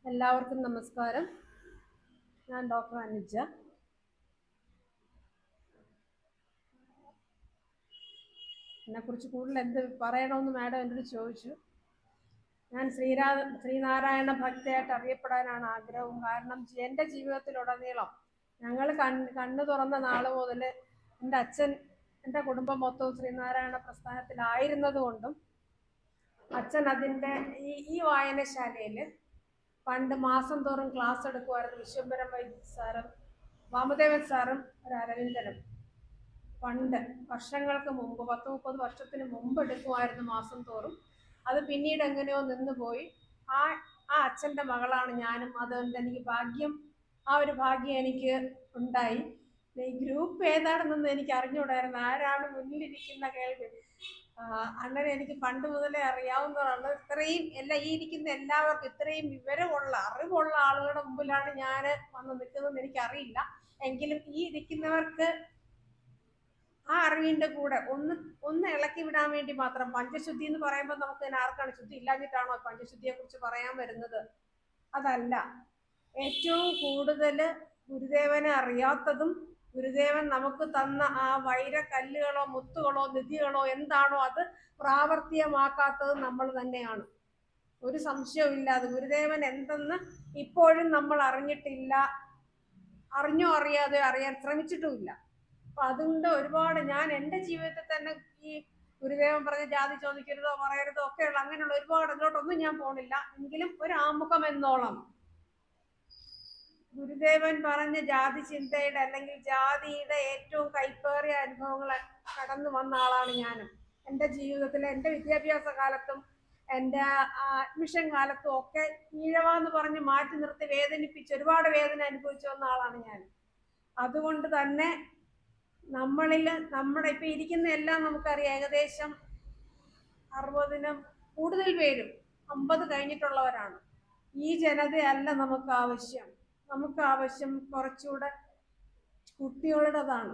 എല്ലാവർക്കും നമസ്കാരം. ഞാൻ ഡോക്ടർ അനുജ. എന്നെക്കുറിച്ച് കൂടുതൽ എന്ത് പറയണമെന്ന് മാഡം എന്നോട് ചോദിച്ചു. ഞാൻ ശ്രീനാരായണ ഭക്തയായിട്ട് അറിയപ്പെടാനാണ് ആഗ്രഹവും. കാരണം എൻ്റെ ജീവിതത്തിലുടനീളം ഞങ്ങൾ കണ്ണു തുറന്ന നാൾ മുതൽ എൻ്റെ അച്ഛൻ, എൻ്റെ കുടുംബം മൊത്തവും ശ്രീനാരായണ പ്രസ്ഥാനത്തിലായിരുന്നത് കൊണ്ടും അച്ഛൻ അതിൻ്റെ ഈ വായനശാലയിൽ പണ്ട് മാസം തോറും ക്ലാസ് എടുക്കുമായിരുന്നു. വിശ്വംഭരം വൈദ്യ സാറും വാമദേവൻ സാറും ഒരു അരവിന്ദനും പണ്ട് വർഷങ്ങൾക്ക് മുമ്പ് 10-30 വർഷത്തിന് മുമ്പ് എടുക്കുമായിരുന്നു മാസം തോറും. അത് പിന്നീട് എങ്ങനെയോ നിന്നുപോയി. ആ ആ അച്ഛൻ്റെ മകളാണ് ഞാനും. അതുകൊണ്ട് എനിക്ക് ഒരു ഭാഗ്യം എനിക്ക് ഉണ്ടായി. ഈ ഗ്രൂപ്പ് ഏതാണെന്നൊന്നും എനിക്ക് അറിഞ്ഞുകൂടായിരുന്നു. ആരാണ് മുന്നിലിരിക്കുന്ന കേൾവി. അങ്ങനെ എനിക്ക് പണ്ട് മുതലേ അറിയാവുന്നതാണ്. ഇത്രയും ഈ ഇരിക്കുന്ന എല്ലാവർക്കും ഇത്രയും അറിവുള്ള ആളുകളുടെ മുമ്പിലാണ് ഞാൻ വന്ന് നിൽക്കുന്നതെന്ന് എനിക്കറിയില്ല. എങ്കിലും ഈ ഇരിക്കുന്നവർക്ക് ആ അറിവിന്റെ കൂടെ ഒന്ന് ഇളക്കി വിടാൻ വേണ്ടി മാത്രം. പഞ്ചശുദ്ധി എന്ന് പറയുമ്പോൾ നമുക്ക് ആർക്കാണ് ശുദ്ധി ഇല്ലാഞ്ഞിട്ടാണോ പഞ്ചശുദ്ധിയെ കുറിച്ച് പറയാൻ വരുന്നത്? അതല്ല. ഏറ്റവും കൂടുതൽ ഗുരുദേവനെ അറിയാത്തതും ഗുരുദേവൻ നമുക്ക് തന്ന ആ വൈരക്കല്ലുകളോ മുത്തുകളോ നിധികളോ എന്താണോ അത് പ്രാവർത്തികമാക്കാത്തത് നമ്മൾ തന്നെയാണ്. ഒരു സംശയവും ഇല്ലാതെ ഗുരുദേവൻ എന്തെന്ന് ഇപ്പോഴും നമ്മൾ അറിഞ്ഞിട്ടില്ല. അറിഞ്ഞോ അറിയാതെ അറിയാൻ ശ്രമിച്ചിട്ടുമില്ല. അപ്പൊ അതുകൊണ്ട് ഒരുപാട് ഞാൻ എൻ്റെ ജീവിതത്തിൽ തന്നെ ഈ ഗുരുദേവൻ പറഞ്ഞ ജാതി ചോദിക്കരുതോ പറയരുതോ ഒക്കെയുള്ള അങ്ങനെയുള്ള ഒരുപാട് അതിലോട്ടൊന്നും ഞാൻ പോണില്ല. എങ്കിലും ഒരു ആമുഖം എന്നോളം ഗുരുദേവൻ പറഞ്ഞ ജാതി ചിന്തയുടെ അല്ലെങ്കിൽ ജാതിയുടെ ഏറ്റവും കൈപ്പേറിയ അനുഭവങ്ങൾ കടന്നു വന്ന ആളാണ് ഞാനും. എൻ്റെ ജീവിതത്തിലെ എൻ്റെ വിദ്യാഭ്യാസ കാലത്തും എൻ്റെ അഡ്മിഷൻ കാലത്തും ഒക്കെ ഈഴവാന്ന് പറഞ്ഞ് മാറ്റി നിർത്തി വേദനിപ്പിച്ച് ഒരുപാട് വേദന അനുഭവിച്ചു വന്ന ആളാണ് ഞാൻ. അതുകൊണ്ട് തന്നെ നമ്മുടെ ഇപ്പൊ ഇരിക്കുന്ന എല്ലാം നമുക്കറിയാം. ഏകദേശം 60-നും കൂടുതൽ പേരും 50 കഴിഞ്ഞിട്ടുള്ളവരാണ്. ഈ ജനതയല്ല നമുക്ക് ആവശ്യം കുറച്ചുകൂടെ കുട്ടികളുടേതാണ്.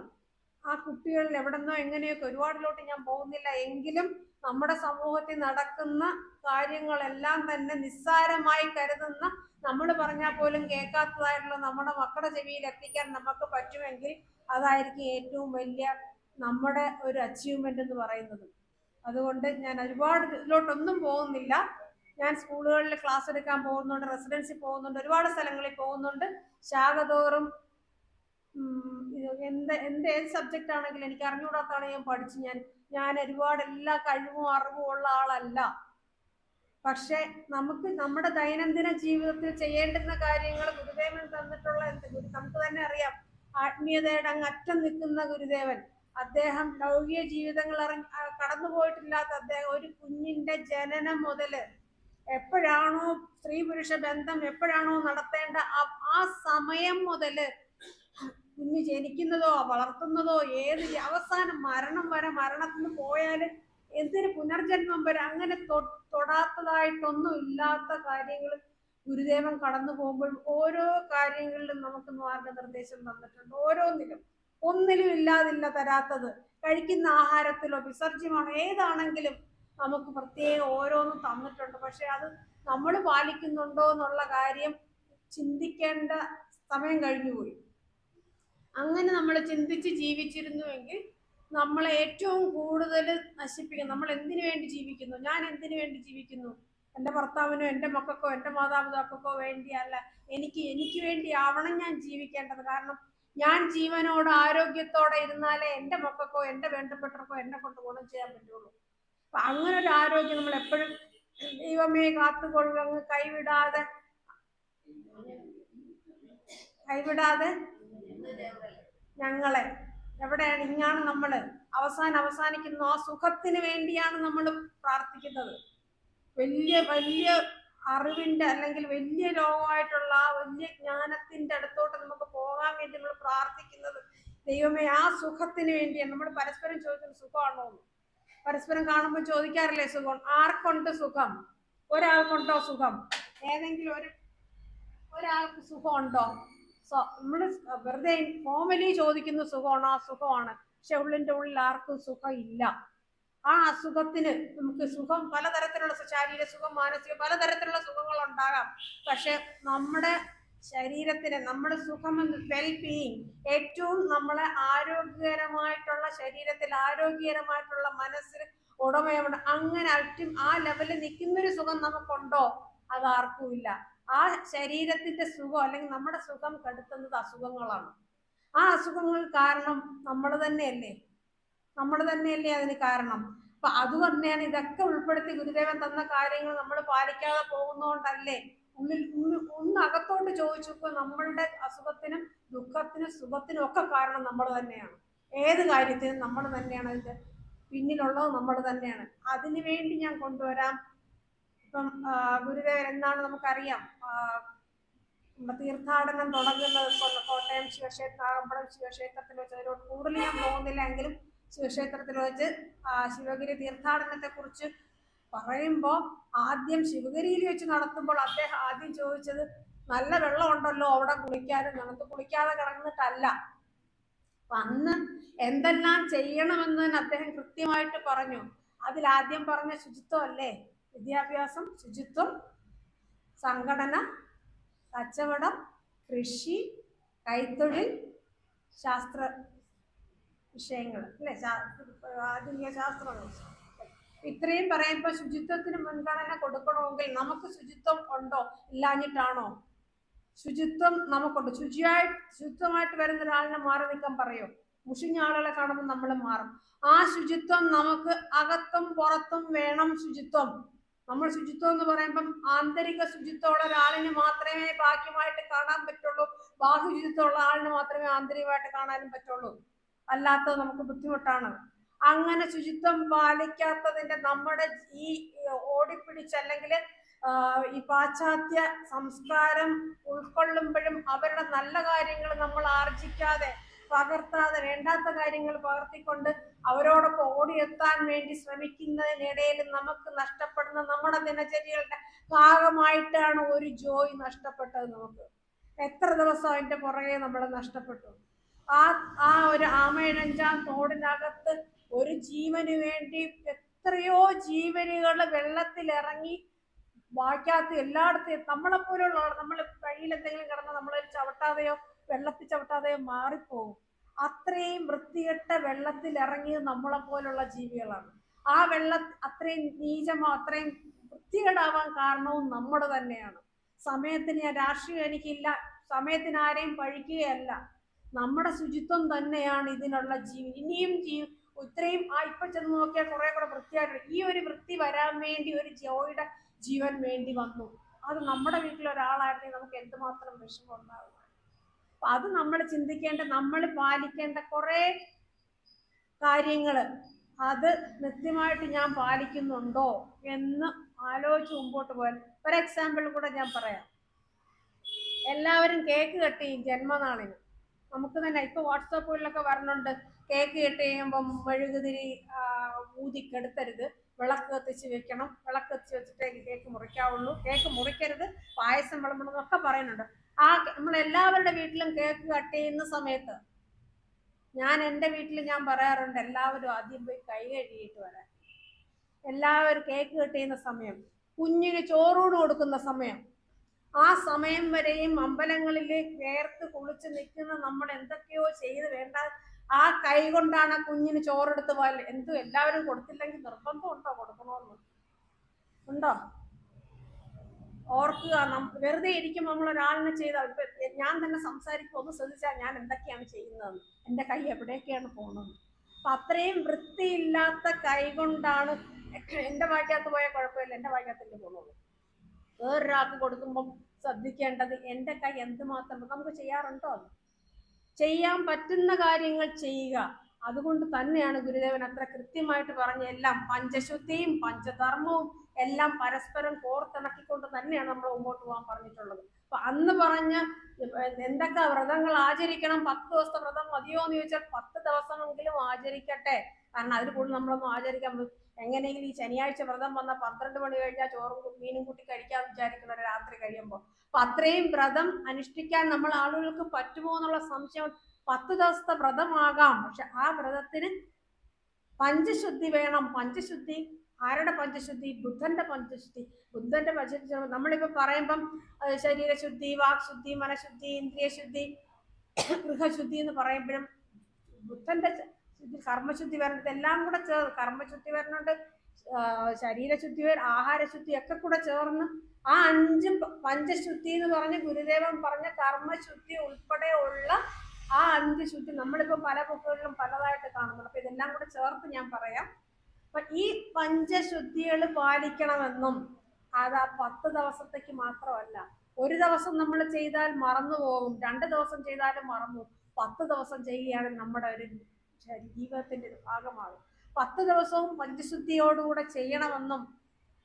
ആ കുട്ടികളിൽ എവിടെന്നോ എങ്ങനെയൊക്കെ ഒരുപാടിലോട്ട് ഞാൻ പോകുന്നില്ല. എങ്കിലും നമ്മുടെ സമൂഹത്തിൽ നടക്കുന്ന കാര്യങ്ങളെല്ലാം തന്നെ നിസ്സാരമായി കരുതുന്ന, നമ്മൾ പറഞ്ഞാൽ പോലും കേൾക്കാത്തതായിട്ടുള്ള നമ്മുടെ മക്കളുടെ ചെവിയിൽ എത്തിക്കാൻ നമുക്ക് പറ്റുമെങ്കിൽ അതായിരിക്കും ഏറ്റവും വലിയ നമ്മുടെ ഒരു അച്ചീവ്മെന്റ് എന്ന് പറയുന്നത്. അതുകൊണ്ട് ഞാൻ ഒരുപാട് ഇതിലോട്ടൊന്നും പോകുന്നില്ല. ഞാൻ സ്കൂളുകളിൽ ക്ലാസ് എടുക്കാൻ പോകുന്നുണ്ട്, റെസിഡൻസി പോകുന്നുണ്ട്, ഒരുപാട് സ്ഥലങ്ങളിൽ പോകുന്നുണ്ട്. ശാഖതോറും ഏത് സബ്ജക്റ്റ് ആണെങ്കിലും എനിക്ക് അറിഞ്ഞുകൂടാത്താണ് ഞാൻ പഠിച്ചു. ഞാൻ ഒരുപാട് എല്ലാ കഴിവും അറിവും ഉള്ള ആളല്ല. പക്ഷെ നമുക്ക് നമ്മുടെ ദൈനംദിന ജീവിതത്തിൽ ചെയ്യേണ്ടുന്ന കാര്യങ്ങൾ ഗുരുദേവൻ തന്നിട്ടുള്ള നമുക്ക് തന്നെ അറിയാം. ആത്മീയതയുടെ അങ്ങ് അറ്റം നിൽക്കുന്ന ഗുരുദേവൻ, അദ്ദേഹം ലൗകിക ജീവിതങ്ങൾ കടന്നുപോയിട്ടില്ലാത്ത അദ്ദേഹം ഒരു കുഞ്ഞിന്റെ ജനനം മുതല് എപ്പോഴാണോ സ്ത്രീ പുരുഷ ബന്ധം എപ്പോഴാണോ നടത്തേണ്ട ആ സമയം മുതല് കുഞ്ഞ് ജനിക്കുന്നതോ വളർത്തുന്നതോ ഏത് അവസാനം മരണം വരെ, മരണത്തിന് പോയാല് എന്തൊരു പുനർജന്മം വരെ അങ്ങനെ തൊടാത്തതായിട്ടൊന്നും ഇല്ലാത്ത കാര്യങ്ങൾ ഗുരുദേവൻ കടന്നു പോകുമ്പോൾ ഓരോ കാര്യങ്ങളിലും നമുക്ക് മാർഗനിർദ്ദേശം തന്നിട്ടുണ്ട്. ഒന്നിലും ഇല്ലാതില്ല തരാത്തത്. കഴിക്കുന്ന ആഹാരത്തിലോ വിസർജ്യമാണോ ഏതാണെങ്കിലും നമുക്ക് പ്രത്യേകം ഓരോന്നും തന്നിട്ടുണ്ട്. പക്ഷെ അത് നമ്മൾ പാലിക്കുന്നുണ്ടോ എന്നുള്ള കാര്യം ചിന്തിക്കേണ്ട സമയം കഴിഞ്ഞുപോയി. അങ്ങനെ നമ്മൾ ചിന്തിച്ച് ജീവിച്ചിരുന്നുവെങ്കിൽ നമ്മളെ ഏറ്റവും കൂടുതൽ നശിപ്പിക്കും. നമ്മൾ എന്തിനു വേണ്ടി ജീവിക്കുന്നു? ഞാൻ എന്തിനു വേണ്ടി ജീവിക്കുന്നു? എൻ്റെ ഭർത്താവിനോ എൻ്റെ മക്കൾക്കോ എൻ്റെ മാതാപിതാക്കൾക്കോ വേണ്ടിയല്ല, എനിക്ക് വേണ്ടിയാവണം ഞാൻ ജീവിക്കേണ്ടത്. കാരണം ഞാൻ ജീവനോട് ആരോഗ്യത്തോടെ ഇരുന്നാലേ എൻ്റെ മക്കൾക്കോ എൻ്റെ വേണ്ടപ്പെട്ടവർക്കോ എന്നെ കൊണ്ട് ഗുണം ചെയ്യാൻ പറ്റുള്ളൂ. അപ്പൊ അങ്ങനെ ഒരു ആരോഗ്യം നമ്മൾ എപ്പോഴും ദൈവമേ കാത്തുകൊള്ളു, കൈവിടാതെ ഞങ്ങളെ എവിടെയാണ് ഇങ്ങാണ് നമ്മൾ അവസാനിക്കുന്നു. ആ സുഖത്തിന് വേണ്ടിയാണ് നമ്മൾ പ്രാർത്ഥിക്കുന്നത്. വലിയ അറിവിന്റെ അല്ലെങ്കിൽ വലിയ ലോകമായിട്ടുള്ള ആ വലിയ ജ്ഞാനത്തിന്റെ അടുത്തോട്ട് നമുക്ക് പോകാൻ വേണ്ടി നമ്മൾ പ്രാർത്ഥിക്കുന്നത്. ദൈവമേ ആ സുഖത്തിന് വേണ്ടിയാണ്. നമ്മൾ പരസ്പരം ചോദിക്കുന്ന സുഖമാണോ? പരസ്പരം കാണുമ്പോൾ ചോദിക്കാറില്ലേ സുഖം? ആർക്കുണ്ട് സുഖം? ഒരാൾക്കുണ്ടോ സുഖം? ഏതെങ്കിലും ഒരാൾക്ക് സുഖമുണ്ടോ? നമ്മൾ വെറുതെ ഫോമലി ചോദിക്കുന്ന സുഖമാണോ? ആ സുഖമാണ്. പക്ഷെ ഉള്ളിൻ്റെ ഉള്ളിൽ ആർക്കും സുഖം ഇല്ല. ആ അസുഖത്തിന് നമുക്ക് സുഖം പലതരത്തിലുള്ള ശാരീരിക സുഖം, മാനസിക പലതരത്തിലുള്ള സുഖങ്ങൾ ഉണ്ടാകാം. പക്ഷെ നമ്മുടെ ശരീരത്തിന് നമ്മുടെ സുഖം, വെൽ ബീയിങ്, ഏറ്റവും നമ്മളെ ആരോഗ്യകരമായിട്ടുള്ള ശരീരത്തിൽ ആരോഗ്യകരമായിട്ടുള്ള മനസ്സിന് ഉടമയുണ്ട്. അങ്ങനെ ആ ലെവലിൽ നിൽക്കുന്നൊരു സുഖം നമുക്കുണ്ടോ? അത് ആർക്കുമില്ല. ആ ശരീരത്തിന്റെ സുഖം അല്ലെങ്കിൽ നമ്മുടെ സുഖം കെടുത്തുന്നത് അസുഖങ്ങളാണ്. ആ അസുഖങ്ങൾ കാരണം നമ്മൾ തന്നെയല്ലേ അതിന് കാരണം. അപ്പൊ അത് തന്നെയാണ് ഇതൊക്കെ ഉൾപ്പെടുത്തി ഗുരുദേവൻ തന്ന കാര്യങ്ങൾ നമ്മൾ പാലിക്കാതെ പോകുന്നോണ്ടല്ലേ. ഒന്ന് അകത്തോട്ട് ചോദിച്ചപ്പോ നമ്മളുടെ അസുഖത്തിനും ദുഃഖത്തിനും സുഖത്തിനും ഒക്കെ കാരണം നമ്മൾ തന്നെയാണ്. ഏത് കാര്യത്തിനും നമ്മൾ തന്നെയാണ് അതിന്റെ പിന്നിലുള്ളത്, നമ്മൾ തന്നെയാണ്. അതിനു വേണ്ടി ഞാൻ കൊണ്ടുവരാം. ഇപ്പം ഗുരുദേവൻ എന്നാണ് നമുക്കറിയാം, തീർത്ഥാടനം തുടങ്ങുന്നത് കോട്ടയം ശിവക്ഷേത്ര, നാഗമ്പടം ശിവക്ഷേത്രത്തിൽ വെച്ച്. അതിനോട് കൂടുതൽ ഞാൻ പോകുന്നില്ല, എങ്കിലും ശിവക്ഷേത്രത്തിൽ വെച്ച് ശിവഗിരി തീർത്ഥാടനത്തെ കുറിച്ച് പറയുമ്പോൾ ആദ്യം ശിവഗിരിയിൽ വെച്ച് നടത്തുമ്പോൾ അദ്ദേഹം ആദ്യം ചോദിച്ചത് നല്ല വെള്ളം ഉണ്ടല്ലോ അവിടെ കുളിക്കാനും. നമുക്ക് കുളിക്കാതെ കിടന്നിട്ടല്ല. അപ്പൊ അന്ന് എന്തെല്ലാം ചെയ്യണമെന്ന് തന്നെ അദ്ദേഹം കൃത്യമായിട്ട് പറഞ്ഞു. അതിലാദ്യം പറഞ്ഞ ശുചിത്വം അല്ലേ? വിദ്യാഭ്യാസം, ശുചിത്വം, സംഘടന, കച്ചവടം, കൃഷി, കൈത്തൊഴിൽ, ശാസ്ത്ര വിഷയങ്ങൾ അല്ലെ, ആധുനിക ശാസ്ത്രങ്ങൾ. ഇത്രയും പറയുമ്പോൾ ശുചിത്വത്തിന് മുൻഗണന കൊടുക്കണമെങ്കിൽ നമുക്ക് ശുചിത്വം ഉണ്ടോ? ഇല്ലാഞ്ഞിട്ടാണോ? ശുചിത്വം നമുക്കുണ്ട്. ശുചിത്വമായിട്ട് വരുന്ന ഒരാളിനെ മാറി നിൽക്കാൻ പറയോ? മുഷിഞ്ഞ ആളുകളെ കാണുമ്പോൾ നമ്മൾ മാറും. ആ ശുചിത്വം നമുക്ക് അകത്തും പുറത്തും വേണം. ശുചിത്വം നമ്മൾ ശുചിത്വം എന്ന് പറയുമ്പം ആന്തരിക ശുചിത്വമുള്ള ഒരാളിന് മാത്രമേ ബാഹ്യമായിട്ട് കാണാൻ പറ്റുള്ളൂ. ബാഹ്യ ശുചിത്വമുള്ള ആളിന് മാത്രമേ ആന്തരികമായിട്ട് കാണാനും പറ്റുള്ളൂ. അല്ലാത്തത് നമുക്ക് ബുദ്ധിമുട്ടാണ്. അങ്ങനെ ശുചിത്വം പാലിക്കാത്തതിന്റെ നമ്മുടെ ഈ ഓടിപ്പിടിച്ചല്ലെങ്കിൽ ഈ പാശ്ചാത്യ സംസ്കാരം ഉൾക്കൊള്ളുമ്പോഴും അവരുടെ നല്ല കാര്യങ്ങൾ നമ്മൾ ആർജിക്കാതെ പകർത്താതെ വേണ്ടാത്ത കാര്യങ്ങൾ പകർത്തിക്കൊണ്ട് അവരോടൊപ്പം ഓടിയെത്താൻ വേണ്ടി ശ്രമിക്കുന്നതിനിടയിൽ നമുക്ക് നഷ്ടപ്പെടുന്ന നമ്മുടെ ദിനചര്യകളുടെ ഭാഗമായിട്ടാണ് ഒരു ജോയ് നഷ്ടപ്പെട്ടത്. നമുക്ക് എത്ര ദിവസം അതിന്റെ പുറകെ നമ്മൾ നഷ്ടപ്പെട്ടു. ആ ഒരു ആമയിഴഞ്ചാം തോടിനകത്ത് ഒരു ജീവന് വേണ്ടി എത്രയോ ജീവനുകൾ വെള്ളത്തിലിറങ്ങി വായിക്കാത്ത എല്ലായിടത്തും നമ്മളെപ്പോലുള്ള നമ്മൾ വഴിയിൽ എന്തെങ്കിലും കിടന്ന് നമ്മൾ ചവിട്ടാതെയോ വെള്ളത്തിൽ ചവിട്ടാതെയോ മാറിപ്പോകും. അത്രയും വൃത്തികെട്ട വെള്ളത്തിൽ ഇറങ്ങിയത് നമ്മളെ പോലുള്ള ജീവികളാണ്. ആ അത്രയും നീചമോ അത്രയും വൃത്തികേടാവാൻ കാരണവും നമ്മൾ തന്നെയാണ്. സമയത്തിന് ഞാൻ രാഷ്ട്രീയം എനിക്കില്ല, സമയത്തിന് ആരെയും പഴിക്കുകയല്ല. നമ്മുടെ ശുചിത്വം തന്നെയാണ് ഇതിനുള്ള ഇനിയും ഇത്രയും ഇപ്പൊ ചെന്ന് നോക്കിയാൽ കുറെ കൂടെ വൃത്തിയായിട്ട് ഈ ഒരു വൃത്തി വരാൻ വേണ്ടി ഒരു ജോയുടെ ജീവൻ വേണ്ടി വന്നു. അത് നമ്മുടെ വീട്ടിൽ ഒരാളായിരുന്നെങ്കിൽ നമുക്ക് എന്തുമാത്രം വിഷമം ഉണ്ടാകും. അപ്പൊ അത് നമ്മൾ ചിന്തിക്കേണ്ട, നമ്മൾ പാലിക്കേണ്ട കുറെ കാര്യങ്ങൾ അത് കൃത്യമായിട്ട് ഞാൻ പാലിക്കുന്നുണ്ടോ എന്ന് ആലോചിച്ച് മുമ്പോട്ട് പോയാൽ. ഒരു എക്സാമ്പിൾ കൂടെ ഞാൻ പറയാം. എല്ലാവരും കേക്ക് കട്ട് ചെയ്യും ജന്മനാളിന്. നമുക്ക് തന്നെ ഇപ്പൊ വാട്സാപ്പുകളിലൊക്കെ വരണുണ്ട്, കേക്ക് കട്ട് ചെയ്യുമ്പം മെഴുകുതിരി ഊതിക്കെടുത്തരുത്, വിളക്ക് കത്തിച്ച് വെക്കണം, വിളക്ക് കത്തിച്ച് വെച്ചിട്ടേ കേക്ക് മുറിക്കാവുള്ളൂ, കേക്ക് മുറിക്കരുത്, പായസം വിളമ്പണമെന്നൊക്കെ പറയുന്നുണ്ട്. നമ്മളെല്ലാവരുടെ വീട്ടിലും കേക്ക് കട്ട് ചെയ്യുന്ന സമയത്ത് ഞാൻ എൻ്റെ വീട്ടിൽ ഞാൻ പറയാറുണ്ട്, എല്ലാവരും ആദ്യം പോയി കൈ കഴുകിയിട്ട് വരാൻ. എല്ലാവരും കേക്ക് കട്ട് ചെയ്യുന്ന സമയം, കുഞ്ഞിന് ചോറൂണ് കൊടുക്കുന്ന സമയം, ആ സമയം വരെയും അമ്പലങ്ങളിൽ വേർത്ത് കുളിച്ച് നിൽക്കുന്ന നമ്മൾ എന്തൊക്കെയോ ചെയ്ത് വേണ്ട ആ കൈ കൊണ്ടാണ് കുഞ്ഞിന് ചോറെടുത്ത് എല്ലാവരും കൊടുത്തില്ലെങ്കിൽ നിർബന്ധം ഉണ്ടോ? കൊടുക്കണമെന്ന് ഉണ്ടോ? ഓർക്കുക, വെറുതെ ഇരിക്കുമ്പോൾ നമ്മൾ ഒരാളിനെ ചെയ്താൽ, ഇപ്പൊ ഞാൻ തന്നെ സംസാരിക്കുമ്പോൾ ഒന്ന് ശ്രദ്ധിച്ചാൽ ഞാൻ എന്തൊക്കെയാണ് ചെയ്യുന്നതെന്ന്, എൻ്റെ കൈ എവിടേക്കാണ് പോകുന്നത്. അപ്പൊ അത്രയും വൃത്തിയില്ലാത്ത കൈ കൊണ്ടാണ്. എൻ്റെ വായിക്കകത്ത് പോയാൽ കുഴപ്പമില്ല, എൻ്റെ വായിക്കകത്തല്ലേ പോകുന്നുള്ളൂ. വേറൊരാൾക്ക് കൊടുക്കുമ്പം ശ്രദ്ധിക്കേണ്ടത് എൻ്റെ കൈ എന്തുമാത്രം നമുക്ക് ചെയ്യാറുണ്ടോ? അത് ചെയ്യാൻ പറ്റുന്ന കാര്യങ്ങൾ ചെയ്യുക. അതുകൊണ്ട് തന്നെയാണ് ഗുരുദേവൻ അത്ര കൃത്യമായിട്ട് പറഞ്ഞ എല്ലാം പഞ്ചശുദ്ധിയും പഞ്ചധർമ്മവും എല്ലാം പരസ്പരം കോർത്തിണക്കിക്കൊണ്ട് തന്നെയാണ് നമ്മൾ മുമ്പോട്ട് പോകാൻ പറഞ്ഞിട്ടുള്ളത്. അപ്പൊ അന്ന് പറഞ്ഞ എന്തൊക്കെ വ്രതങ്ങൾ ആചരിക്കണം, 10 ദിവസത്തെ വ്രതം മതിയോ എന്ന് ചോദിച്ചാൽ 10 ദിവസമെങ്കിലും ആചരിക്കട്ടെ. കാരണം അതിൽ കൂടുതൽ നമ്മളൊന്നും ആചരിക്കാൻ എങ്ങനെയെങ്കിലും ഈ ശനിയാഴ്ച വ്രതം വന്ന 12 മണി കഴിഞ്ഞാൽ ചോറും മീനും കൂട്ടി കഴിക്കാമെന്ന് വിചാരിക്കുന്ന രാത്രി കഴിയുമ്പോൾ. അപ്പൊ അത്രയും വ്രതം അനുഷ്ഠിക്കാൻ നമ്മൾ ആളുകൾക്ക് പറ്റുമോ എന്നുള്ള സംശയം. 10 ദിവസത്തെ വ്രതമാകാം, പക്ഷെ ആ വ്രതത്തിന് പഞ്ചശുദ്ധി വേണം. പഞ്ചശുദ്ധി ആരുടെ പഞ്ചശുദ്ധി? ബുദ്ധന്റെ പഞ്ചശുദ്ധി. ബുദ്ധന്റെ പഞ്ചശുദ്ധി നമ്മളിപ്പോ പറയുമ്പം ശരീരശുദ്ധി, വാക്ശുദ്ധി, മനഃശുദ്ധി, ഇന്ദ്രിയശുദ്ധി, ഗൃഹശുദ്ധി എന്ന് പറയുമ്പോഴും ബുദ്ധന്റെ ശുദ്ധി, കർമ്മശുദ്ധി വരണത് എല്ലാം കൂടെ ചേർന്ന്, കർമ്മശുദ്ധി വരണുണ്ട്, ശരീരശുദ്ധി, ആഹാരശുദ്ധി ഒക്കെ കൂടെ ചേർന്ന് ആ 5 പഞ്ചശുദ്ധി എന്ന് പറഞ്ഞ് ഗുരുദേവൻ പറഞ്ഞ കർമ്മശുദ്ധി ഉൾപ്പെടെ ഉള്ള ആ 5 ശുദ്ധി നമ്മളിപ്പോൾ പല ബുക്കുകളിലും പലതായിട്ട് കാണുന്നുണ്ട്. അപ്പൊ ഇതെല്ലാം കൂടെ ചേർത്ത് ഞാൻ പറയാം. അപ്പൊ ഈ പഞ്ചശുദ്ധികൾ പാലിക്കണമെന്നും അത് ആ 10 ദിവസത്തേക്ക് മാത്രമല്ല. ഒരു ദിവസം നമ്മൾ ചെയ്താൽ മറന്നു പോകും, 2 ദിവസം ചെയ്താലും മറന്നു, 10 ദിവസം ചെയ്യുകയാണെങ്കിൽ നമ്മുടെ ഒരു ജീവിതത്തിന്റെ ഒരു ഭാഗമാകും. 10 ദിവസവും പഞ്ചശുദ്ധിയോടുകൂടെ ചെയ്യണമെന്നും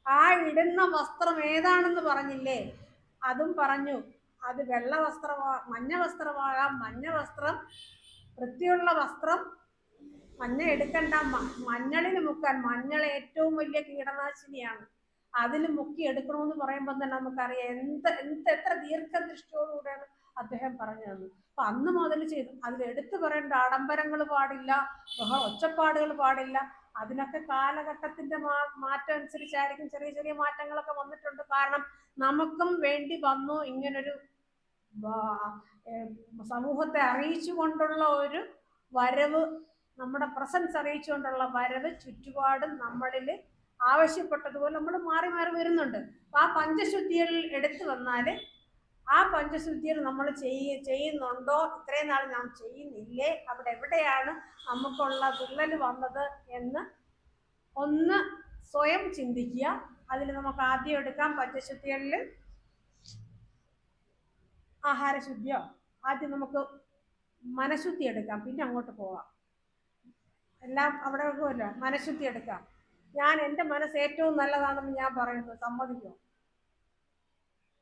ആ ഇടുന്ന വസ്ത്രം ഏതാണെന്ന് പറഞ്ഞില്ലേ, അതും പറഞ്ഞു. അത് വെള്ള വസ്ത്രമാ, മഞ്ഞ വസ്ത്രമാകാം. മഞ്ഞ വസ്ത്രം, വൃത്തിയുള്ള വസ്ത്രം, മഞ്ഞ എടുക്കണ്ട, മഞ്ഞളിൽ മുക്കാൻ. മഞ്ഞൾ ഏറ്റവും വലിയ കീടനാശിനിയാണ്. അതിൽ മുക്കി എടുക്കണമെന്ന് പറയുമ്പോൾ തന്നെ നമുക്കറിയാം എത്ര ദീർഘദൃഷ്ടിയോടുകൂടെയാണ് അദ്ദേഹം പറഞ്ഞു തന്നു. അപ്പൊ അന്ന് മുതൽ ചെയ്തു. അതിലെടുത്തു പറയേണ്ട ആഡംബരങ്ങൾ പാടില്ല, ഒച്ചപ്പാടുകൾ പാടില്ല. അതിനൊക്കെ കാലഘട്ടത്തിന്റെ മാറ്റം അനുസരിച്ചായിരിക്കും ചെറിയ ചെറിയ മാറ്റങ്ങളൊക്കെ വന്നിട്ടുണ്ട്. കാരണം നമുക്കും വേണ്ടി വന്നു ഇങ്ങനൊരു സമൂഹത്തെ അറിയിച്ചുകൊണ്ടുള്ള ഒരു വരവ്, നമ്മുടെ പ്രസൻസ് അറിയിച്ചുകൊണ്ടുള്ള വരവ്, ചുറ്റുപാടും നമ്മളിൽ ആവശ്യപ്പെട്ടതുപോലെ നമ്മൾ മാറി മാറി വരുന്നുണ്ട്. അപ്പൊ ആ പഞ്ചശുദ്ധികൾ എടുത്തു വന്നാൽ ആ പഞ്ചശുദ്ധികൾ നമ്മൾ ചെയ്യുന്നുണ്ടോ, ഇത്രയും നാൾ നാം ചെയ്യുന്നില്ലേ, അവിടെ എവിടെയാണ് നമുക്കുള്ള വിള്ളൽ വന്നത് എന്ന് ഒന്ന് സ്വയം ചിന്തിക്കുക. അതിൽ നമുക്ക് ആദ്യം എടുക്കാം പഞ്ചശുദ്ധികളിൽ ആഹാരശുദ്ധിയോ. ആദ്യം നമുക്ക് മനഃശുദ്ധി എടുക്കാം, പിന്നെ അങ്ങോട്ട് പോവാം. എല്ലാം അവിടെ വെക്കുമല്ലോ. മനഃശുദ്ധി എടുക്കാം. ഞാൻ എൻ്റെ മനസ്സ് ഏറ്റവും നല്ലതാണെന്ന് ഞാൻ പറയുന്നു, സമ്മതിക്കോ?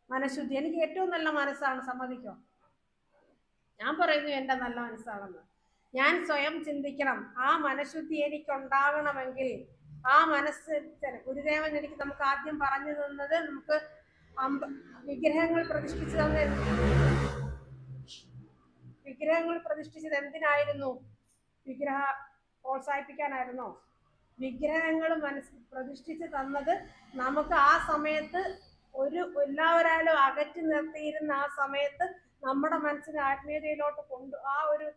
മനഃശുദ്ധി എനിക്ക് ഏറ്റവും നല്ല മനസ്സാണ്, സമ്മതിക്കോ? ഞാൻ പറയുന്നു എൻ്റെ നല്ല മനസ്സാണെന്ന്. ഞാൻ സ്വയം ചിന്തിക്കണം. ആ മനഃശുദ്ധി എനിക്കുണ്ടാകണമെങ്കിൽ ആ മനസ്സ്, ഗുരുദേവൻ നമുക്ക് ആദ്യം പറഞ്ഞു തന്നത്, നമുക്ക് വിഗ്രഹങ്ങൾ പ്രതിഷ്ഠിച്ചത് എന്തിനായിരുന്നു? വിഗ്രഹ പ്രോത്സാഹിപ്പിക്കാനായിരുന്നോ? വിഗ്രഹങ്ങൾ പ്രതിഷ്ഠിച്ച് തന്നത് നമുക്ക് ആ സമയത്ത് എല്ലാവരാലും അകറ്റി നിർത്തിയിരുന്ന ആ സമയത്ത് നമ്മുടെ മനസ്സിനെ ആത്മീയതയിലോട്ട് ആ ഒരു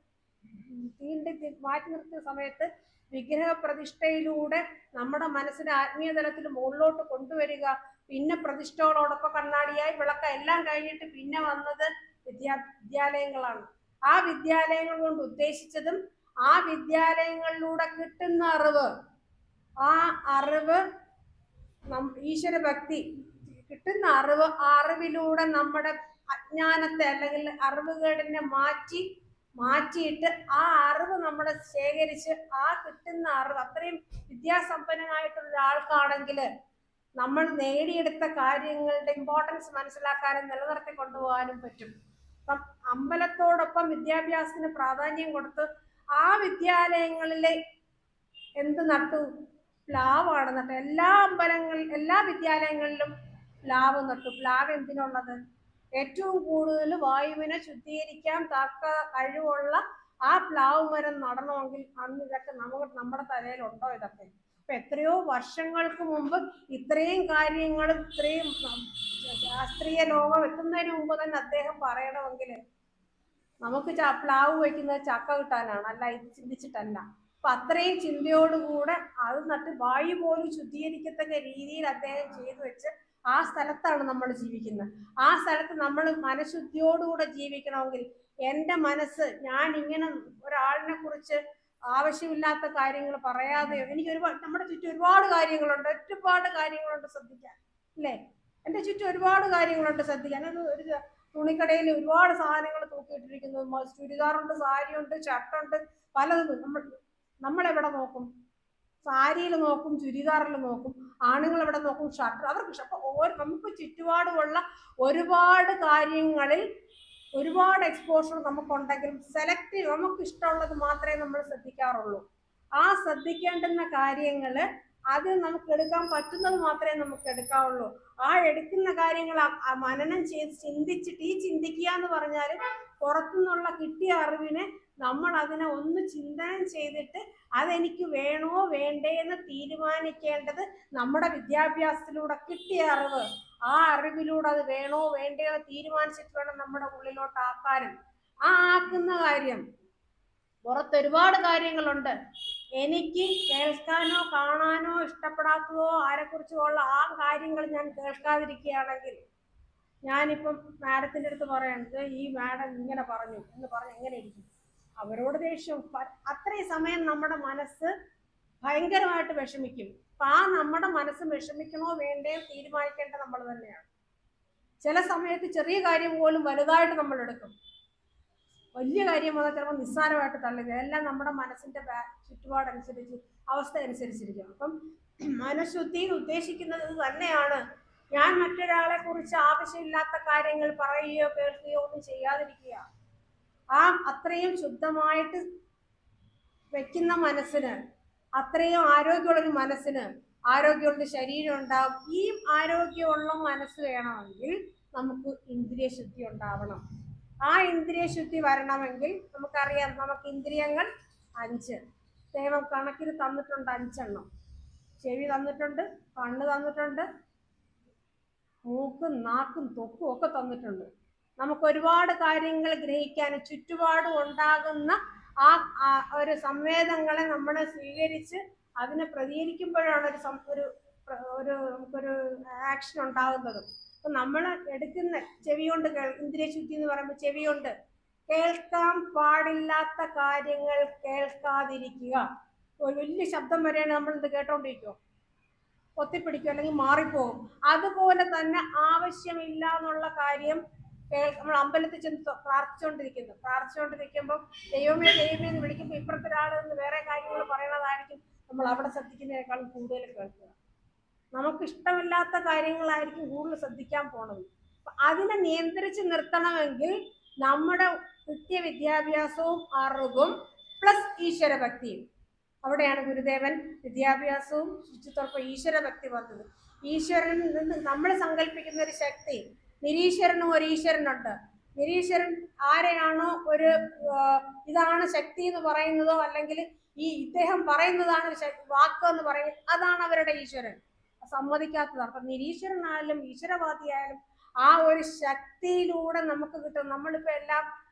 മാറ്റി നിർത്തിയ സമയത്ത് വിഗ്രഹ പ്രതിഷ്ഠയിലൂടെ നമ്മുടെ മനസ്സിനെ ആത്മീയ തലത്തിൽ മുകളിലോട്ട് കൊണ്ടുവരിക. പിന്നെ പ്രതിഷ്ഠകളോടൊപ്പം കണ്ണാടിയായി വിളക്ക എല്ലാം കഴിഞ്ഞിട്ട് പിന്നെ വന്നത് വിദ്യാലയങ്ങളാണ്. ആ വിദ്യാലയങ്ങൾ കൊണ്ട് ഉദ്ദേശിച്ചതും ആ വിദ്യാലയങ്ങളിലൂടെ കിട്ടുന്ന അറിവ്, ആ അറിവ് ഈശ്വരഭക്തി കിട്ടുന്ന അറിവ്, ആ അറിവിലൂടെ നമ്മുടെ അജ്ഞാനത്തെ അല്ലെങ്കിൽ അറിവുകേടിനെ മാറ്റിയിട്ട് ആ അറിവ് നമ്മൾ ശേഖരിച്ച് ആ കിട്ടുന്ന അറിവ്, അത്രയും വിദ്യാസമ്പന്നനായിട്ടുള്ള ഒരാൾക്കാണെങ്കിൽ നമ്മൾ നേടിയെടുത്ത കാര്യങ്ങളുടെ ഇമ്പോർട്ടൻസ് മനസ്സിലാക്കാനും നിലനിർത്തി കൊണ്ടുപോകാനും പറ്റും. അപ്പം അമ്പലത്തോടൊപ്പം വിദ്യാഭ്യാസത്തിന് പ്രാധാന്യം കൊടുത്ത് ആ വിദ്യാലയങ്ങളിലെ എന്ത് നട്ടു? പ്ലാവാണ് നട്ടു. എല്ലാ വിദ്യാലയങ്ങളിലും പ്ലാവ് നട്ടു. പ്ലാവ് എന്തിനുള്ളത്? ഏറ്റവും കൂടുതൽ വായുവിനെ ശുദ്ധീകരിക്കാൻ തക്ക കഴിവുള്ള ആ പ്ലാവ് മരം നടണമെങ്കിൽ അന്ന് ഇതൊക്കെ നമ്മുടെ തലയിലുണ്ടോ? ഇതൊക്കെ അപ്പൊ എത്രയോ വർഷങ്ങൾക്ക് മുമ്പ് ഇത്രയും കാര്യങ്ങൾ, ഇത്രയും ശാസ്ത്രീയ ലോകം എത്തുന്നതിന് മുമ്പ് തന്നെ അദ്ദേഹം പറയണമെങ്കിൽ നമുക്ക് പ്ലാവ് വയ്ക്കുന്നത് ചക്ക കിട്ടാനാണ്, അല്ല ഇത് ചിന്തിച്ചിട്ടല്ല. അപ്പൊ അത്രയും ചിന്തയോടുകൂടെ അത് നട്ട് വായു പോലും ശുദ്ധീകരിക്കത്തക്ക രീതിയിൽ അദ്ദേഹം ചെയ്തു വെച്ച് ആ സ്ഥലത്താണ് നമ്മൾ ജീവിക്കുന്നത്. ആ സ്ഥലത്ത് നമ്മൾ മനഃശുദ്ധിയോടുകൂടെ ജീവിക്കണമെങ്കിൽ എൻ്റെ മനസ്സ്, ഞാൻ ഇങ്ങനെ ഒരാളിനെ കുറിച്ച് ആവശ്യമില്ലാത്ത കാര്യങ്ങൾ പറയാതെ, നമ്മുടെ ചുറ്റും ഒരുപാട് കാര്യങ്ങളുണ്ട് ശ്രദ്ധിക്കാൻ, അല്ലേ? എൻ്റെ ചുറ്റും ഒരുപാട് കാര്യങ്ങളുണ്ട് ശ്രദ്ധിക്കാൻ. ഒരു തുണിക്കടയിൽ ഒരുപാട് സാധനങ്ങൾ തൂക്കിയിട്ടിരിക്കുന്നു. ചുരിദാറുണ്ട്, സാരിയുണ്ട്, ഷർട്ടുണ്ട്, പലതും. നമ്മളെവിടെ നോക്കും? സാരിയിൽ നോക്കും, ചുരിദാറിൽ നോക്കും. ആണുങ്ങൾ എവിടെ നോക്കും? ഷർട്ട്. അവർക്ക് അപ്പോൾ നമുക്ക് ചുറ്റുപാടുമുള്ള ഒരുപാട് കാര്യങ്ങളിൽ ഒരുപാട് എക്സ്പോഷർ നമുക്കുണ്ടെങ്കിലും സെലക്റ്റീവ്, നമുക്ക് ഇഷ്ടമുള്ളത് മാത്രമേ നമ്മൾ ശ്രദ്ധിക്കാറുള്ളൂ. ആ ശ്രദ്ധിക്കേണ്ടുന്ന കാര്യങ്ങൾ അത് നമുക്ക് എടുക്കാൻ പറ്റുന്നത് മാത്രമേ നമുക്ക് എടുക്കാവുള്ളൂ. ആ എടുക്കുന്ന കാര്യങ്ങൾ മനനം ചെയ്ത് ചിന്തിച്ചിട്ട്, ഈ ചിന്തിക്കുക എന്ന് പറഞ്ഞാൽ പുറത്തുനിന്നുള്ള കിട്ടിയ അറിവിനെ നമ്മൾ അതിനെ ഒന്ന് ചിന്തനം ചെയ്തിട്ട് അതെനിക്ക് വേണോ വേണ്ടേ എന്ന് തീരുമാനിക്കേണ്ടത് നമ്മുടെ വിദ്യാഭ്യാസത്തിലൂടെ കിട്ടിയ അറിവ്. ആ അറിവിലൂടെ അത് വേണോ വേണ്ടയോ തീരുമാനിച്ചിട്ട് വേണം നമ്മുടെ ഉള്ളിലോട്ട് ആക്കാനും. ആ ആക്കുന്ന കാര്യം പുറത്ത് ഒരുപാട് കാര്യങ്ങളുണ്ട്. എനിക്ക് കേൾക്കാനോ കാണാനോ ഇഷ്ടപ്പെടാത്തതോ ആരെക്കുറിച്ചോ ഉള്ള ആ കാര്യങ്ങൾ ഞാൻ കേൾക്കാതിരിക്കുകയാണെങ്കിൽ, ഞാനിപ്പം മാഡത്തിൻ്റെ അടുത്ത് പറയുന്നത് ഈ മാഡം ഇങ്ങനെ പറഞ്ഞു എന്ന് പറഞ്ഞ് എങ്ങനെ ഇരിക്കും? അവരോട് ദേഷ്യം. അത്രയും സമയം നമ്മുടെ മനസ്സ് ഭയങ്കരമായിട്ട് വിഷമിക്കും. അപ്പൊ ആ നമ്മുടെ മനസ്സ് വിഷമിക്കണോ വേണ്ടയോ തീരുമാനിക്കേണ്ടത് നമ്മൾ തന്നെയാണ്. ചില സമയത്ത് ചെറിയ കാര്യം പോലും വലുതായിട്ട് നമ്മൾ എടുക്കും. വലിയ കാര്യം വന്നാൽ ചിലപ്പോൾ നിസ്സാരമായിട്ട് തള്ളുക. എല്ലാം നമ്മുടെ മനസ്സിന്റെ ചുറ്റുപാടനുസരിച്ച്, അവസ്ഥ അനുസരിച്ചിരിക്കും. അപ്പം മനഃശുദ്ധി ഉദ്ദേശിക്കുന്നത് ഇത് തന്നെയാണ്. ഞാൻ മറ്റൊരാളെ കുറിച്ച് ആവശ്യമില്ലാത്ത കാര്യങ്ങൾ പറയുകയോ കേൾക്കുകയോ ഒന്നും ചെയ്യാതിരിക്കുക. ആ അത്രയും ശുദ്ധമായിട്ട് വെക്കുന്ന മനസ്സിന്, അത്രയും ആരോഗ്യമുള്ളൊരു മനസ്സിന് ആരോഗ്യമുള്ള ശരീരം ഉണ്ടാവും. ഈ ആരോഗ്യമുള്ള മനസ്സ് വേണമെങ്കിൽ നമുക്ക് ഇന്ദ്രിയ ശുദ്ധി ഉണ്ടാവണം. ആ ഇന്ദ്രിയ ശുദ്ധി വരണമെങ്കിൽ നമുക്കറിയാം, നമുക്ക് ഇന്ദ്രിയങ്ങൾ 5 ദൈവം കണക്കിന് തന്നിട്ടുണ്ട്. 5 എണ്ണം. ചെവി തന്നിട്ടുണ്ട്, കണ്ണ് തന്നിട്ടുണ്ട്, മൂക്കും നാക്കും തൊക്കും ഒക്കെ തന്നിട്ടുണ്ട്. നമുക്ക് ഒരുപാട് കാര്യങ്ങൾ ഗ്രഹിക്കാനും ചുറ്റുപാടും ഉണ്ടാകുന്ന ആ ഒരു സംവേദങ്ങളെ നമ്മൾ സ്വീകരിച്ച് അതിനെ പ്രതികരിക്കുമ്പോഴാണ് ഒരു നമുക്കൊരു ആക്ഷൻ ഉണ്ടാകുന്നത്. അപ്പൊ നമ്മൾ എടുക്കുന്ന ചെവി കൊണ്ട് ഇന്ദ്രിയ ശുദ്ധി എന്ന് പറയുമ്പോൾ ചെവി കൊണ്ട് കേൾക്കാൻ പാടില്ലാത്ത കാര്യങ്ങൾ കേൾക്കാതിരിക്കുക. ഒരു വലിയ ശബ്ദം വരെയാണ് നമ്മൾ ഇത് കേട്ടോണ്ടിരിക്കുമോ? ഒത്തിപ്പിടിക്കും, അല്ലെങ്കിൽ മാറിപ്പോകും. അതുപോലെ തന്നെ ആവശ്യമില്ല എന്നുള്ള കാര്യം നമ്മൾ അമ്പലത്തിൽ ചെന്ന് പ്രാർത്ഥിച്ചുകൊണ്ടിരിക്കുമ്പോൾ ദൈവമേ ദൈവമേ എന്ന് വിളിക്കുമ്പോൾ ഇപ്പുറത്തൊരാൾ നിന്ന് വേറെ കാര്യങ്ങൾ പറയണതായിരിക്കും നമ്മൾ അവിടെ ശ്രദ്ധിക്കുന്നതിനേക്കാളും കൂടുതൽ കേൾക്കുക. നമുക്ക് ഇഷ്ടമില്ലാത്ത കാര്യങ്ങളായിരിക്കും കൂടുതൽ ശ്രദ്ധിക്കാൻ പോണത്. അതിനെ നിയന്ത്രിച്ച് നിർത്തണമെങ്കിൽ നമ്മുടെ നിത്യ വിദ്യാഭ്യാസവും അറിവും പ്ലസ് ഈശ്വരഭക്തിയും. അവിടെയാണ് ഗുരുദേവൻ വിദ്യാഭ്യാസവും ശുചിത്വം ഈശ്വരഭക്തി വന്നത്. ഈശ്വരനിൽ നിന്ന് നമ്മൾ സങ്കല്പിക്കുന്ന ഒരു ശക്തി, നിരീശ്വരനും ഒരു ഈശ്വരനുണ്ട്. നിരീശ്വരൻ ആരെയാണോ ഒരു ഇതാണ് ശക്തി എന്ന് പറയുന്നതോ, അല്ലെങ്കിൽ ഈ ഇദ്ദേഹം പറയുന്നതാണ് വാക്ക് എന്ന് പറയുന്നത്, അതാണ് അവരുടെ ഈശ്വരൻ. സമ്മതിക്കാത്തതാണ്. അപ്പൊ നിരീശ്വരനായാലും ഈശ്വരവാദിയായാലും ആ ഒരു ശക്തിയിലൂടെ നമുക്ക് കിട്ടും. നമ്മളിപ്പോ എല്ലാം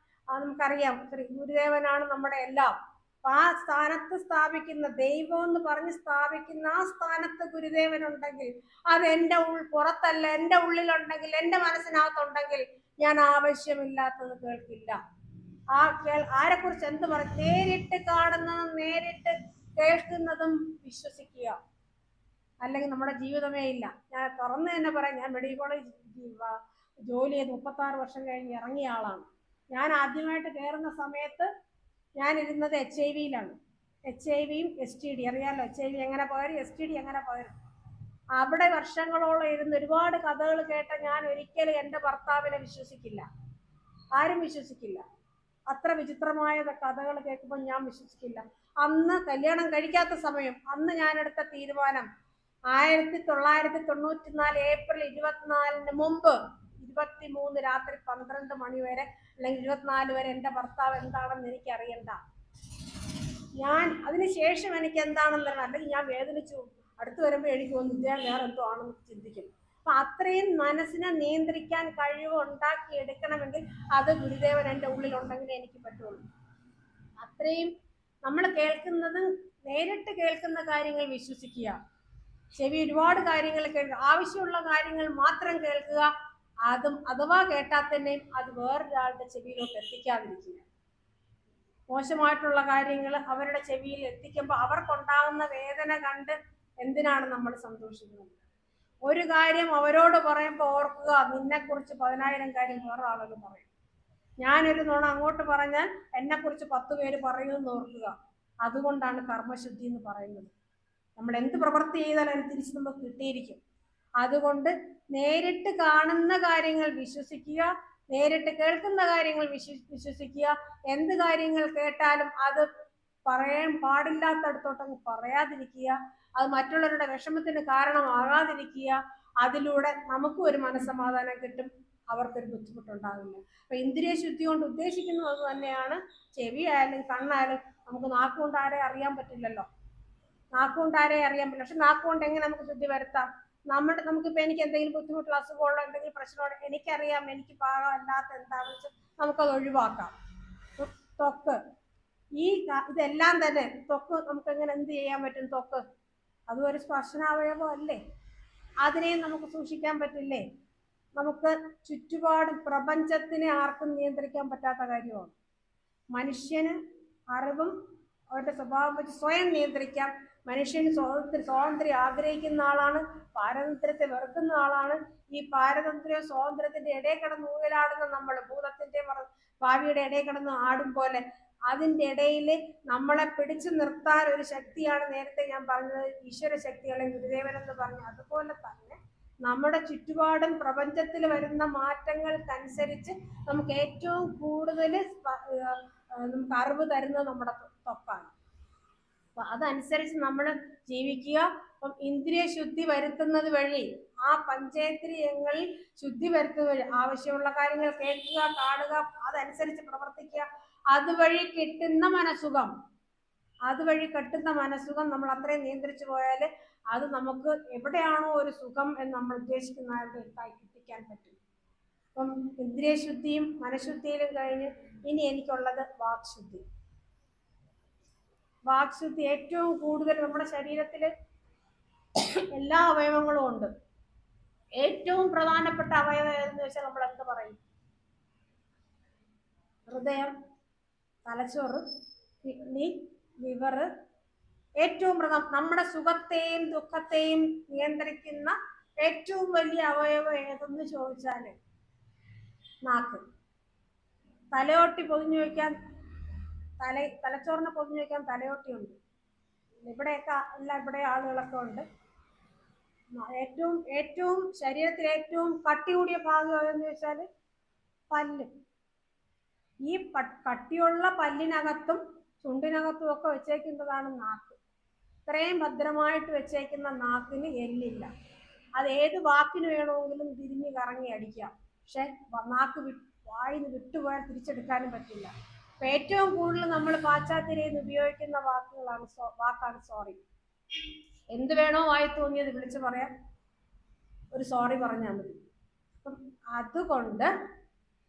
നമുക്കറിയാം, ഗുരുദേവനാണ് നമ്മുടെ എല്ലാം. ആ സ്ഥാനത്ത് സ്ഥാപിക്കുന്ന ദൈവം എന്ന് പറഞ്ഞ് സ്ഥാപിക്കുന്ന ആ സ്ഥാനത്ത് ഗുരുദേവൻ ഉണ്ടെങ്കിൽ അത് എൻ്റെ പുറത്തല്ല, എൻ്റെ ഉള്ളിലുണ്ടെങ്കിൽ, എൻ്റെ മനസ്സിനകത്തുണ്ടെങ്കിൽ ഞാൻ ആവശ്യമില്ലാത്തത് കേൾക്കില്ല. ആരെക്കുറിച്ച് എന്ത് പറയും? നേരിട്ട് കാണുന്നതും നേരിട്ട് കേൾക്കുന്നതും വിശ്വസിക്കുക, അല്ലെങ്കിൽ നമ്മുടെ ജീവിതമേ ഇല്ല. ഞാൻ തുറന്ന് തന്നെ പറയാം, ഞാൻ മെഡിക്കൽ കോളേജ് ജോലി ചെയ്ത് 36 വർഷം കഴിഞ്ഞ് ഇറങ്ങിയ ആളാണ്. ഞാൻ ആദ്യമായിട്ട് കയറുന്ന സമയത്ത് ഞാൻ ഇരുന്നത് HIV-യിലാണ്. HIV-യും STD അറിയാമല്ലോ. HIV എങ്ങനെ പകരും, STD എങ്ങനെ പകരും. അവിടെ വർഷങ്ങളോളം ഇരുന്ന് ഒരുപാട് കഥകൾ കേട്ട ഞാൻ ഒരിക്കലും എൻ്റെ ഭർത്താവിനെ വിശ്വസിക്കില്ല. ആരും വിശ്വസിക്കില്ല. അത്ര വിചിത്രമായ കഥകൾ കേൾക്കുമ്പോൾ ഞാൻ വിശ്വസിക്കില്ല. അന്ന് കല്യാണം കഴിക്കാത്ത സമയം, അന്ന് ഞാൻ എടുത്ത തീരുമാനം 1994 ഏപ്രിൽ 24 മുമ്പ് 23 രാത്രി 12 മണി വരെ അല്ലെങ്കിൽ 24 വരെ എൻ്റെ ഭർത്താവ് എന്താണെന്ന് എനിക്ക് അറിയണ്ട. ഞാൻ അതിനുശേഷം എനിക്ക് എന്താണെന്ന് അല്ലെങ്കിൽ ഞാൻ വേദനിച്ചു. അടുത്ത് വരുമ്പോൾ എനിക്ക് തോന്നുന്നു ഇദ്ദേഹം വേറെ എന്തോ ആണെന്ന് ചിന്തിക്കും. അപ്പൊ അത്രയും മനസ്സിനെ നിയന്ത്രിക്കാൻ കഴിവ് ഉണ്ടാക്കി എടുക്കണമെങ്കിൽ അത് ഗുരുദേവൻ എൻ്റെ ഉള്ളിലുണ്ടെങ്കിൽ എനിക്ക് പറ്റുള്ളൂ. അത്രയും നമ്മൾ കേൾക്കുന്നത്, നേരിട്ട് കേൾക്കുന്ന കാര്യങ്ങൾ വിശ്വസിക്കുക. ചെവി ഒരുപാട് കാര്യങ്ങൾ കേൾക്കുക, ആവശ്യമുള്ള കാര്യങ്ങൾ മാത്രം കേൾക്കുക. അതും അഥവാ കേട്ടാൽ തന്നെയും അത് വേറൊരാളുടെ ചെവിയിലോട്ട് എത്തിക്കാതിരിക്കുക. മോശമായിട്ടുള്ള കാര്യങ്ങൾ അവരുടെ ചെവിയിൽ എത്തിക്കുമ്പോൾ അവർക്കുണ്ടാകുന്ന വേദന കണ്ട് എന്തിനാണ് നമ്മൾ സന്തോഷിക്കുന്നത്? ഒരു കാര്യം അവരോട് പറയുമ്പോൾ ഓർക്കുക, നിന്നെക്കുറിച്ച് 10,000 കാര്യം വേറെ ആളുകൾ പറയും. ഞാനൊരു നുണ അങ്ങോട്ട് പറഞ്ഞാൽ എന്നെക്കുറിച്ച് 10 പേര് പറയുമെന്ന് ഓർക്കുക. അതുകൊണ്ടാണ് കർമ്മശുദ്ധി എന്ന് പറയുന്നത്. നമ്മൾ എന്ത് പ്രവൃത്തി ചെയ്താലും അതിന് തിരിച്ച് നമുക്ക് കിട്ടിയിരിക്കും. അതുകൊണ്ട് നേരിട്ട് കാണുന്ന കാര്യങ്ങൾ വിശ്വസിക്കുക, നേരിട്ട് കേൾക്കുന്ന കാര്യങ്ങൾ വിശ്വസിക്കുക. എന്ത് കാര്യങ്ങൾ കേട്ടാലും അത് പറയാൻ പാടില്ലാത്തടത്തോട്ടങ്ങ് പറയാതിരിക്കുക, അത് മറ്റുള്ളവരുടെ വിഷമത്തിന് കാരണമാകാതിരിക്കുക. അതിലൂടെ നമുക്കും ഒരു മനസ്സമാധാനം കിട്ടും, അവർക്കൊരു ബുദ്ധിമുട്ടുണ്ടാകില്ല. അപ്പൊ ഇന്ദ്രിയ ശുദ്ധി കൊണ്ട് ഉദ്ദേശിക്കുന്നത് അത് തന്നെയാണ്. ചെവിയായാലും കണ്ണായാലും നമുക്ക് നാക്കുകൊണ്ട് ആരെ അറിയാൻ പറ്റില്ലല്ലോ, നാക്കുകൊണ്ട് ആരെ അറിയാൻ പറ്റില്ല. പക്ഷെ നാക്കുകൊണ്ട് എങ്ങനെ നമുക്ക് ശുദ്ധി വരുത്താം? നമുക്കിപ്പോൾ എനിക്ക് എന്തെങ്കിലും ബുദ്ധിമുട്ടുള്ള അസുഖമുള്ള എന്തെങ്കിലും പ്രശ്നമുള്ള എനിക്കറിയാം, എനിക്ക് പാകമല്ലാത്ത എന്താണെന്ന് വെച്ചാൽ നമുക്കത് ഒഴിവാക്കാം. ത്വക്ക്, ഇതെല്ലാം തന്നെ ത്വക്ക് നമുക്ക് എങ്ങനെ എന്ത് ചെയ്യാൻ പറ്റും? ത്വക്ക് അതും ഒരു സ്പർശനാവയവം അല്ലേ, അതിനെയും നമുക്ക് സൂക്ഷിക്കാൻ പറ്റില്ലേ? നമുക്ക് ചുറ്റുപാട് പ്രപഞ്ചത്തിനെ ആർക്കും നിയന്ത്രിക്കാൻ പറ്റാത്ത കാര്യമാണ്. മനുഷ്യന് അറിവും അവരുടെ സ്വഭാവം വെച്ച് സ്വയം നിയന്ത്രിക്കാം. മനുഷ്യന് സ്വാതന്ത്ര്യം ആഗ്രഹിക്കുന്ന ആളാണ്, പാരതന്ത്ര്യത്തെ വെറുക്കുന്ന ആളാണ്. ഈ പാരതന്ത്ര്യവും സ്വാതന്ത്ര്യത്തിന്റെ ഇടയിൽ കിടന്ന് ഊയലാടുന്ന നമ്മൾ ഭൂതത്തിന്റെ ഭാവിയുടെ ഇടയിൽ കിടന്ന് ആടും പോലെ, അതിൻ്റെ ഇടയിൽ നമ്മളെ പിടിച്ചു നിർത്താൻ ഒരു ശക്തിയാണ് നേരത്തെ ഞാൻ പറഞ്ഞത്, ഈശ്വര ശക്തി അല്ലെങ്കിൽ ഗുരുദേവനെന്ന് പറഞ്ഞു. അതുപോലെ തന്നെ നമ്മുടെ ചുറ്റുപാടും പ്രപഞ്ചത്തിൽ വരുന്ന മാറ്റങ്ങൾക്കനുസരിച്ച് നമുക്ക് ഏറ്റവും കൂടുതൽ നമുക്ക് അറിവ് തരുന്നത് നമ്മുടെ ത്വക്കാണ്. അപ്പൊ അതനുസരിച്ച് നമ്മൾ ജീവിക്കുക. അപ്പം ഇന്ദ്രിയ ശുദ്ധി വരുത്തുന്നത് വഴി, ആ പഞ്ചേന്ദ്രിയങ്ങളിൽ ശുദ്ധി വരുത്തുന്നത് വഴി ആവശ്യമുള്ള കാര്യങ്ങൾ കേൾക്കുക, കാണുക, അതനുസരിച്ച് പ്രവർത്തിക്കുക. അതുവഴി കിട്ടുന്ന മനസുഖം നമ്മൾ അത്രയും നിയന്ത്രിച്ചു പോയാൽ അത് നമുക്ക് എവിടെയാണോ ഒരു സുഖം എന്ന് നമ്മൾ ഉദ്ദേശിക്കുന്ന ആരുടെ എത്തിക്കാൻ പറ്റും. അപ്പം ഇന്ദ്രിയ ശുദ്ധിയും മനഃശുദ്ധിയിലും കഴിഞ്ഞ് ഇനി എനിക്കുള്ളത് വാക്ശുദ്ധി. വാക്ശുദ്ധി ഏറ്റവും കൂടുതൽ നമ്മുടെ ശരീരത്തിൽ എല്ലാ അവയവങ്ങളും ഉണ്ട്. ഏറ്റവും പ്രധാനപ്പെട്ട അവയവം ഏതെന്ന് വെച്ചാൽ നമ്മൾ എന്ത് പറയും? ഹൃദയം, തലച്ചോറ്, കിഡ്നി, ലിവർ. ഏറ്റവും പ്രധാനം നമ്മുടെ സുഖത്തെയും ദുഃഖത്തെയും നിയന്ത്രിക്കുന്ന ഏറ്റവും വലിയ അവയവം ഏതെന്ന് ചോദിച്ചാൽ നാക്ക്. തലയോട്ടി പൊതിഞ്ഞു വയ്ക്കാൻ തലച്ചോറിനെ പൊതിഞ്ഞു വയ്ക്കാൻ തലയോട്ടിയുണ്ട്. ഇവിടെയൊക്കെ ഇവിടെ ആളുകളൊക്കെ ഉണ്ട്. ഏറ്റവും ശരീരത്തിൽ ഏറ്റവും കട്ടി കൂടിയ ഭാഗം ഏതെന്ന് വെച്ചാൽ പല്ല്. ഈ കട്ടിയുള്ള പല്ലിനകത്തും ചുണ്ടിനകത്തും ഒക്കെ വെച്ചേക്കുന്നതാണ് നാക്ക്. ഇത്രയും ഭദ്രമായിട്ട് വെച്ചേക്കുന്ന നാക്കിന് എല്ലില്ല. അത് ഏത് വാക്കിന് വേണമെങ്കിലും തിരിഞ്ഞ് കറങ്ങി അടിക്കാം. പക്ഷെ നാക്ക് വായിന് വിട്ടുപോയാൽ തിരിച്ചെടുക്കാനും പറ്റില്ല. അപ്പൊ ഏറ്റവും കൂടുതൽ നമ്മൾ പാശ്ചാത്യയിൽ ഉപയോഗിക്കുന്ന വാക്കാണ് സോറി. എന്ത് വേണോ വായി തോന്നിയത് വിളിച്ചു പറയാൻ ഒരു സോറി പറഞ്ഞാൽ മതി. അപ്പം അതുകൊണ്ട്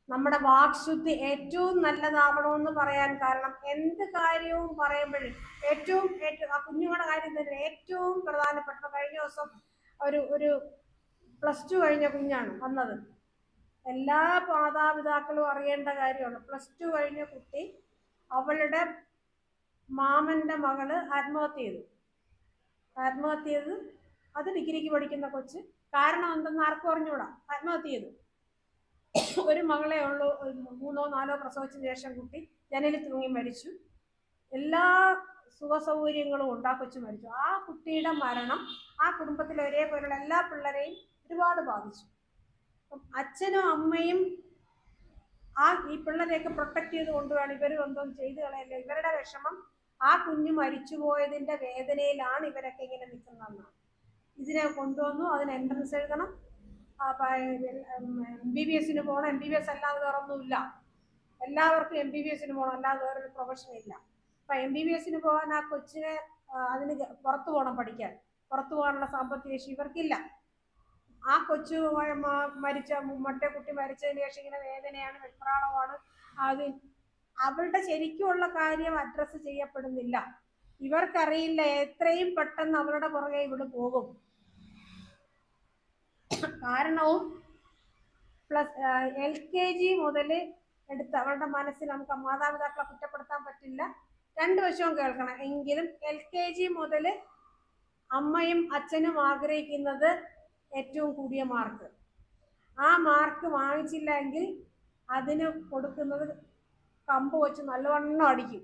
നമ്മുടെ വാക്ശുദ്ധി ഏറ്റവും നല്ലതാവണമെന്ന് പറയാൻ കാരണം, എന്ത് കാര്യവും പറയുമ്പോഴും ഏറ്റവും ആ കുഞ്ഞുങ്ങളുടെ കാര്യം തന്നെ ഏറ്റവും പ്രധാനപ്പെട്ട. കഴിഞ്ഞ ദിവസം ഒരു +2 കഴിഞ്ഞ കുഞ്ഞാണ് വന്നത്. എല്ലാ മാതാപിതാക്കളും അറിയേണ്ട കാര്യമാണ്. +2 കഴിഞ്ഞ കുട്ടി, അവളുടെ മാമന്റെ മകള് ആത്മഹത്യ ചെയ്തു. അത് ഡിഗ്രിക്ക് പഠിക്കുന്ന കൊച്ച്. കാരണം എന്തെന്ന് ആർക്കും അറിഞ്ഞൂടാ, ആത്മഹത്യ ചെയ്തു. ഒരു മകളെ ഉള്ളൂ, 3ഓ 4ഓ പ്രസവിച്ചതിന് ശേഷം കുട്ടി ജനലിൽ തൂങ്ങി മരിച്ചു. എല്ലാ സുഖ സൗകര്യങ്ങളും ഉണ്ട്, ആ കൊച്ചു മരിച്ചു. ആ കുട്ടിയുടെ മരണം ആ കുടുംബത്തിലെ ഒരേപോലുള്ള എല്ലാ പിള്ളേരെയും ഒരുപാട് ബാധിച്ചു. അപ്പം അച്ഛനും അമ്മയും ഈ പിള്ളേരെയൊക്കെ പ്രൊട്ടക്ട് ചെയ്ത് കൊണ്ടുപോവാണ്. ഇവർ എന്തോ ചെയ്തു കളയല്ലേ, ഇവരുടെ വിഷമം ആ കുഞ്ഞ് മരിച്ചുപോയതിൻ്റെ വേദനയിലാണ് ഇവരൊക്കെ ഇങ്ങനെ നിൽക്കുന്നതെന്നാണ്. ഇതിനെ കൊണ്ടുവന്നു, അതിന് എൻട്രൻസ് എഴുതണം, MBBS പോകണം. MBBS അല്ലാതെ വേറൊന്നുമില്ല, എല്ലാവർക്കും MBBS പോകണം, അല്ലാതെ വേറൊരു പ്രൊഫഷൻ ഇല്ല. അപ്പം MBBS പോകാൻ ആ കൊച്ചിനെ അതിന് പുറത്തു പോകണം, പഠിക്കാൻ. പുറത്തു പോകാനുള്ള സാമ്പത്തിക ശേഷി ഇവർക്കില്ല. ആ കൊച്ചു മറ്റേ കുട്ടി മരിച്ചതിന് ശേഷം ഇങ്ങനെ വേദനയാണ്, വെപ്രാളമാണ്. അവളുടെ ശരിക്കുമുള്ള കാര്യം അഡ്രസ്സ് ചെയ്യപ്പെടുന്നില്ല. ഇവർക്കറിയില്ല എത്രയും പെട്ടെന്ന് അവരുടെ പുറകെ ഇവിടെ പോകും. കാരണവും LKG മുതൽ എടുത്ത് അവളുടെ മനസ്സിൽ നമുക്ക് മാതാപിതാക്കളെ കുറ്റപ്പെടുത്താൻ പറ്റില്ല, രണ്ടു വശവും കേൾക്കണം. എങ്കിലും LKG മുതൽ അമ്മയും അച്ഛനും ആഗ്രഹിക്കുന്നത് ഏറ്റവും കൂടിയ മാർക്ക്. ആ മാർക്ക് വാങ്ങിച്ചില്ലെങ്കിൽ അതിന് കൊടുക്കുന്നത് കമ്പ് വെച്ച് നല്ലവണ്ണം അടിക്കും.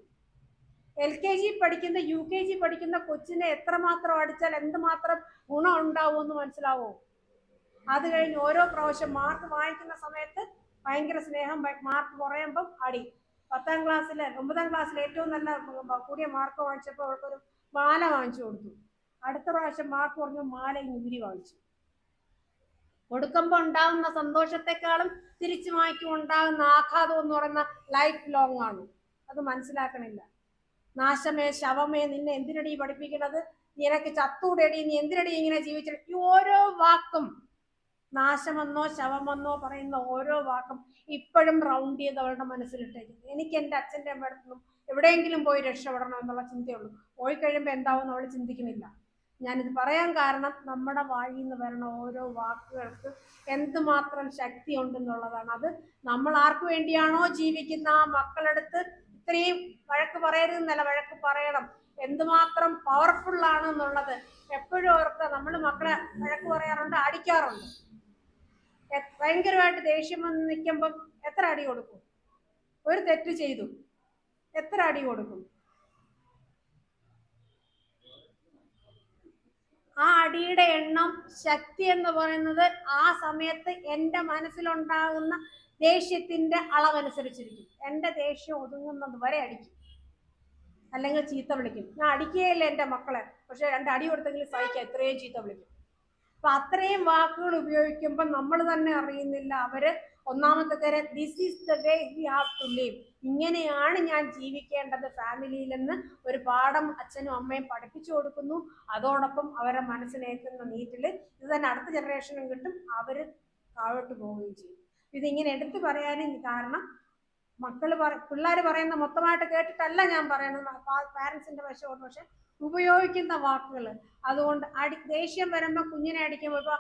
LKG പഠിക്കുന്ന UKG പഠിക്കുന്ന കൊച്ചിനെ എത്രമാത്രം അടിച്ചാൽ എന്തുമാത്രം ഗുണം ഉണ്ടാവുമെന്ന് മനസ്സിലാവോ? അത് കഴിഞ്ഞ് ഓരോ പ്രാവശ്യം മാർക്ക് വാങ്ങിക്കുന്ന സമയത്ത് ഭയങ്കര സ്നേഹം, മാർക്ക് കുറയുമ്പം അടി. 10ാം ക്ലാസ്സിൽ 9ാം ക്ലാസ്സിൽ ഏറ്റവും നല്ല കൂടിയ മാർക്ക് വാങ്ങിച്ചപ്പോൾ അവൾക്കൊരു മാല വാങ്ങിച്ചു കൊടുത്തു. അടുത്ത പ്രാവശ്യം മാർക്ക് കുറഞ്ഞു, മാല ഊരി വാങ്ങിച്ചു. കൊടുക്കുമ്പോൾ ഉണ്ടാകുന്ന സന്തോഷത്തെക്കാളും തിരിച്ചു വാങ്ങിക്കും ഉണ്ടാകുന്ന ആഘാതം എന്ന് പറയുന്ന ലൈഫ് ലോങ് ആണ്. അത് മനസ്സിലാക്കണില്ല. നാശമേ ശവമേ നിന്നെ എന്തിനടി പഠിപ്പിക്കുന്നത്, നിനക്ക് ചത്തൂടേടി, നീ എന്തിനടി ഇങ്ങനെ ജീവിച്ചിട്ട്. ഈ ഓരോ വാക്കും, നാശമെന്നോ ശവമെന്നോ പറയുന്ന ഓരോ വാക്കും ഇപ്പോഴും റൗണ്ട് ചെയ്ത് അവളുടെ മനസ്സിലിട്ടേക്കുന്നത്. എനിക്ക് എൻ്റെ അച്ഛൻ്റെ അമ്മയുടെ എവിടെയെങ്കിലും പോയി രക്ഷപ്പെടണം എന്നുള്ള ചിന്തയുള്ളൂ. പോയി കഴിയുമ്പോൾ എന്താവും അവൾ ചിന്തിക്കുന്നില്ല. ഞാനിത് പറയാൻ കാരണം നമ്മുടെ വായിൽ നിന്ന് വരുന്ന ഓരോ വാക്കുകൾക്ക് എന്തുമാത്രം ശക്തി ഉണ്ടെന്നുള്ളതാണ്. അത് നമ്മൾ ആർക്ക് വേണ്ടിയാണോ ജീവിക്കുന്ന ആ മക്കളെടുത്ത് ഇത്രയും വഴക്ക് പറയരുതെന്നല്ല, വഴക്ക് പറയണം. എന്തുമാത്രം പവർഫുൾ ആണ് എന്നുള്ളത് എപ്പോഴും ഓർക്കുക. നമ്മൾ മക്കളെ വഴക്ക് പറയാറുണ്ട്, അടിക്കാറുണ്ട്. ഭയങ്കരമായിട്ട് ദേഷ്യം വന്ന് നിൽക്കുമ്പം എത്ര അടി കൊടുക്കും? ഒരു തെറ്റ് ചെയ്തു എത്ര അടി കൊടുക്കും? ആ അടിയുടെ എണ്ണം, ശക്തി എന്ന് പറയുന്നത് ആ സമയത്ത് എൻ്റെ മനസ്സിലുണ്ടാകുന്ന ദേഷ്യത്തിന്റെ അളവനുസരിച്ചിരിക്കും. എൻ്റെ ദേഷ്യം ഒതുങ്ങുന്നത് വരെ അടിക്കും, അല്ലെങ്കിൽ ചീത്ത വിളിക്കും. ഞാൻ അടിക്കുകയില്ല എൻ്റെ മക്കളെ, പക്ഷെ 2 അടി കൊടുത്തെങ്കിലും സഹിക്കാം, ഇത്രയും ചീത്ത വിളിക്കും. അപ്പൊ അത്രയും വാക്കുകൾ ഉപയോഗിക്കുമ്പോൾ നമ്മൾ തന്നെ അറിയുന്നില്ല അവര് ഒന്നാമത്തെ കാര്യം this is the way we have to live, ഇങ്ങനെയാണ് ഞാൻ ജീവിക്കേണ്ടത് ഫാമിലിയിലെന്ന് ഒരു പാഠം അച്ഛനും അമ്മയും പഠിപ്പിച്ചു കൊടുക്കുന്നു. അതോടൊപ്പം അവരെ മനസ്സിലേക്കുന്ന നീറ്റിൽ ഇത് തന്നെ അടുത്ത ജനറേഷനും കിട്ടും, അവര് താഴോട്ട് പോവുകയും ചെയ്യും. ഇതിങ്ങനെ എടുത്തു പറയാനും കാരണം പിള്ളേർ പറയുന്ന മൊത്തമായിട്ട് കേട്ടിട്ടല്ല ഞാൻ പറയുന്നത്, പാരൻസിന്റെ വശമുണ്ട്. പക്ഷെ ഉപയോഗിക്കുന്ന വാക്കുകൾ, അതുകൊണ്ട് ദേഷ്യം വരുമ്പോൾ കുഞ്ഞിനെ അടിക്കുമ്പോൾ ഇപ്പൊ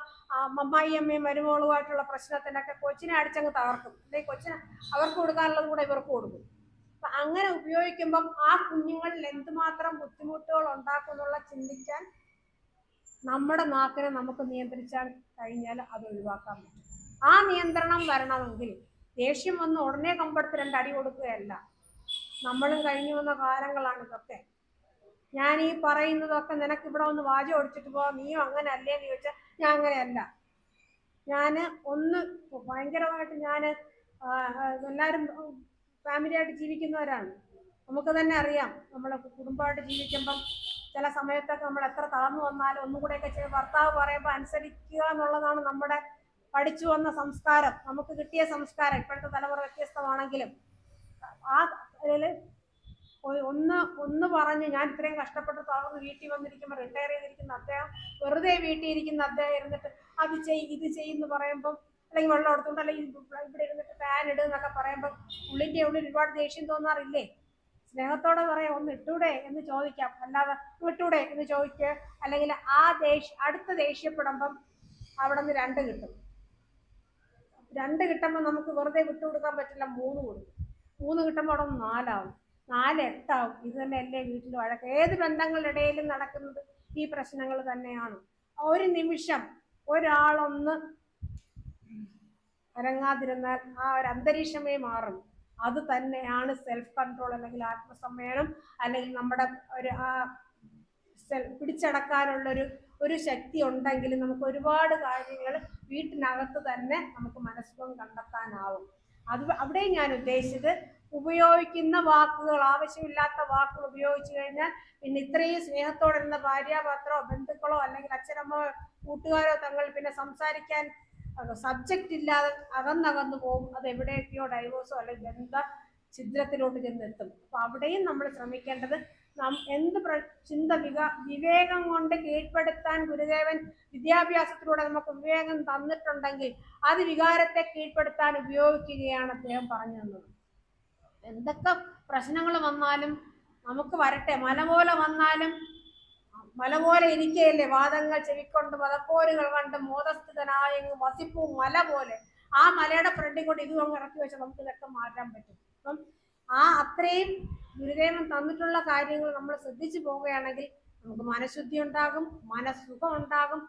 അമ്മായിയമ്മയും മരുമോളുമായിട്ടുള്ള പ്രശ്നത്തിനൊക്കെ കൊച്ചിനെ അടിച്ചങ്ങ് തകർക്കും, അല്ലെങ്കിൽ കൊച്ചിനെ അവർക്ക് കൊടുക്കാനുള്ളത് കൂടെ ഇവർക്ക് കൊടുക്കും. അപ്പൊ അങ്ങനെ ഉപയോഗിക്കുമ്പം ആ കുഞ്ഞുങ്ങളിൽ എന്തുമാത്രം ബുദ്ധിമുട്ടുകൾ ഉണ്ടാക്കും എന്നുള്ള ചിന്തിക്കാൻ നമ്മുടെ നാക്കിനെ നമുക്ക് നിയന്ത്രിച്ചാൽ കഴിഞ്ഞാൽ അത് ഒഴിവാക്കാൻ പറ്റും. ആ നിയന്ത്രണം വരണമെങ്കിൽ ദേഷ്യം വന്ന് ഉടനെ കമ്പെടുത്ത് 2 അടി കൊടുക്കുകയല്ല. നമ്മളും കഴിഞ്ഞു വന്ന കാലങ്ങളാണ് ഇതൊക്കെ. ഞാൻ ഈ പറയുന്നതൊക്കെ നിനക്ക് ഇവിടെ ഒന്ന് വാചം ഒടിച്ചിട്ട് പോവാം, നീയും അങ്ങനെ അല്ലേന്ന് ചോദിച്ചാൽ ഞാൻ അങ്ങനെയല്ല. ഞാൻ ഭയങ്കരമായിട്ട് ഞാൻ എല്ലാവരും ഫാമിലിയായിട്ട് ജീവിക്കുന്നവരാണ്. നമുക്ക് തന്നെ അറിയാം, നമ്മൾ കുടുംബമായിട്ട് ജീവിക്കുമ്പം ചില സമയത്തൊക്കെ നമ്മൾ എത്ര തളർന്നു വന്നാലും ഒന്നും കൂടെയൊക്കെ ചെയ്ത് ഭർത്താവ് പറയുമ്പോൾ അനുസരിക്കുക എന്നുള്ളതാണ് നമ്മുടെ പഠിച്ചു വന്ന സംസ്കാരം, നമുക്ക് കിട്ടിയ സംസ്കാരം. ഇപ്പോഴത്തെ തലമുറ വ്യത്യസ്തമാണെങ്കിലും ആ അതിൽ ഒന്ന് പറഞ്ഞ് ഞാൻ ഇത്രയും കഷ്ടപ്പെട്ട് തളർന്ന് വീട്ടിൽ വന്നിരിക്കുമ്പോൾ റിട്ടയർ ചെയ്തിരിക്കുന്ന അദ്ദേഹം വെറുതെ വീട്ടിൽ ഇരിക്കുന്ന അദ്ദേഹം ഇരുന്നിട്ട് അത് ഇത് ചെയ്യുമെന്ന് പറയുമ്പം, അല്ലെങ്കിൽ വെള്ളം എടുത്തുകൊണ്ട് അല്ലെങ്കിൽ ഇവിടെ ഇരുന്നിട്ട് ഫാൻ ഇടുന്നൊക്കെ പറയുമ്പം ഉള്ളിൻ്റെ ഉള്ളിൽ ഒരുപാട് ദേഷ്യം തോന്നാറില്ലേ? സ്നേഹത്തോടെ പറയാം, ഒന്ന് ഇട്ടൂടെ എന്ന് ചോദിക്കാം, അല്ലാതെ ഇട്ടൂടെ എന്ന് ചോദിക്കുക. അല്ലെങ്കിൽ അടുത്ത ദേഷ്യപ്പെടുമ്പം അവിടെ നിന്ന് 2 കിട്ടും. 2 കിട്ടുമ്പോൾ നമുക്ക് വെറുതെ വിട്ടുകൊടുക്കാൻ പറ്റില്ല, 3 കൊടുക്കും. 3 കിട്ടുമ്പോൾ അവിടെ 4 ആവും, 4 8 ആവും. ഇത് തന്നെ അല്ലേ വീട്ടിൽ വഴക്ക്? ഏത് ബന്ധങ്ങളുടെ ഇടയിലും നടക്കുന്നത് ഈ പ്രശ്നങ്ങൾ തന്നെയാണ്. ഒരു നിമിഷം ഒരാളൊന്ന് അരങ്ങാതിരുന്നാൽ ആ ഒരു അന്തരീക്ഷമേ മാറും. അത് തന്നെയാണ് സെൽഫ് കൺട്രോൾ, അല്ലെങ്കിൽ ആത്മസംയമനം, അല്ലെങ്കിൽ നമ്മുടെ ഒരു പിടിച്ചടക്കാനുള്ളൊരു ശക്തി ഉണ്ടെങ്കിൽ നമുക്ക് ഒരുപാട് കാര്യങ്ങൾ വീട്ടിനകത്ത് തന്നെ നമുക്ക് മനസ്സുഖം കണ്ടെത്താനാവും. അവിടെ ഞാൻ ഉദ്ദേശിച്ചത്, ഉപയോഗിക്കുന്ന വാക്കുകൾ, ആവശ്യമില്ലാത്ത വാക്കുകൾ ഉപയോഗിച്ചു കഴിഞ്ഞാൽ പിന്നെ ഇത്രയും സ്നേഹത്തോടിരുന്ന ഭാര്യാപാത്രമോ ബന്ധുക്കളോ അല്ലെങ്കിൽ അച്ഛനമ്മോ കൂട്ടുകാരോ തങ്ങൾ പിന്നെ സംസാരിക്കാൻ സബ്ജക്റ്റ് ഇല്ലാതെ അകന്നകന്നു പോകും. അത് എവിടെയൊക്കെയോ ഡൈവോഴ്സോ അല്ലെങ്കിൽ ബന്ധ ഛിദ്രത്തിലോട്ട് ചെന്നെത്തും. അപ്പൊ അവിടെയും നമ്മൾ ശ്രമിക്കേണ്ടത് എന്ത് വിവേകം കൊണ്ട് കീഴ്പ്പെടുത്താൻ ഗുരുദേവൻ വിദ്യാഭ്യാസത്തിലൂടെ നമുക്ക് വിവേകം തന്നിട്ടുണ്ടെങ്കിൽ അത് വികാരത്തെ കീഴ്പ്പെടുത്താൻ ഉപയോഗിക്കുകയാണ് അദ്ദേഹം പറഞ്ഞു തന്നത്. എന്തൊക്കെ പ്രശ്നങ്ങൾ വന്നാലും നമുക്ക് വരട്ടെ, മല പോലെ വന്നാലും മല പോലെ ഇരിക്കുകയല്ലേ, വാദങ്ങൾ ചെവിക്കൊണ്ട് മതപ്പോരുകൾ കണ്ട് മോദസ്ഥിതനായ വസിപ്പൂ മല പോലെ. ആ മലയുടെ ഫ്രണ്ടിൽ കൊണ്ട് ഇതും അങ്ങ് ഇറക്കി വെച്ചാൽ നമുക്ക് ഇതൊക്കെ മാറ്റാൻ പറ്റും. അപ്പം അത്രയും ഗുരുദേവൻ തന്നിട്ടുള്ള കാര്യങ്ങൾ നമ്മൾ ശ്രദ്ധിച്ചു പോവുകയാണെങ്കിൽ നമുക്ക് മനഃശുദ്ധി ഉണ്ടാകും, മനസ്സുഖം ഉണ്ടാകും,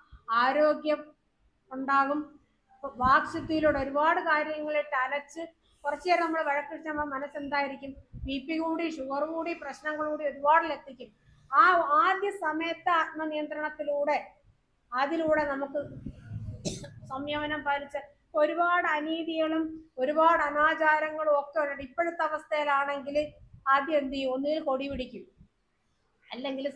ആരോഗ്യം ഉണ്ടാകും. വാക്ശുദ്ധിയിലൂടെ ഒരുപാട് കാര്യങ്ങളിട്ട് അലച്ച് കുറച്ചു നേരം നമ്മൾ വഴക്കിടിച്ച് നമ്മുടെ മനസ്സെന്തായിരിക്കും? BP കൂടി, ഷുഗർ കൂടി, പ്രശ്നങ്ങൾ കൂടി ഒരുപാടിലെത്തിക്കും. ആ ആദ്യ സമയത്ത് ആത്മനിയന്ത്രണത്തിലൂടെ അതിലൂടെ നമുക്ക് സംയമനം പാലിച്ച് ഒരുപാട് അനീതികളും ഒരുപാട് അനാചാരങ്ങളും ഒക്കെ ഉണ്ട്. ഇപ്പോഴത്തെ അവസ്ഥയിലാണെങ്കിൽ ആദ്യം എന്ത് ചെയ്യും? ഒന്നുകിൽ കൊടി പിടിക്കും, അല്ലെങ്കിൽ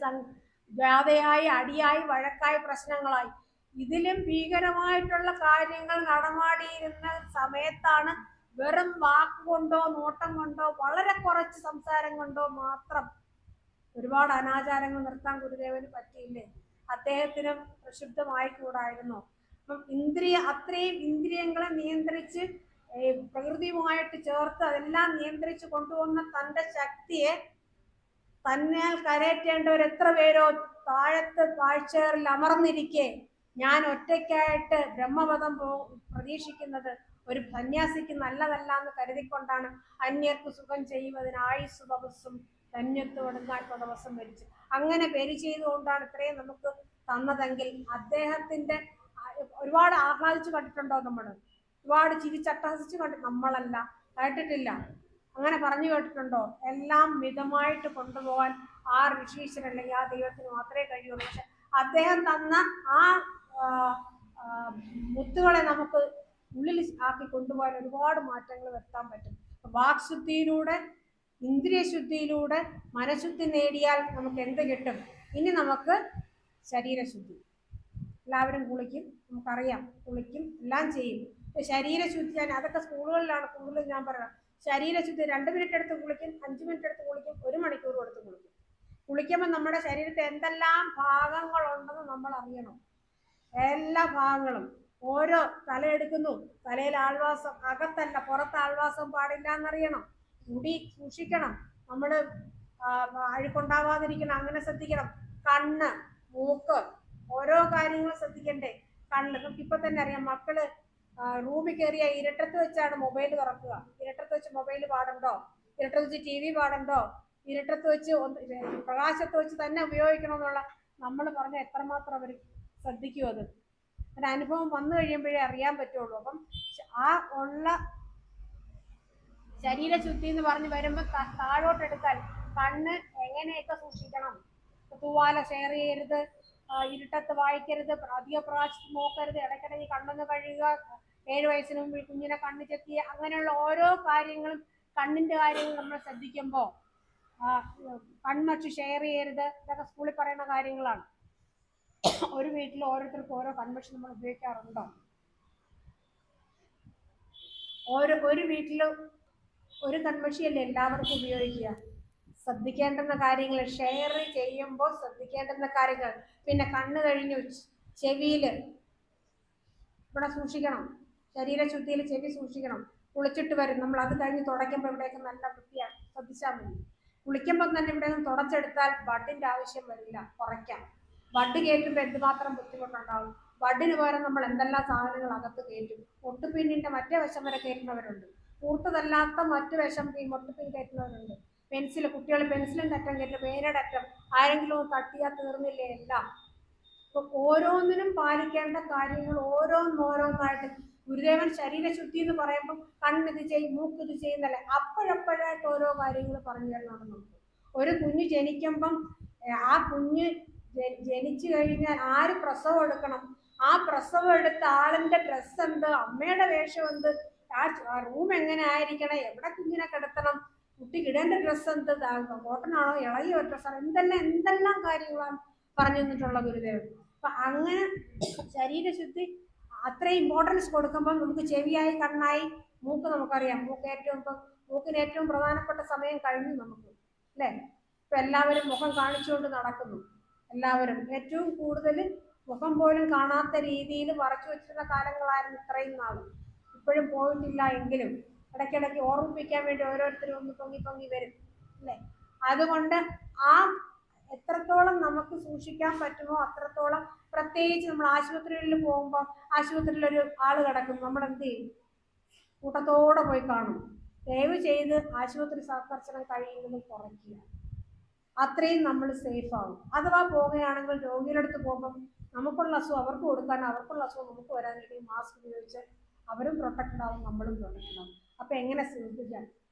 ജാഥയായി, അടിയായി, വഴക്കായി, പ്രശ്നങ്ങളായി. ഇതിലും ഭീകരമായിട്ടുള്ള കാര്യങ്ങൾ നടമാടിയിരുന്ന സമയത്താണ് വെറും വാക്കുകൊണ്ടോ നോട്ടം കൊണ്ടോ വളരെ കുറച്ച് സംസാരം കൊണ്ടോ മാത്രം ഒരുപാട് അനാചാരങ്ങൾ നിർത്താൻ ഗുരുദേവന് പറ്റിയില്ലേ? അദ്ദേഹത്തിനും പ്രക്ഷുബ്ധമായിക്കൂടായിരുന്നു? അപ്പം അത്രയും ഇന്ദ്രിയങ്ങളെ നിയന്ത്രിച്ച് പ്രകൃതിയുമായിട്ട് ചേർത്ത് അതെല്ലാം നിയന്ത്രിച്ച് കൊണ്ടുവന്ന തന്റെ ശക്തിയെ തന്നാൽ കരയേറ്റേണ്ടവർ എത്ര പേരോ താഴത്ത് താഴ്ചകളിൽ അമർന്നിരിക്കെ ഞാൻ ഒറ്റയ്ക്കായിട്ട് ബ്രഹ്മപദം പ്രതീക്ഷിക്കുന്നത് ഒരു സന്യാസിക്ക് നല്ലതല്ല എന്ന് കരുതിക്കൊണ്ടാണ് അന്യർക്ക് സുഖം ചെയ്യുന്നതിന് ആയുസ് തപസ്സും ധന്യത്വം ഒടുങ്ങാത്ത ദിവസം മരിച്ചു. അങ്ങനെ പേര് ചെയ്തുകൊണ്ടാണ് ഇത്രയും നമുക്ക് തന്നതെങ്കിൽ അദ്ദേഹത്തിന്റെ ഒരുപാട് ആഹ്ലാദിച്ചു കണ്ടിട്ടുണ്ടോ? നമ്മൾ ഒരുപാട് ചിരിച്ചട്ടഹസിച്ച് നമ്മളല്ല കേട്ടിട്ടില്ല. അങ്ങനെ പറഞ്ഞു കേട്ടിട്ടുണ്ടോ? എല്ലാം മിതമായിട്ട് കൊണ്ടുപോകാൻ ആ ഋഷീശ്വരൻ അല്ലെങ്കിൽ ആ ദൈവത്തിന് മാത്രമേ കഴിയുള്ളൂ. പക്ഷെ അദ്ദേഹം തന്ന ആ മുത്തുകളെ നമുക്ക് ഉള്ളിൽ ആക്കി കൊണ്ടുപോകാൻ ഒരുപാട് മാറ്റങ്ങൾ വരുത്താൻ പറ്റും. വാക്ശുദ്ധിയിലൂടെ, ഇന്ദ്രിയശുദ്ധിയിലൂടെ മനഃശുദ്ധി നേടിയാൽ നമുക്ക് എന്ത് കിട്ടും? ഇനി നമുക്ക് ശരീരശുദ്ധി. എല്ലാവരും കുളിക്കും, നമുക്കറിയാം, കുളിക്കും, എല്ലാം ചെയ്യും. ശരീരശുദ്ധി അതൊക്കെ സ്കൂളുകളിലാണ് കൂടുതൽ ഞാൻ പറയാം. ശരീരശുദ്ധി 2 മിനിറ്റ് എടുത്ത് കുളിക്കും, 5 മിനിറ്റ് എടുത്ത് കുളിക്കും, 1 മണിക്കൂർ എടുത്ത് കുളിക്കും. കുളിക്കുമ്പോൾ നമ്മുടെ ശരീരത്തിൽ എന്തെല്ലാം ഭാഗങ്ങളുണ്ടെന്ന് നമ്മൾ അറിയണം. എല്ലാ ഭാഗങ്ങളും ഓരോ തലയെടുക്കുന്നു, തലയിൽ ആൾവാസം അകത്തല്ല പുറത്ത് ആൾവാസം പാടില്ല എന്നറിയണം. മുടി സൂക്ഷിക്കണം, നമ്മൾ അഴുക്കുണ്ടാവാതിരിക്കണം, അങ്ങനെ ശ്രദ്ധിക്കണം. കണ്ണ്, മൂക്ക്, ഓരോ കാര്യങ്ങളും ശ്രദ്ധിക്കണ്ടേ? കണ്ണ് നമുക്കിപ്പൊ തന്നെ അറിയാം. മക്കള് റൂമിൽ കയറിയ ഇരട്ടത്ത് വെച്ചാണ് മൊബൈൽ തുറക്കുക. ഇരട്ടത്ത് വെച്ച് മൊബൈൽ പാടുണ്ടോ? ഇരട്ടത്ത് വെച്ച് TV പാടുണ്ടോ? ഇരട്ടത്ത് വെച്ച് പ്രകാശത്ത് വെച്ച് തന്നെ ഉപയോഗിക്കണമെന്നുള്ള നമ്മൾ പറഞ്ഞ എത്രമാത്രം അവർ ശ്രദ്ധിക്കും? അത് ഒരനുഭവം വന്നു കഴിയുമ്പോഴേ അറിയാൻ പറ്റുള്ളൂ. അപ്പം ആ ഉള്ള ശരീരശുദ്ധി എന്ന് പറഞ്ഞ് വരുമ്പോൾ താഴോട്ടെടുത്താൽ കണ്ണ് എങ്ങനെയൊക്കെ സൂക്ഷിക്കണം? തൂവാല ഷെയർ ചെയ്യരുത്, ഇരുട്ടത്ത് വായിക്കരുത്, അധിക പ്രാവശ്യം നോക്കരുത്, ഇടയ്ക്കിടയ്ക്ക് കണ്ണൊന്ന് കഴുകുക, 7 വയസ്സിന് മുമ്പിൽ കുഞ്ഞിനെ കണ്ണ് ചെത്തി, അങ്ങനെയുള്ള ഓരോ കാര്യങ്ങളും കണ്ണിന്റെ കാര്യങ്ങൾ നമ്മൾ ശ്രദ്ധിക്കുമ്പോൾ കൺമഷി ഷെയർ ചെയ്യരുത്. ഇതൊക്കെ സ്കൂളിൽ പറയുന്ന കാര്യങ്ങളാണ്. ഒരു വീട്ടിൽ ഓരോരുത്തർക്കും ഓരോ കൺമഷി നമ്മൾ ഉപയോഗിക്കാറുണ്ടോ? ഒരു വീട്ടിൽ ഒരു കൺമഷിയല്ലേ എല്ലാവർക്കും ഉപയോഗിക്കുക? ശ്രദ്ധിക്കേണ്ടുന്ന കാര്യങ്ങൾ ഷെയർ ചെയ്യുമ്പോൾ ശ്രദ്ധിക്കേണ്ടുന്ന കാര്യങ്ങൾ. പിന്നെ കണ്ണ് കഴിഞ്ഞു ചെവിയിൽ ഇവിടെ സൂക്ഷിക്കണം. ശരീരശുദ്ധിയിൽ ചെവി സൂക്ഷിക്കണം. കുളിച്ചിട്ട് വരും നമ്മൾ, അത് കഴിഞ്ഞ് തുടയ്ക്കുമ്പോൾ ഇവിടെയൊക്കെ നല്ല വൃത്തിയാണ്, ശ്രദ്ധിച്ചാൽ മതി. കുളിക്കുമ്പോൾ തന്നെ ഇവിടെ നിന്ന് തുടച്ചെടുത്താൽ ബഡിന്റെ ആവശ്യം വരില്ല, കുറയ്ക്കാം. ബഡ് കയറ്റുമ്പോൾ എന്തുമാത്രം ബുദ്ധിമുട്ടുണ്ടാവും. ബഡിന് പകരം നമ്മൾ എന്തെല്ലാം സാധനങ്ങൾ അകത്ത് കയറ്റും. ഒട്ടുപിന്നിന്റെ മറ്റേ വശം വരെ കയറ്റുന്നവരുണ്ട്, കൂർത്തതല്ലാത്ത മറ്റു വശം ഒട്ടുപിൻ കയറ്റുന്നവരുണ്ട്. പെൻസിൽ, കുട്ടികൾ പെൻസിലും അറ്റം കയറ്റും, പേനയുടെ അറ്റം ആരെങ്കിലും തട്ടിയാൽ തീർന്നില്ലേ എല്ലാം. അപ്പൊ ഓരോന്നിനും പാലിക്കേണ്ട കാര്യങ്ങൾ ഓരോന്നോരോന്നായിട്ട് ഗുരുദേവൻ ശരീരശുദ്ധി എന്ന് പറയുമ്പോൾ കണ്ണിത് ചെയ്യും, മൂക്കിത് ചെയ്യുന്നല്ലേ, അപ്പോഴപ്പോഴായിട്ട് ഓരോ കാര്യങ്ങൾ പറഞ്ഞു തരണം നമുക്ക്. ഒരു കുഞ്ഞ് ജനിക്കുമ്പം ആ കുഞ്ഞ് ജനിച്ചു കഴിഞ്ഞാൽ ആര് പ്രസവം എടുക്കണം, ആ പ്രസവം എടുത്ത ആളിന്റെ ഡ്രസ്സ് എന്ത്, അമ്മയുടെ വേഷം എന്ത്, ആ റൂം എങ്ങനെ ആയിരിക്കണം, എവിടെ കുഞ്ഞിനെ കിടത്തണം, കുട്ടിക്ക് ഇടേണ്ട ഡ്രസ്സ് എന്ത്, കോട്ടനാണോ ഇളകിയ ഡ്രസ്സാണോ, എന്തെല്ലാം കാര്യങ്ങളാണ് പറഞ്ഞു തന്നിട്ടുള്ള ഗുരുദേവൻ. അപ്പൊ അങ്ങനെ ശരീരശുദ്ധി അത്രയും ഇമ്പോർട്ടൻസ് കൊടുക്കുമ്പോൾ നമുക്ക് ചെവിയായി, കണ്ണായി, മൂക്ക് നമുക്കറിയാം. മൂക്കിന് ഏറ്റവും പ്രധാനപ്പെട്ട സമയം കഴിഞ്ഞു നമുക്ക്, അല്ലേ? ഇപ്പൊ എല്ലാവരും മുഖം കാണിച്ചുകൊണ്ട് നടക്കുന്നു. എല്ലാവരും ഏറ്റവും കൂടുതൽ മുഖം പോലും കാണാത്ത രീതിയിൽ മറച്ചു വെച്ചിരുന്ന കാലങ്ങളായിരുന്നു ഇത്രയും നാളും. ഇപ്പോഴും പോയിട്ടില്ല എങ്കിലും ഇടയ്ക്കിടയ്ക്ക് ഓർമ്മിപ്പിക്കാൻ വേണ്ടി ഓരോരുത്തരും ഒന്ന് പൊങ്ങി വരും, അല്ലേ? അതുകൊണ്ട് ആ എത്രത്തോളം നമുക്ക് സൂക്ഷിക്കാൻ പറ്റുമോ അത്രത്തോളം. പ്രത്യേകിച്ച് നമ്മൾ ആശുപത്രികളിൽ പോകുമ്പോൾ ആശുപത്രിയിൽ ഒരു ആള് കിടക്കും, നമ്മൾ എന്ത് ചെയ്യും? കൂട്ടത്തോടെ പോയി കാണും. ദയവ് ചെയ്ത് ആശുപത്രി സന്ദർശനം കഴിയുന്നത് കുറയ്ക്കുക. അത്രയും നമ്മൾ സേഫ് ആവും. അഥവാ പോവുകയാണെങ്കിൽ രോഗിയുടെ അടുത്ത് പോകുമ്പം നമുക്കുള്ള അസുഖം അവർക്ക് കൊടുക്കാൻ, അവർക്കുള്ള അസുഖം നമുക്ക് വരാനായിട്ട് മാസ്ക് ഉപയോഗിച്ച് അവരും പ്രൊട്ടക്റ്റഡ് ആവും, നമ്മളും പ്രൊട്ടക്റ്റഡ് ആവും. അപ്പൊ എങ്ങനെ ശ്രദ്ധിക്കാം?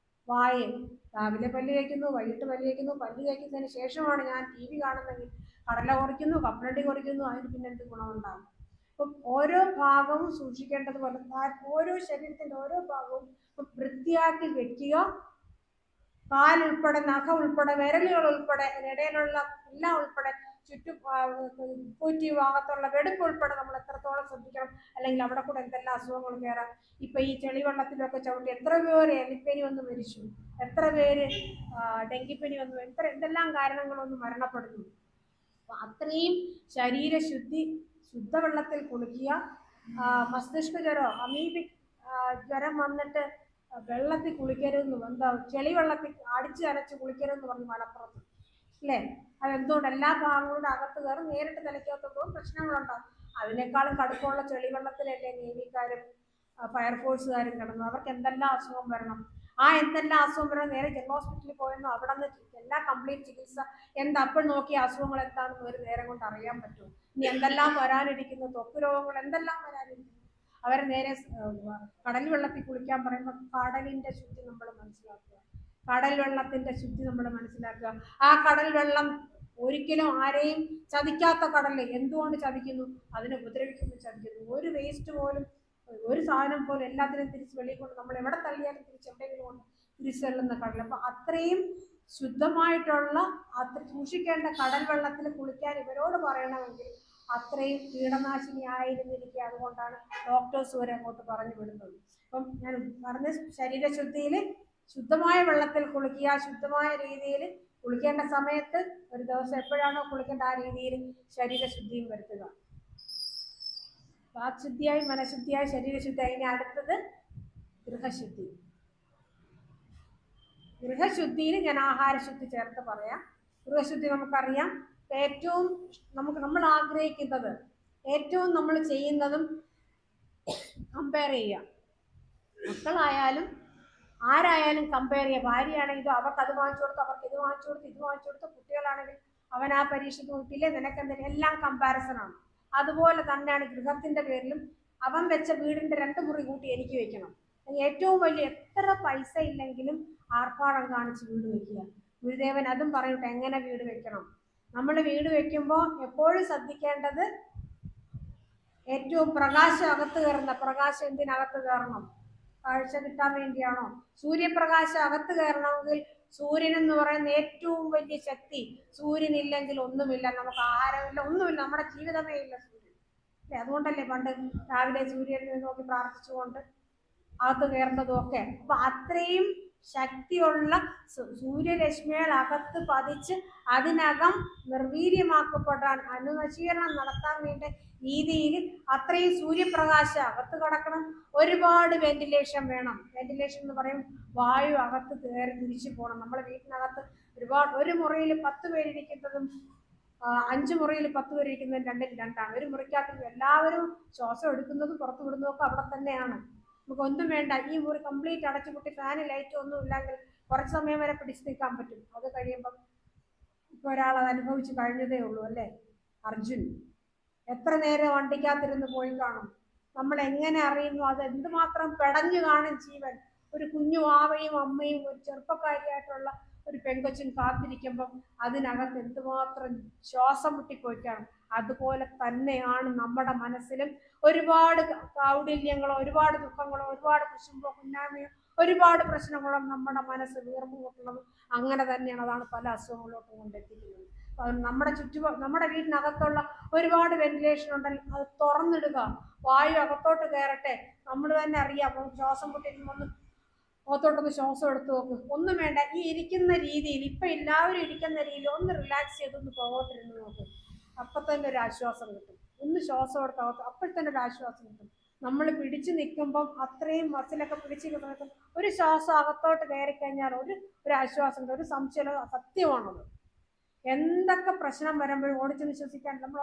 വായയും രാവിലെ പല്ല് തേക്കുന്നു, വൈകിട്ട് പല്ല് തേക്കുന്നു. പല്ല് തേക്കുന്നതിന് ശേഷമാണ് ഞാൻ TV കാണുന്നെങ്കിൽ കടല കുറയ്ക്കുന്നു, കപ്പലണ്ടി കുറയ്ക്കുന്നു, അതിന് പിന്നെ എന്ത് ഗുണമുണ്ടാകും? അപ്പം ഓരോ ഭാഗവും സൂക്ഷിക്കേണ്ടതുപോലെ ഓരോ ശരീരത്തിന്റെ ഓരോ ഭാഗവും വൃത്തിയാക്കി വെക്കുക. കാലുൾപ്പെടെ, നഖം ഉൾപ്പെടെ, വിരലുകൾ ഉൾപ്പെടെ, ഇടയിലുള്ള എല്ലാം ഉൾപ്പെടെ, ചുറ്റും പൂറ്റി ഭാഗത്തുള്ള വെടുപ്പ് ഉൾപ്പെടെ നമ്മൾ എത്രത്തോളം ശ്രദ്ധിക്കണം. അല്ലെങ്കിൽ അവിടെ കൂടെ എന്തെല്ലാം അസുഖങ്ങൾ കയറാം. ഇപ്പൊ ഈ ചെളിവെള്ളത്തിലൊക്കെ ചവിട്ടി എത്ര പേര് എലിപ്പനി വന്ന് മരിച്ചു, എത്ര പേര് ഡെങ്കിപ്പനി വന്നു, എന്തെല്ലാം കാരണങ്ങൾ വന്ന് മരണപ്പെടുന്നു. അപ്പൊ അത്രയും ശരീരശുദ്ധി, ശുദ്ധവെള്ളത്തിൽ കുളിക്കുക. മസ്തിഷ്ക ജ്വരം, അമീബിക് ജ്വരം വന്നിട്ട് വെള്ളത്തിൽ കുളിക്കരുതെന്ന്, എന്താ ചെളി വെള്ളത്തിൽ അടിച്ച് അരച്ച് കുളിക്കരുതെന്ന് പറഞ്ഞു മലപ്പുറത്ത്, അല്ലേ? അതെന്തുകൊണ്ട്? എല്ലാ ഭാഗങ്ങളുടെ അകത്ത് കയറും, നേരിട്ട് തലയ്ക്കകത്തോട്ടും പ്രശ്നങ്ങളുണ്ടാകും. അതിനേക്കാളും കടുപ്പമുള്ള ചെളിവെള്ളത്തിലല്ലേ നേവിക്കാരും ഫയർഫോഴ്സുകാരും കിടന്നു. അവർക്ക് എന്തെല്ലാം അസുഖം വരണം. ആ എന്തെല്ലാം അസുഖം വരണം, നേരെ ജനറൽ ഹോസ്പിറ്റലിൽ പോയെന്നോ അവിടെ നിന്ന് എല്ലാ കംപ്ലീറ്റ് ചികിത്സ അപ്പോൾ നോക്കിയ അസുഖങ്ങൾ എന്താണെന്ന് ഒരു നേരം കൊണ്ട് അറിയാൻ പറ്റും. ഇനി എന്തെല്ലാം വരാനിരിക്കുന്നു, ത്വക്ക് രോഗങ്ങൾ എന്തെല്ലാം വരാനിരിക്കുന്നു. അവരെ നേരെ കടൽ വെള്ളത്തിൽ കുളിക്കാൻ പറയുമ്പോൾ കടലിന്റെ ശുദ്ധി നമ്മൾ മനസ്സിലാക്കുക. കടൽ വെള്ളത്തിന്റെ ശുദ്ധി നമ്മൾ മനസ്സിലാക്കുക. ആ കടൽ വെള്ളം ഒരിക്കലും ആരെയും ചതിക്കാത്ത കടല്. എന്തുകൊണ്ട് ചതിക്കുന്നു? അതിനെ ഉപദ്രവിക്കുമ്പോൾ ചതിക്കുന്നു. ഒരു വേസ്റ്റ് പോലും, ഒരു സാധനം പോലും എല്ലാത്തിനും തിരിച്ച് വെളിയിൽ കൊണ്ട് നമ്മൾ എവിടെ തള്ളിയാലും തിരിച്ചെവിടെയെങ്കിലും കൊണ്ട് തിരിച്ചെള്ളുന്ന കടൽ. അപ്പൊ അത്രയും ശുദ്ധമായിട്ടുള്ള, അത്ര സൂക്ഷിക്കേണ്ട കടൽ വെള്ളത്തിൽ കുളിക്കാൻ ഇവരോട് പറയണമെങ്കിൽ അത്രയും കീടനാശിനി ആയിരുന്നിരിക്കുക. അതുകൊണ്ടാണ് ഡോക്ടേഴ്സ് വരെ അങ്ങോട്ട് പറഞ്ഞു വിടുന്നത്. അപ്പം ഞാൻ പറഞ്ഞ ശരീരശുദ്ധിയിൽ ശുദ്ധമായ വെള്ളത്തിൽ കുളിക്കുക, ശുദ്ധമായ രീതിയിൽ കുളിക്കേണ്ട സമയത്ത് ഒരു ദിവസം എപ്പോഴാണോ കുളിക്കേണ്ട ആ രീതിയിൽ ശരീരശുദ്ധിയും വരുത്തുക. വാക്ശുദ്ധിയായി, മനഃശുദ്ധിയായി, ശരീരശുദ്ധിയായി. ഇനി അടുത്തത് ഗൃഹശുദ്ധി. ഗൃഹശുദ്ധിയിൽ ഞാൻ ആഹാരശുദ്ധി ചേർത്ത് പറയാം. ഗൃഹശുദ്ധി നമുക്കറിയാം, ഏറ്റവും നമ്മൾ ആഗ്രഹിക്കുന്നത്, ഏറ്റവും നമ്മൾ ചെയ്യുന്നതും കമ്പയർ ചെയ്യുക. മക്കളായാലും ആരായാലും കമ്പയർ ചെയ്യുക. ഭാര്യയാണെങ്കിൽ അവർക്ക് അത് വാങ്ങിച്ചു കൊടുത്ത്, അവർക്ക് ഇത് വാങ്ങിച്ചു കൊടുത്ത്, ഇത് വാങ്ങിച്ചു കൊടുത്ത്. കുട്ടികളാണെങ്കിൽ അവൻ ആ പരീക്ഷയ്ക്ക് നോക്കിയില്ലേ, നിനക്കെന്തെങ്കിലും, എല്ലാം കമ്പാരിസണാണ്. അതുപോലെ തന്നെയാണ് ഗൃഹത്തിന്റെ പേരിലും. അവൻ വെച്ച വീടിന്റെ 2 മുറി കൂട്ടി എനിക്ക് വെക്കണം. ഏറ്റവും വലിയ, എത്ര പൈസ ഇല്ലെങ്കിലും ആർഭാടം കാണിച്ച് വീട് വെക്കുക. ഗുരുദേവൻ അതും പറയട്ടെ, എങ്ങനെ വീട് വെക്കണം. നമ്മൾ വീട് വെക്കുമ്പോൾ എപ്പോഴും ശ്രദ്ധിക്കേണ്ടത്, ഏറ്റവും പ്രകാശം അകത്ത് കയറുന്ന, പ്രകാശം എന്തിനകത്ത് കയറണം? കാഴ്ച കിട്ടാൻ വേണ്ടിയാണോ? സൂര്യപ്രകാശം അകത്ത് കയറണമെങ്കിൽ, സൂര്യൻ എന്ന് പറയുന്ന ഏറ്റവും വലിയ ശക്തി, സൂര്യനില്ലെങ്കിൽ ഒന്നുമില്ല. നമുക്ക് ആഹാരമില്ല, ഒന്നുമില്ല, നമ്മുടെ ജീവിതമേ ഇല്ല സൂര്യൻ, അല്ലേ? അതുകൊണ്ടല്ലേ പണ്ട് രാവിലെ സൂര്യനെ നോക്കി പ്രാർത്ഥിച്ചുകൊണ്ട് അകത്ത് കയറേണ്ടതും ഒക്കെ. അപ്പൊ അത്രയും ശക്തിയുള്ള സൂര്യരശ്മികൾ അകത്ത് പതിച്ച് അതിനകം നിർവീര്യമാക്കപ്പെടാൻ, അണുനശീകരണം നടത്താൻ വേണ്ട രീതിയിൽ അത്രയും സൂര്യപ്രകാശം അകത്ത് കടക്കണം. ഒരുപാട് വെന്റിലേഷൻ വേണം. വെന്റിലേഷൻ എന്ന് പറയും വായു അകത്ത് കയറി തിരിച്ചു പോകണം. നമ്മുടെ വീട്ടിനകത്ത് ഒരുപാട്, ഒരു മുറിയിൽ 10 പേരിരിക്കുന്നതും 5 മുറിയിൽ 10 പേരിരിക്കുന്നതും രണ്ടും രണ്ടാണ്. ഒരു മുറിക്കകത്ത് എല്ലാവരും ശ്വാസം എടുക്കുന്നതും പുറത്തു വിടുന്നതൊക്കെ അവിടെ തന്നെയാണ്. നമുക്ക് ഒന്നും വേണ്ട, ഈ മുറി കംപ്ലീറ്റ് അടച്ചുപൂട്ടി ഫാന് ലൈറ്റ് ഒന്നും ഇല്ലെങ്കിൽ കുറച്ച് സമയം വരെ പിടിച്ചു നിൽക്കാൻ പറ്റും. അത് കഴിയുമ്പം ഇപ്പൊ ഒരാൾ അത് അനുഭവിച്ച് കഴിഞ്ഞതേ ഉള്ളൂ, അല്ലേ? അർജുൻ എത്ര നേരം വണ്ടിക്കകത്തിരുന്ന് പോയി കാണും. നമ്മൾ എങ്ങനെ അറിയുന്നു? അത് എന്തുമാത്രം പെടഞ്ഞു കാണും ജീവൻ. ഒരു കുഞ്ഞു ആവയും അമ്മയും ഒരു ചെറുപ്പക്കാരിയായിട്ടുള്ള ഒരു പെങ്കൊച്ചും കാത്തിരിക്കുമ്പം അതിനകത്ത് എന്തുമാത്രം ശ്വാസം മുട്ടിപ്പോയിക്കാണ്. അതുപോലെ തന്നെയാണ് നമ്മുടെ മനസ്സിലും ഒരുപാട് കൗടില്യങ്ങളോ, ഒരുപാട് ദുഃഖങ്ങളോ, ഒരുപാട് കുശുമ്പോ, കുന്നായ്മയോ, ഒരുപാട് പ്രശ്നങ്ങളും നമ്മുടെ മനസ്സ് വീർമുട്ടുള്ളതും അങ്ങനെ തന്നെയാണ്. അതാണ് പല അസുഖങ്ങളോട്ടും കൊണ്ടെത്തിക്കുന്നത്. നമ്മുടെ വീടിനകത്തുള്ള ഒരുപാട് വെന്റിലേഷൻ ഉണ്ടെങ്കിൽ അത് തുറന്നിടുക. വായു അകത്തോട്ട് കയറട്ടെ. നമ്മൾ തന്നെ അറിയാം, ശ്വാസം മുട്ടിരിക്കുമ്പോൾ അകത്തോട്ടൊന്ന് ശ്വാസം എടുത്ത് നോക്ക്. ഒന്നും വേണ്ട, ഈ ഇരിക്കുന്ന രീതിയിൽ, ഇപ്പൊ എല്ലാവരും ഇരിക്കുന്ന രീതിയിൽ ഒന്ന് റിലാക്സ് ചെയ്തൊന്ന് പുറകോട്ടിരുന്ന് നോക്ക്. അപ്പൊ തന്നെ ഒരു ആശ്വാസം കിട്ടും. ഒന്ന് ശ്വാസം എടുത്ത് അപ്പോൾ തന്നെ ഒരു ആശ്വാസം കിട്ടും. നമ്മൾ പിടിച്ചു നിൽക്കുമ്പം അത്രയും മസിലൊക്കെ പിടിച്ചു നിൽക്കുന്ന ഒരു ശ്വാസം അകത്തോട്ട് കയറി കഴിഞ്ഞാൽ ഒരു ആശ്വാസം കിട്ടും. ഒരു സംശയം, സത്യമാണത്. എന്തൊക്കെ പ്രശ്നം വരുമ്പോഴും ഓടിച്ച് വിശ്വസിക്കാൻ നമ്മൾ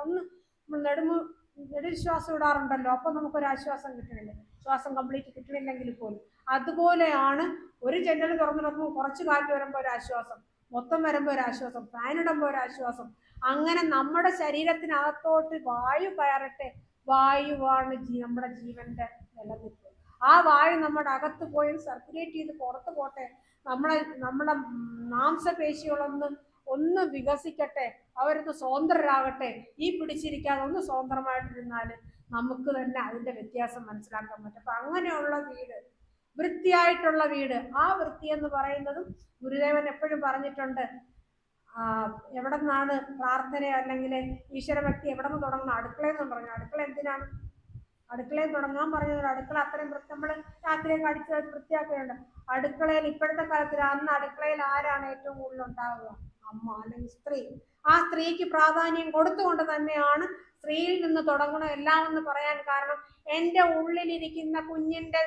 നെടുശ്വാസം ഇടാറുണ്ടല്ലോ, അപ്പൊ നമുക്കൊരു ആശ്വാസം കിട്ടണില്ല. ശ്വാസം കംപ്ലീറ്റ് കിട്ടണില്ലെങ്കിൽ പോലും അതുപോലെയാണ്. ഒരു ജനൽ തുറന്നിടുമ്പോൾ കുറച്ച് കാറ്റ് വരുമ്പോൾ ഒരു ആശ്വാസം, മൊത്തം വരുമ്പോൾ ഒരു ആശ്വാസം, ഫാനിടുമ്പോൾ ഒരു ആശ്വാസം. അങ്ങനെ നമ്മുടെ ശരീരത്തിനകത്തോട്ട് വായു കയറട്ടെ. വായുവാണ് നമ്മുടെ ജീവന്റെ നിലനിൽപ്പ്. ആ വായു നമ്മുടെ അകത്ത് പോയി സർക്കുലേറ്റ് ചെയ്ത് പുറത്ത് പോട്ടെ. നമ്മുടെ മാംസപേശികളൊന്ന് വികസിക്കട്ടെ. അവരൊന്ന് സ്വതന്ത്രരാകട്ടെ. ഈ പിടിച്ചിരിക്കാതെ ഒന്ന് സ്വതന്ത്രമായിട്ടിരുന്നാൽ നമുക്ക് തന്നെ അതിൻ്റെ വ്യത്യാസം മനസ്സിലാക്കാൻ പറ്റും. അപ്പം അങ്ങനെയുള്ള വീട്, വൃത്തിയായിട്ടുള്ള വീട്, ആ വൃത്തി എന്ന് പറയുന്നതും ഗുരുദേവൻ എപ്പോഴും പറഞ്ഞിട്ടുണ്ട്. എവിടെ നിന്നാണ് പ്രാർത്ഥന അല്ലെങ്കിൽ ഈശ്വരഭക്തി എവിടെ നിന്ന് തുടങ്ങണം? അടുക്കളയിൽ നിന്ന് പറഞ്ഞു. അടുക്കള എന്തിനാണ്? അടുക്കളയിൽ തുടങ്ങാൻ പറഞ്ഞത്. അടുക്കള അത്രയും നമ്മൾ രാത്രിയൊക്കെ അടിച്ച് വൃത്തിയാക്കുന്നുണ്ട്. അടുക്കളയിൽ ഇപ്പോഴത്തെ കാലത്തിൽ അന്ന് അടുക്കളയിൽ ആരാണ് ഏറ്റവും കൂടുതൽ ഉണ്ടാവുക? അമ്മ അല്ലെങ്കിൽ സ്ത്രീ. ആ സ്ത്രീക്ക് പ്രാധാന്യം കൊടുത്തുകൊണ്ട് തന്നെയാണ് സ്ത്രീയിൽ നിന്ന് തുടങ്ങണം എല്ലാം എന്ന് പറയാൻ കാരണം, എൻ്റെ ഉള്ളിലിരിക്കുന്ന കുഞ്ഞിൻ്റെ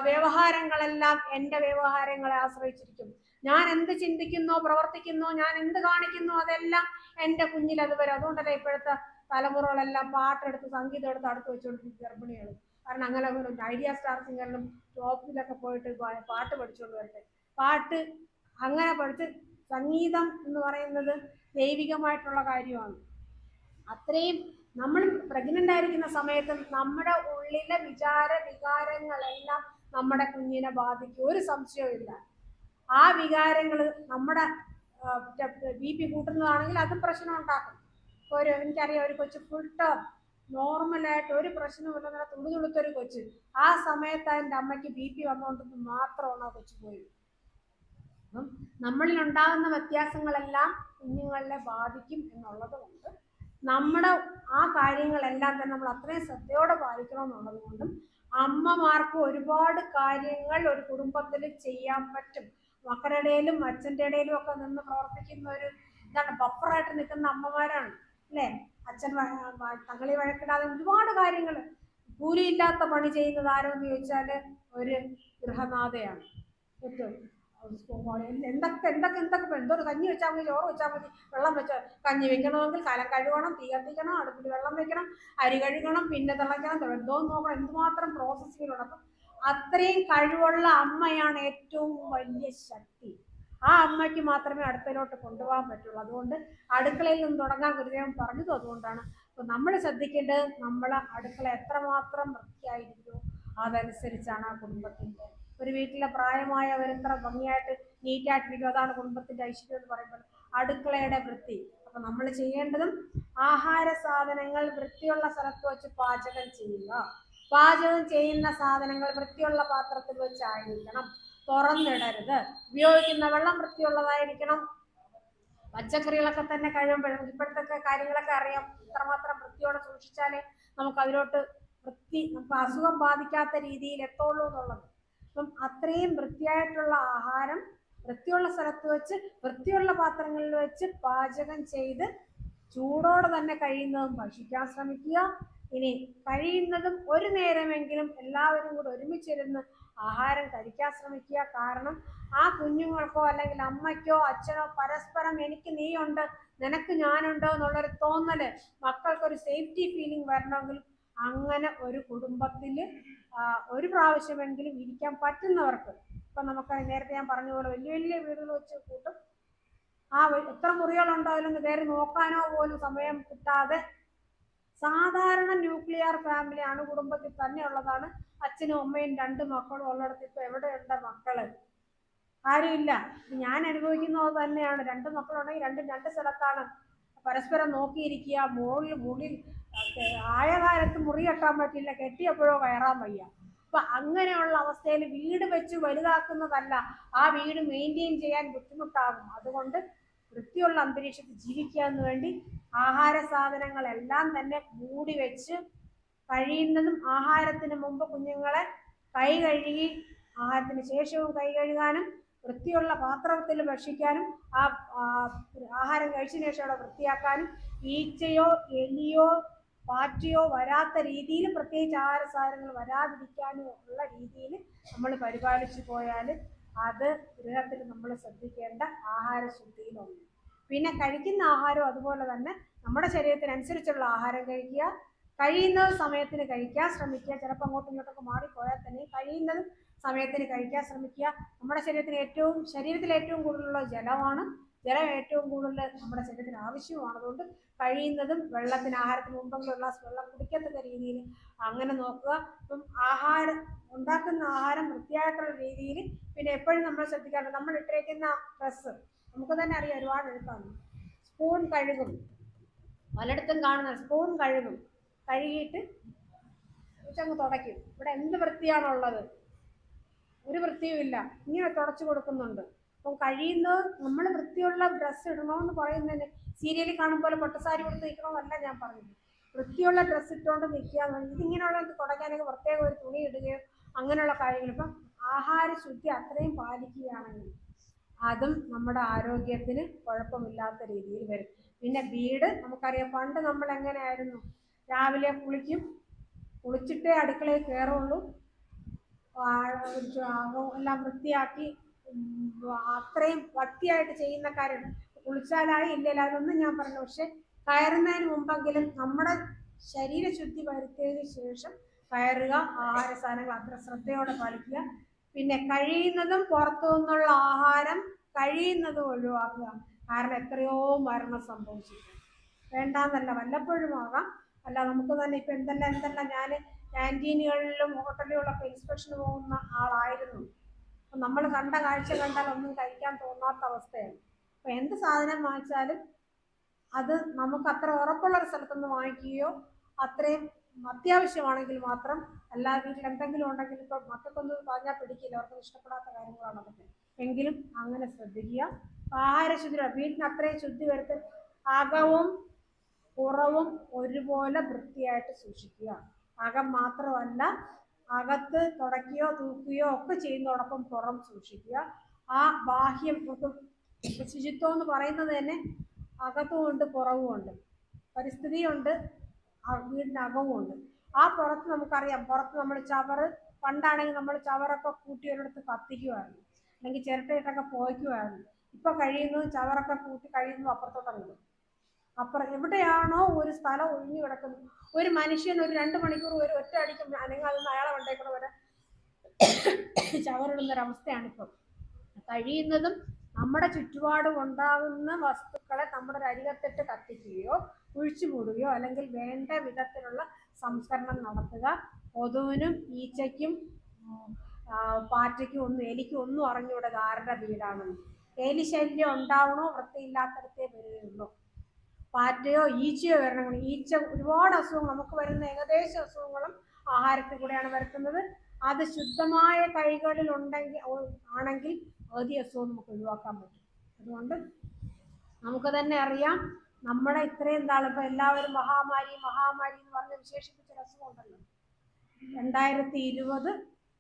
വ്യവഹാരങ്ങളെല്ലാം എൻ്റെ വ്യവഹാരങ്ങളെ ആശ്രയിച്ചിരിക്കും. ഞാൻ എന്ത് ചിന്തിക്കുന്നോ പ്രവർത്തിക്കുന്നോ ഞാൻ എന്ത് കാണിക്കുന്നോ അതെല്ലാം എൻ്റെ കുഞ്ഞിൽ അത് വരും. അതുകൊണ്ടല്ലേ ഇപ്പോഴത്തെ തലമുറകളെല്ലാം പാട്ടെടുത്ത് സംഗീതം എടുത്ത് അടുത്ത് വെച്ചുകൊണ്ടിരിക്കും ഗർഭിണികൾ. കാരണം അങ്ങനെ ഐഡിയ സ്റ്റാർ സിംഗറിലും ടോപ്പിലൊക്കെ പോയിട്ട് പാട്ട് പഠിച്ചുകൊണ്ട് വരട്ടെ. പാട്ട് അങ്ങനെ പഠിച്ച്, സംഗീതം എന്ന് പറയുന്നത് ദൈവികമായിട്ടുള്ള കാര്യമാണ്. അത്രയും നമ്മൾ പ്രഗ്നൻ്റ് ആയിരിക്കുന്ന സമയത്ത് നമ്മുടെ ഉള്ളിലെ വികാരങ്ങളെല്ലാം നമ്മുടെ കുഞ്ഞിനെ ബാധിക്കും, ഒരു സംശയവും. ആ വികാരങ്ങൾ നമ്മുടെ BP കൂട്ടുന്നതാണെങ്കിൽ അതും പ്രശ്നം ഉണ്ടാക്കും. എനിക്കറിയാം, ഒരു കൊച്ച് ഫുൾ ടേം നോർമലായിട്ട് ഒരു പ്രശ്നമില്ല, തുളുതുളുത്തൊരു കൊച്ച്, ആ സമയത്ത് എൻ്റെ അമ്മയ്ക്ക് BP വന്നുകൊണ്ടെന്ന് മാത്രമാണ് ആ കൊച്ചു പോയി. അപ്പം നമ്മളിൽ ഉണ്ടാകുന്ന വ്യത്യാസങ്ങളെല്ലാം കുഞ്ഞുങ്ങളെ ബാധിക്കും എന്നുള്ളത് കൊണ്ട് നമ്മുടെ ആ കാര്യങ്ങളെല്ലാം തന്നെ നമ്മൾ അത്രയും ശ്രദ്ധയോടെ പാലിക്കണമെന്നുള്ളത് കൊണ്ടും അമ്മമാർക്ക് ഒരുപാട് കാര്യങ്ങൾ ഒരു കുടുംബത്തിൽ ചെയ്യാൻ പറ്റും. മക്കളുടെ ഇടയിലും അച്ഛൻ്റെ ഇടയിലും ഒക്കെ നിന്ന് പ്രവർത്തിക്കുന്ന ഒരു ബഫറായിട്ട് നിൽക്കുന്ന അമ്മമാരാണ് അല്ലേ? അച്ഛൻ തങ്ങളി വഴക്കിടാതെ ഒരുപാട് കാര്യങ്ങൾ. കൂലിയില്ലാത്ത പണി ചെയ്യുന്നത് ആരോന്ന് ചോദിച്ചാൽ ഒരു ഗൃഹനാഥയാണ്. ഏറ്റവും എന്തൊക്കെ എന്തൊരു കഞ്ഞി വെച്ചാൽ മതി, ചോറ് വെച്ചാൽ മതി, വെള്ളം വെച്ചാൽ കഞ്ഞി വെക്കണമെങ്കിൽ കലം കഴുകണം, തീ കത്തിക്കണം, അടുപ്പിൽ വെള്ളം വെക്കണം, അരി കഴുകണം, പിന്നെ തിളയ്ക്കണം, എന്തോന്ന് നോക്കണം, എന്തുമാത്രം പ്രോസസ്സിങ്ങിലുണ്ട്. അപ്പം അത്രയും കഴിവുള്ള അമ്മയാണ് ഏറ്റവും വലിയ ശക്തി. ആ അമ്മയ്ക്ക് മാത്രമേ അടുക്കളയിലോട്ട് കൊണ്ടുപോകാൻ പറ്റുള്ളൂ. അതുകൊണ്ട് അടുക്കളയിൽ നിന്ന് തുടങ്ങാൻ ഗുരുദേവൻ പറഞ്ഞതും അതുകൊണ്ടാണ്. അപ്പോൾ നമ്മൾ ശ്രദ്ധിക്കേണ്ടത് നമ്മളെ അടുക്കള എത്രമാത്രം വൃത്തിയായിരിക്കുമോ അതനുസരിച്ചാണ് ആ കുടുംബത്തിൻ്റെ, ഒരു വീട്ടിലെ പ്രായമായവർ എത്ര ഭംഗിയായിട്ട് നീറ്റായിട്ടിരിക്കും, അതാണ് കുടുംബത്തിൻ്റെ ഐശ്വര്യം എന്ന് പറയുമ്പോൾ അടുക്കളയുടെ വൃത്തി. അപ്പം നമ്മൾ ചെയ്യേണ്ടതും ആഹാര സാധനങ്ങൾ വൃത്തിയുള്ള സ്ഥലത്ത് വെച്ച് പാചകം ചെയ്യുക. പാചകം ചെയ്യുന്ന സാധനങ്ങൾ വൃത്തിയുള്ള പാത്രത്തിൽ വെച്ചായിരിക്കണം, തുറന്നിടരുത്. ഉപയോഗിക്കുന്ന വെള്ളം വൃത്തിയുള്ളതായിരിക്കണം. പച്ചക്കറികളൊക്കെ തന്നെ കഴിയുമ്പോഴും ഇപ്പോഴത്തെ കാര്യങ്ങളൊക്കെ അറിയാം, ഇത്രമാത്രം വൃത്തിയോടെ സൂക്ഷിച്ചാലേ നമുക്ക് അതിലോട്ട് നമുക്ക് അസുഖം ബാധിക്കാത്ത രീതിയിൽ എത്തുള്ളൂ എന്നുള്ളത്. അപ്പം അത്രയും വൃത്തിയായിട്ടുള്ള ആഹാരം വൃത്തിയുള്ള സ്ഥലത്ത് വെച്ച് വൃത്തിയുള്ള പാത്രങ്ങളിൽ വെച്ച് പാചകം ചെയ്ത് ചൂടോടെ തന്നെ കഴിയുന്നതും ഭക്ഷിക്കാൻ ശ്രമിക്കുക. ഇനി കഴിയുന്നതും ഒരു നേരമെങ്കിലും എല്ലാവരും കൂടെ ഒരുമിച്ചിരുന്ന് ആഹാരം കഴിക്കാൻ ശ്രമിക്കുക. കാരണം ആ കുഞ്ഞുങ്ങൾക്കോ അല്ലെങ്കിൽ അമ്മയ്ക്കോ അച്ഛനോ പരസ്പരം എനിക്ക് നീയുണ്ട് നിനക്ക് ഞാനുണ്ടോ എന്നുള്ളൊരു തോന്നല്, മക്കൾക്കൊരു സേഫ്റ്റി ഫീലിംഗ് വരണമെങ്കിൽ അങ്ങനെ ഒരു കുടുംബത്തിൽ ഒരു പ്രാവശ്യമെങ്കിലും ഇരിക്കാൻ പറ്റുന്നവർക്ക്, ഇപ്പം നമുക്ക് നേരത്തെ ഞാൻ പറഞ്ഞ പോലെ വലിയ വലിയ വീടുകൾ വെച്ച് കൂട്ടും, ആ എത്ര മുറികളുണ്ടോ അതിലൊന്ന് കയറി നോക്കാനോ പോലും സമയം കിട്ടാതെ സാധാരണ ന്യൂക്ലിയർ ഫാമിലി അണുകുടുംബത്തിൽ തന്നെയുള്ളതാണ്. അച്ഛനും അമ്മയും 2 മക്കളും ഉള്ളിടത്ത് ഇപ്പം എവിടെയുണ്ട് മക്കള്? ആരുമില്ല. ഞാൻ അനുഭവിക്കുന്നത് തന്നെയാണ്. 2 മക്കളുണ്ടെങ്കിൽ രണ്ട് സ്ഥലത്താണ്, പരസ്പരം നോക്കിയിരിക്കുക. മുകളിൽ ആയ കാലത്ത് മുറി കെട്ടാൻ പറ്റില്ല, കെട്ടിയപ്പോഴോ കയറാൻ വയ്യ. അപ്പൊ അങ്ങനെയുള്ള അവസ്ഥയിൽ വീട് വെച്ച് വലുതാക്കുന്നതല്ല, ആ വീട് മെയിൻറ്റെയിൻ ചെയ്യാൻ ബുദ്ധിമുട്ടാകും. അതുകൊണ്ട് വൃത്തിയുള്ള അന്തരീക്ഷത്തിൽ ജീവിക്കാന്ന് വേണ്ടി ആഹാര സാധനങ്ങളെല്ലാം തന്നെ മൂടി വെച്ച് കഴിയുന്നതും ആഹാരത്തിന് മുമ്പ് കുഞ്ഞുങ്ങളെ കൈ കഴുകി ആഹാരത്തിന് ശേഷവും കൈ കഴുകാനും വൃത്തിയുള്ള പാത്രത്തിൽ ഭക്ഷിക്കാനും ആ ആഹാരം കഴിച്ചതിന് ശേഷം അവിടെ വൃത്തിയാക്കാനും ഈച്ചയോ എലിയോ പാറ്റയോ വരാത്ത രീതിയിൽ, പ്രത്യേകിച്ച് ആഹാര സാധനങ്ങൾ വരാതിരിക്കാനും ഉള്ള രീതിയിൽ നമ്മൾ പരിപാലിച്ചു പോയാൽ അത് ഗൃഹത്തിൽ നമ്മൾ ശ്രദ്ധിക്കേണ്ട ആഹാരശുദ്ധിയിലൊന്ന്. പിന്നെ കഴിക്കുന്ന ആഹാരം അതുപോലെ തന്നെ നമ്മുടെ ശരീരത്തിനനുസരിച്ചുള്ള ആഹാരം കഴിക്കുക, കഴിയുന്നത് സമയത്തിന് കഴിക്കാൻ ശ്രമിക്കുക. ചിലപ്പോൾ അങ്ങോട്ടും ഇങ്ങോട്ടൊക്കെ മാറിപ്പോയാൽ തന്നെ കഴിയുന്നത് സമയത്തിന് കഴിക്കാൻ ശ്രമിക്കുക. നമ്മുടെ ശരീരത്തിൽ ഏറ്റവും കൂടുതലുള്ള ജലമാണ്. ജലം ഏറ്റവും കൂടുതൽ നമ്മുടെ ശരീരത്തിന് ആവശ്യമാണ്. അതുകൊണ്ട് കഴിയുന്നതും ആഹാരത്തിന് മുമ്പെങ്കിലും ഒരു ഗ്ലാസ് വെള്ളം കുടിക്കത്തക്ക രീതിയിൽ അങ്ങനെ നോക്കുക. അപ്പം ഉണ്ടാക്കുന്ന ആഹാരം വൃത്തിയായിട്ടുള്ള രീതിയിൽ. പിന്നെ എപ്പോഴും നമ്മൾ ശ്രദ്ധിക്കാറുണ്ട്, നമ്മൾ ഇട്ടിരിക്കുന്ന ഡ്രസ്സ് നമുക്ക് തന്നെ അറിയാം ഒരുപാട് എളുപ്പമാണ്. സ്പൂൺ കഴുകും, പലയിടത്തും കാണുന്ന സ്പൂൺ കഴുകിയിട്ട് അങ്ങ് തുടയ്ക്കും. ഇവിടെ എന്ത് വൃത്തിയാണുള്ളത്? ഒരു വൃത്തിയുമില്ല. ഇങ്ങനെ തുടച്ചു കൊടുക്കുന്നുണ്ട്. അപ്പം കഴിയുന്നത് നമ്മൾ വൃത്തിയുള്ള ഡ്രസ്സ് ഇടണമെന്ന് പറയുന്നതിന് സീരിയലിൽ കാണും പോലെ പട്ടുസാരി കൊടുത്ത് നിൽക്കണമെന്നല്ല ഞാൻ പറഞ്ഞത്. വൃത്തിയുള്ള ഡ്രസ്സ് ഇട്ടുകൊണ്ട് നിൽക്കുക. ഇതിങ്ങനെയുള്ള തുടയ്ക്കാനൊക്കെ പ്രത്യേകം ഒരു തുണി ഇടുകയോ അങ്ങനെയുള്ള കാര്യങ്ങൾ. ഇപ്പം ആഹാര ശുദ്ധി അത്രയും പാലിക്കുകയാണെങ്കിൽ അതും നമ്മുടെ ആരോഗ്യത്തിന് കുഴപ്പമില്ലാത്ത രീതിയിൽ വരും. പിന്നെ വീട് നമുക്കറിയാം, പണ്ട് നമ്മൾ എങ്ങനെയായിരുന്നു? രാവിലെ കുളിച്ചിട്ടേ അടുക്കളയിൽ കയറുള്ളൂ, എല്ലാം വൃത്തിയാക്കി അത്രയും വൃത്തിയായിട്ട് ചെയ്യുന്ന കാര്യം. കുളിച്ചാലായി ഇല്ലല്ല അതൊന്നും ഞാൻ പറഞ്ഞു. പക്ഷെ കയറുന്നതിന് മുമ്പെങ്കിലും നമ്മുടെ ശരീരശുദ്ധി വരുത്തിയതിന് ശേഷം കയറുക. ആഹാര സാധനങ്ങൾ അത്ര ശ്രദ്ധയോടെ പാലിക്കുക. പിന്നെ കഴിയുന്നതും പുറത്തു നിന്നുള്ള ആഹാരം കഴിയുന്നതും ഒഴിവാക്കുക. കാരണം എത്രയോ മരണം സംഭവിച്ചിട്ടുണ്ട്. വേണ്ടാന്നല്ല, വല്ലപ്പോഴും ആകാം. അല്ല നമുക്ക് തന്നെ ഇപ്പം എന്തെല്ലാം ഞാൻ ക്യാൻറ്റീനുകളിലും ഹോട്ടലുകളിലൊക്കെ ഇൻസ്പെക്ഷന് പോകുന്ന ആളായിരുന്നു. അപ്പം നമ്മൾ കണ്ട കാഴ്ച കണ്ടാൽ ഒന്നും കഴിക്കാൻ തോന്നാത്ത അവസ്ഥയാണ്. അപ്പം എന്ത് സാധനം വാങ്ങിച്ചാലും അത് നമുക്ക് അത്ര ഉറപ്പുള്ളൊരു സ്ഥലത്തുനിന്ന് വാങ്ങിക്കുകയോ അത്രയും അത്യാവശ്യമാണെങ്കിൽ മാത്രം. അല്ലാതെ വീട്ടിൽ എന്തെങ്കിലും ഉണ്ടെങ്കിൽ ഇപ്പം മക്കൾക്കൊന്നും പറഞ്ഞാൽ പിടിക്കില്ല, അവർക്ക് ഇഷ്ടപ്പെടാത്ത കാര്യങ്ങളാണ് അതൊക്കെ. എങ്കിലും അങ്ങനെ ശ്രദ്ധിക്കുക. ആഹാരശുദ്ധി വീട്ടിന് അത്രയും ശുദ്ധി വരുത്തി അകവും പുറവും ഒരുപോലെ വൃത്തിയായിട്ട് സൂക്ഷിക്കുക. അകം മാത്രമല്ല, അകത്ത് തുടയ്ക്കുകയോ തൂക്കുകയോ ഒക്കെ ചെയ്യുന്നതോടൊപ്പം പുറം സൂക്ഷിക്കുക. ആ ബാഹ്യം ശുചിത്വം എന്ന് പറയുന്നത് തന്നെ അകത്തുമുണ്ട് പുറവുമുണ്ട്, പരിസ്ഥിതിയുണ്ട്, വീടിനകവും ഉണ്ട്. ആ പുറത്ത് നമുക്കറിയാം, പുറത്ത് നമ്മൾ ചവറ്, പണ്ടാണെങ്കിൽ നമ്മൾ ചവറൊക്കെ കൂട്ടി ഒരിടത്ത് കത്തിക്കുമായിരുന്നു, അല്ലെങ്കിൽ ചിരട്ടയിട്ടൊക്കെ പോയിക്കുമായിരുന്നു. ഇപ്പം കഴിയുന്നത് ചവറൊക്കെ കൂട്ടി കഴിയുന്നു അപ്പുറത്തോട്ടങ്ങ്. അപ്പുറം എവിടെയാണോ ഒരു സ്ഥലം ഒഴിഞ്ഞു കിടക്കുന്നത്, ഒരു മനുഷ്യൻ ഒരു 2 മണിക്കൂർ ഒരു ഒറ്റ അടിക്കും അനങ്ങാതെന്ന് അയാളെ കൊണ്ടേക്കൂടെ വരെ ചവറിടുന്നൊരവസ്ഥയാണിപ്പം. കഴിയുന്നതും നമ്മുടെ ചുറ്റുപാടും ഉണ്ടാകുന്ന വസ്തുക്കളെ നമ്മുടെ അരികത്തിട്ട് കത്തിക്കുകയോ കുഴിച്ചു മൂടുകയോ അല്ലെങ്കിൽ വേണ്ട വിധത്തിലുള്ള സംസ്കരണം നടത്തുക. കൊതുവിനും ഈച്ചയ്ക്കും പാറ്റയ്ക്കും എലിക്കും ഒന്നും അറിഞ്ഞൂടെ ആരുടെ വീടാണെന്ന്. എലി ശല്യം ഉണ്ടാവണോ? വൃത്തിയില്ലാത്തടത്തേ വരികയുള്ളൂ. പാറ്റയോ ഈച്ചയോ വരണം. ഈച്ച ഒരുപാട് അസുഖങ്ങൾ നമുക്ക് വരുന്ന ഏകദേശം അസുഖങ്ങളും ആഹാരത്തിൽ കൂടെയാണ് വരുത്തുന്നത്. അത് ശുദ്ധമായ കൈകളിൽ ആണെങ്കിൽ പകുതി അസുഖം നമുക്ക് ഒഴിവാക്കാൻ പറ്റും. അതുകൊണ്ട് നമുക്ക് തന്നെ അറിയാം, നമ്മുടെ ഇത്രയും നാളും ഇപ്പം എല്ലാവരും മഹാമാരി എന്ന് പറഞ്ഞ് വിശേഷിപ്പിച്ചൊരു അസുഖം ഉണ്ടല്ലോ. 2020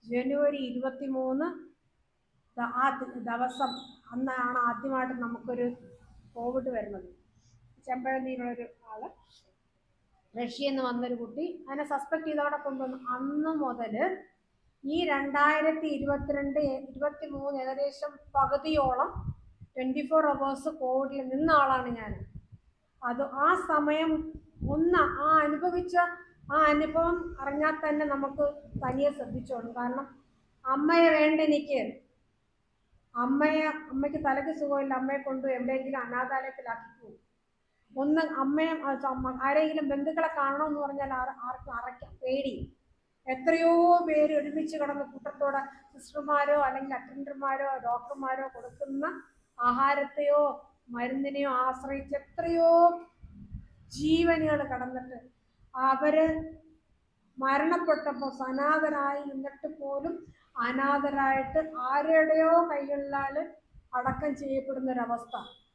ജനുവരി 23 ആ ദിവസം അന്നാണ് ആദ്യമായിട്ട് നമുക്കൊരു കോവിഡ് വരുന്നത്. ചെമ്പഴന്തിയിലുള്ളൊരു ആള്, റഷ്യയിൽ നിന്ന് വന്നൊരു കുട്ടി, അതിനെ സസ്പെക്ട് ചെയ്തവിടെ കൊണ്ടുവന്നു. അന്ന് മുതൽ ഈ 2022 23 ഏകദേശം പകുതിയോളം 24 hours കോവിഡിൽ നിന്ന ആളാണ് ഞാൻ. അത് ആ സമയം അനുഭവിച്ച ആ അനുഭവം അറിഞ്ഞാൽ തന്നെ നമുക്ക് തനിയെ ശ്രദ്ധിച്ചോളും. കാരണം അമ്മയെ വേണ്ട എനിക്ക്, അമ്മയ്ക്ക് തലയ്ക്ക് സുഖമില്ല, അമ്മയെ കൊണ്ട് എവിടെയെങ്കിലും അനാഥാലയത്തിലാക്കി പോകും. അമ്മയെ ആരെങ്കിലും ബന്ധുക്കളെ കാണണമെന്ന് പറഞ്ഞാൽ ആർക്കും അറയ്ക്കാം, പേടി. എത്രയോ പേര് ഒരുമിച്ച് കിടന്ന് കൂട്ടത്തോടെ സിസ്റ്റർമാരോ അല്ലെങ്കിൽ അറ്റൻഡർമാരോ ഡോക്ടർമാരോ കൊടുക്കുന്ന ആഹാരത്തെയോ മരുന്നിനെയോ ആശ്രയിച്ച് എത്രയോ ജീവനുകൾ കടന്നിട്ട് അവര് മരണപ്പെട്ടപ്പോൾ അനാഥരായി നിന്നിട്ട് പോലും അനാഥരായിട്ട് ആരുടെയോ കൈകളിലാൽ അടക്കം ചെയ്യപ്പെടുന്നൊരവസ്ഥ.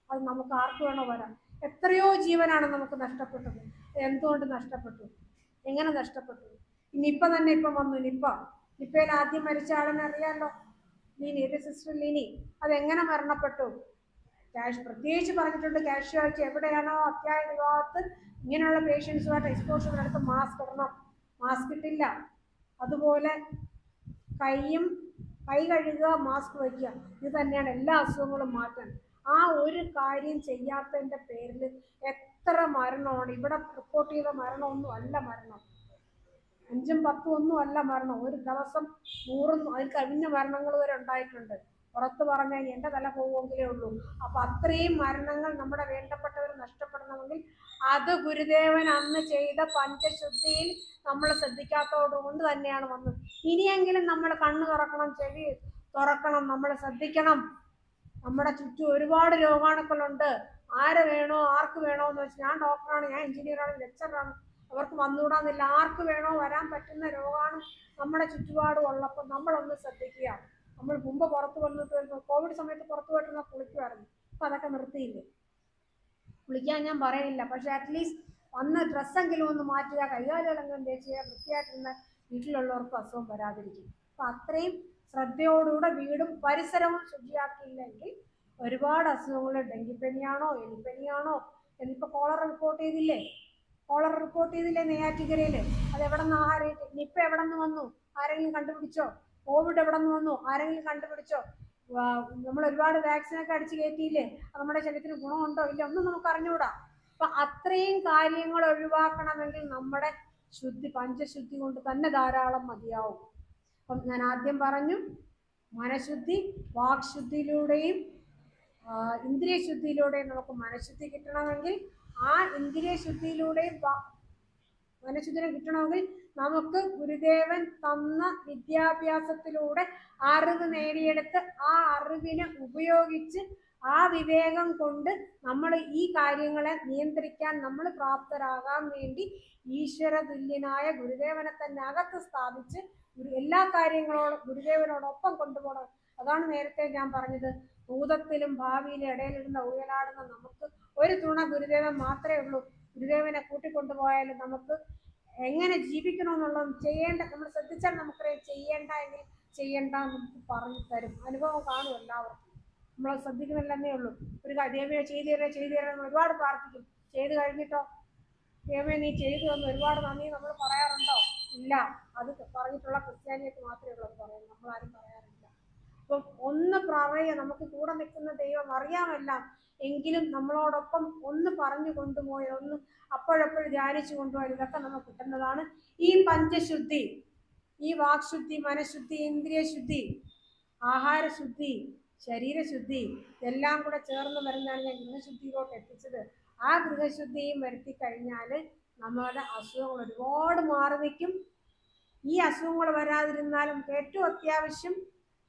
അത് നമുക്ക് ആർക്ക് വേണോ വരാം. എത്രയോ ജീവനാണ് നമുക്ക് നഷ്ടപ്പെട്ടത്. എന്തുകൊണ്ട് നഷ്ടപ്പെട്ടു? എങ്ങനെ നഷ്ടപ്പെട്ടു? നിപ്പ തന്നെ ഇപ്പം വന്നു. നിപ്പയിൽ ആദ്യം മരിച്ച ആളിനെ അറിയാമല്ലോ, ലിനി, ഒരു സിസ്റ്റർ ലിനി. അതെങ്ങനെ മരണപ്പെട്ടു? പ്രത്യേകിച്ച് പറഞ്ഞിട്ടുണ്ട്, കാഷ്വാലിറ്റി എവിടെയാണോ അത്യാഹിത വിഭാഗത്ത് ഇങ്ങനെയുള്ള പേഷ്യൻസുമായിട്ട് എക്സ്പോഷറിനടുത്ത് മാസ്ക് ഇടണം. മാസ്ക് ഇട്ടില്ല. അതുപോലെ കൈ കഴുകുക, മാസ്ക് വയ്ക്കുക. ഇത് തന്നെയാണ് എല്ലാ അസുഖങ്ങളും മാറ്റാൻ. ആ ഒരു കാര്യം ചെയ്യാത്തതിൻ്റെ പേരിൽ എത്ര മരണമാണ് ഇവിടെ റിപ്പോർട്ട് ചെയ്ത. മരണമൊന്നും അല്ല മരണം, 5ഉം 10ഉം ഒന്നും അല്ല മരണം. ഒരു ദിവസം 100 അതിൽ കവിഞ്ഞ മരണങ്ങൾ വരെ ഉണ്ടായിട്ടുണ്ട്. പുറത്ത് പറഞ്ഞാൽ എൻ്റെ തല പോവുമെങ്കിലേ ഉള്ളൂ. അപ്പം അത്രയും മരണങ്ങൾ നമ്മുടെ വേണ്ടപ്പെട്ടവർ നഷ്ടപ്പെടണമെങ്കിൽ അത് ഗുരുദേവൻ അന്ന് ചെയ്ത പഞ്ചശുദ്ധിയിൽ നമ്മൾ ശ്രദ്ധിക്കാത്തതുകൊണ്ട് തന്നെയാണ് വന്നത്. ഇനിയെങ്കിലും നമ്മൾ കണ്ണ് തുറക്കണം, ചെവി തുറക്കണം, നമ്മൾ ശ്രദ്ധിക്കണം. നമ്മുടെ ചുറ്റും ഒരുപാട് രോഗാണുക്കളുണ്ട്. ആരെ വേണോ ആർക്ക് വേണോ എന്ന് വെച്ചാൽ, ഞാൻ ഡോക്ടറാണ്, ഞാൻ എഞ്ചിനീയറാണ്, ലെക്ചറാണ്, അവർക്ക് വന്നുകൂടാന്നില്ല. ആർക്ക് വേണോ വരാൻ പറ്റുന്ന രോഗമാണ് നമ്മുടെ ചുറ്റുപാടും ഉള്ളപ്പോൾ നമ്മളൊന്ന് ശ്രദ്ധിക്കുക. നമ്മൾ മുമ്പ് പുറത്ത് വന്നിട്ട് കോവിഡ് സമയത്ത് പുറത്ത് പോയിട്ടൊന്ന് കുളിക്കുമായിരുന്നു. അപ്പം അതൊക്കെ നിർത്തിയില്ലേ? കുളിക്കാൻ ഞാൻ പറയില്ല, പക്ഷെ അറ്റ്ലീസ്റ്റ് വന്ന് ഡ്രസ്സെങ്കിലും ഒന്ന് മാറ്റുക, കൈകാലുകളെങ്കിലും തേച്ച് ചെയ്യുക, വൃത്തിയായിട്ടിരുന്ന വീട്ടിലുള്ളവർക്ക് അസുഖം വരാതിരിക്കും. അപ്പം അത്രയും ശ്രദ്ധയോടുകൂടെ വീടും പരിസരവും ശുചിയാക്കിയില്ലെങ്കിൽ ഒരുപാട് അസുഖങ്ങൾ, ഡെങ്കിപ്പനിയാണോ എലിപ്പനിയാണോ എന്നിപ്പോൾ കോളറ റിപ്പോർട്ട് ചെയ്തില്ലേ? നെയ്യാറ്റിൻകരയിൽ. അത് എവിടെ നിന്ന് ആഹാരം, നിപ്പ എവിടെ നിന്ന് വന്നു ആരെങ്കിലും കണ്ടുപിടിച്ചോ? കോവിഡ് എവിടെ നിന്ന് വന്നു ആരെങ്കിലും കണ്ടുപിടിച്ചോ? നമ്മൾ ഒരുപാട് വാക്സിനൊക്കെ അടിച്ച് കയറ്റിയില്ലേ? അത് നമ്മുടെ ശരീരത്തിന് ഗുണമുണ്ടോ ഇല്ല ഒന്നും നമുക്ക് അറിഞ്ഞുകൂടാ. അപ്പൊ അത്രയും കാര്യങ്ങൾ ഒഴിവാക്കണമെങ്കിൽ നമ്മുടെ പഞ്ചശുദ്ധി കൊണ്ട് തന്നെ ധാരാളം മതിയാവും. അപ്പം ഞാൻ ആദ്യം പറഞ്ഞു, മനഃശുദ്ധി വാക്ശുദ്ധിയിലൂടെയും ഇന്ദ്രിയ ശുദ്ധിയിലൂടെയും നമുക്ക് മനഃശുദ്ധി കിട്ടണമെങ്കിൽ, ആ ഇന്ദ്രിയ ശുദ്ധിയിലൂടെയും മനഃശുദ്ധിനെ കിട്ടണമെങ്കിൽ നമുക്ക് ഗുരുദേവൻ തന്ന വിദ്യാഭ്യാസത്തിലൂടെ അറിവ് നേടിയെടുത്ത് ആ അറിവിനെ ഉപയോഗിച്ച് ആ വിവേകം കൊണ്ട് നമ്മൾ ഈ കാര്യങ്ങളെ നിയന്ത്രിക്കാൻ നമ്മൾ പ്രാപ്തരാകാൻ വേണ്ടി ഈശ്വര തുല്യനായ ഗുരുദേവനെ തന്നെ അകത്ത് സ്ഥാപിച്ച് എല്ലാ കാര്യങ്ങളോടും ഗുരുദേവനോടൊപ്പം കൊണ്ടുപോകണം. അതാണ് നേരത്തെ ഞാൻ പറഞ്ഞത്, ഭൂതത്തിലും ഭാവിയിലും ഇടയിലിരുന്ന ഊയലാടുന്ന നമുക്ക് ഒരു തുണ ഗുരുദേവൻ മാത്രമേ ഉള്ളൂ. ഗുരുദേവനെ കൂട്ടിക്കൊണ്ടുപോയാലും നമുക്ക് എങ്ങനെ ജീവിക്കണമെന്നുള്ളത് ചെയ്യേണ്ട, നമ്മൾ ശ്രദ്ധിച്ചാൽ നമുക്കറിയാം. ചെയ്യേണ്ട എങ്കിൽ ചെയ്യേണ്ട നമുക്ക് പറഞ്ഞു തരും. അനുഭവം കാണും എല്ലാവർക്കും. നമ്മൾ ശ്രദ്ധിക്കുന്നില്ലെന്നേ ഉള്ളൂ. ഒരു ദൈവമേ ചെയ്തു തരാൻ ഒരുപാട് പ്രാർത്ഥിക്കും. ചെയ്ത് കഴിഞ്ഞിട്ടോ, ദൈവമേ നീ ചെയ്തു തന്നു ഒരുപാട് നന്ദി നമ്മൾ പറയാറുണ്ടോ? ഇല്ല. അത് പറഞ്ഞിട്ടുള്ള ക്രിസ്ത്യാനിയൊക്കെ മാത്രമേ ഉള്ളൂ അത് പറയുന്നത്, നമ്മളാരും പറയാറില്ല. അപ്പം ഒന്ന് പറയുക, നമുക്ക് കൂടെ നിൽക്കുന്ന ദൈവം അറിയാമെല്ലാം, എങ്കിലും നമ്മളോടൊപ്പം ഒന്ന് പറഞ്ഞു കൊണ്ടുപോയി ഒന്ന് അപ്പോഴപ്പോഴും ധ്യാനിച്ചു കൊണ്ടുപോയി ഇതൊക്കെ നമുക്ക് കിട്ടുന്നതാണ്. ഈ പഞ്ചശുദ്ധി, ഈ വാക്ശുദ്ധി, മനഃശുദ്ധി, ഇന്ദ്രിയശുദ്ധി, ആഹാരശുദ്ധി, ശരീരശുദ്ധി എല്ലാം കൂടെ ചേർന്ന് വരുന്നതാണ് ഞാൻ ഗൃഹശുദ്ധിയിലോട്ട് എത്തിച്ചത്. ആ ഗൃഹശുദ്ധിയും വരുത്തി കഴിഞ്ഞാൽ നമ്മുടെ അസുഖങ്ങൾ ഒരുപാട് മാറി നിൽക്കും. ഈ അസുഖങ്ങൾ വരാതിരുന്നാലും ഏറ്റവും അത്യാവശ്യം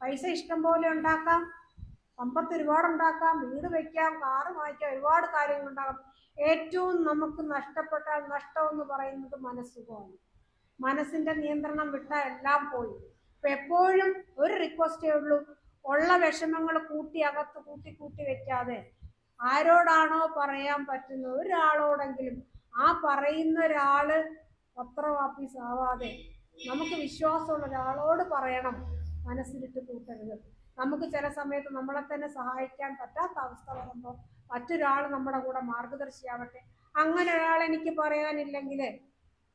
പൈസ ഇഷ്ടം പോലെ ഉണ്ടാക്കാം, സമ്പത്ത് ഒരുപാട് ഉണ്ടാക്കാം, വീട് വയ്ക്കാം, കാറ് വാങ്ങിക്കാം, ഒരുപാട് കാര്യങ്ങൾ ഉണ്ടാകാം. ഏറ്റവും നമുക്ക് നഷ്ടപ്പെട്ടാൽ നഷ്ടം എന്ന് പറയുന്നത് മനസ്സുഖമാണ്. മനസ്സിന്റെ നിയന്ത്രണം വിട്ടാൽ എല്ലാം പോയി. അപ്പൊ എപ്പോഴും ഒരു റിക്വസ്റ്റേ ഉള്ളൂ, ഉള്ള വിഷമങ്ങൾ അകത്ത് കൂട്ടി വെക്കാതെ ആരോടാണോ പറയാൻ പറ്റുന്നത് ഒരാളോടെങ്കിലും, ആ പറയുന്ന ഒരാള് പത്രവാപ്പീസ് ആവാതെ നമുക്ക് വിശ്വാസമുള്ള ഒരാളോട് പറയണം. മനസ്സിലിട്ട് കൂട്ടരുത്. നമുക്ക് ചില സമയത്ത് നമ്മളെ തന്നെ സഹായിക്കാൻ പറ്റാത്ത അവസ്ഥ വരുമ്പോൾ മറ്റൊരാൾ നമ്മുടെ കൂടെ മാർഗദർശിയാവട്ടെ. അങ്ങനെ ഒരാൾ എനിക്ക് പറയാനില്ലെങ്കിൽ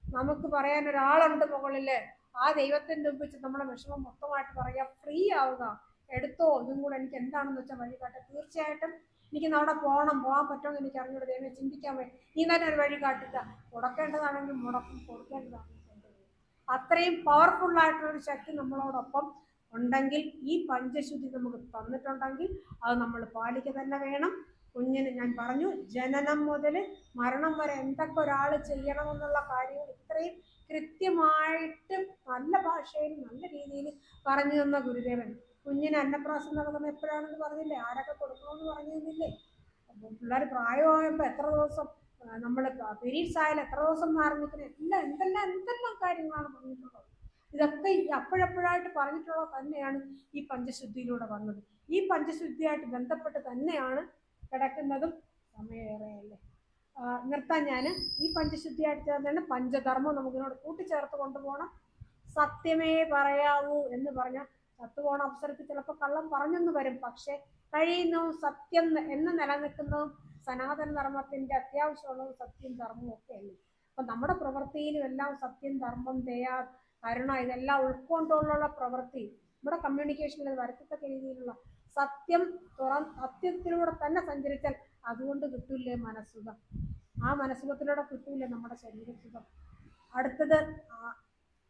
നമുക്ക് പറയാൻ ഒരാളുണ്ട് മുകളില്. ആ ദൈവത്തിന്റെ മുമ്പ് വെച്ച് നമ്മളെ വിഷമം മൊത്തമായിട്ട് പറയുക, ഫ്രീ ആവുക. എടുത്തോ, ഇതും കൂടെ എനിക്ക് എന്താണെന്ന് വെച്ചാൽ വഴി കാട്ടെ. തീർച്ചയായിട്ടും എനിക്ക് അവിടെ പോകാൻ പറ്റുമെന്ന് എനിക്ക് അറിഞ്ഞൂടെ ദൈവം, ചിന്തിക്കാൻ വേണ്ടി നീ തന്നെ ഒരു വഴി കാട്ടുക. മുടക്കേണ്ടതാണെങ്കിൽ മുടക്കും, കൊടുക്കേണ്ടതാണെങ്കിൽ കൊണ്ടുപോകും. അത്രയും പവർഫുള്ളായിട്ടുള്ളൊരു ശക്തി നമ്മളോടൊപ്പം ഉണ്ടെങ്കിൽ, ഈ പഞ്ചശുദ്ധി നമുക്ക് തന്നിട്ടുണ്ടെങ്കിൽ അത് നമ്മൾ പാലിക്കുക തന്നെ വേണം. കുഞ്ഞിന് ഞാൻ പറഞ്ഞു, ജനനം മുതൽ മരണം വരെ എന്തൊക്കെ ഒരാൾ ചെയ്യണമെന്നുള്ള കാര്യങ്ങൾ ഇത്രയും കൃത്യമായിട്ട് നല്ല ഭാഷയിൽ നല്ല രീതിയിൽ പറഞ്ഞു തന്ന ഗുരുദേവൻ. കുഞ്ഞിന് അന്നപ്രാസം നടക്കുന്നത് എപ്പോഴാണെന്ന് പറഞ്ഞില്ലേ? ആരൊക്കെ കൊടുക്കണമെന്ന് പറഞ്ഞു തന്നില്ലേ? പിള്ളേർ പ്രായമായപ്പോൾ എത്ര ദിവസം നമ്മൾ പീരീഡ്സ് ആയാലും എത്ര ദിവസം മാറി നിൽക്കുന്നത്, എന്തെല്ലാം കാര്യങ്ങളാണ് പറഞ്ഞിട്ടുള്ളത്. ഇതൊക്കെ അപ്പോഴപ്പോഴായിട്ട് പറഞ്ഞിട്ടുള്ളത് തന്നെയാണ് ഈ പഞ്ചശുദ്ധിയിലൂടെ വന്നത്. ഈ പഞ്ചശുദ്ധിയായിട്ട് ബന്ധപ്പെട്ട് തന്നെയാണ് കിടക്കുന്നതും. സമയമേറെയല്ലേ, നിർത്താൻ ഞാൻ. ഈ പഞ്ചശുദ്ധിയായിട്ട് തന്നെയാണ് പഞ്ചധർമ്മം നമുക്കിനോട് കൂട്ടിച്ചേർത്ത് കൊണ്ടുപോകണം. സത്യമേ പറയാവൂ എന്ന് പറഞ്ഞാൽ ചത്തുപോണ അവസരത്തിൽ ചിലപ്പോൾ കള്ളം പറഞ്ഞെന്ന് വരും, പക്ഷെ കഴിയുന്നതും സത്യം എന്ന് നിലനിൽക്കുന്നതും സനാതന ധർമ്മത്തിന്റെ അത്യാവശ്യമുള്ളതും സത്യം ധർമ്മവും ഒക്കെ അല്ലേ. അപ്പൊ നമ്മുടെ പ്രവൃത്തിയിലും എല്ലാം സത്യം, ധർമ്മം, ദയ, കരുണ ഇതെല്ലാം ഉൾക്കൊണ്ടുള്ള പ്രവൃത്തി നമ്മുടെ കമ്മ്യൂണിക്കേഷനിൽ വരത്തക്ക രീതിയിലുള്ള സത്യത്തിലൂടെ തന്നെ സഞ്ചരിച്ചാൽ അതുകൊണ്ട് കിട്ടൂലേ മനസ്സുഖം. ആ മനസ്സുഖത്തിലൂടെ കിട്ടൂലേ നമ്മുടെ ശരീരസുഖം. അടുത്തത്,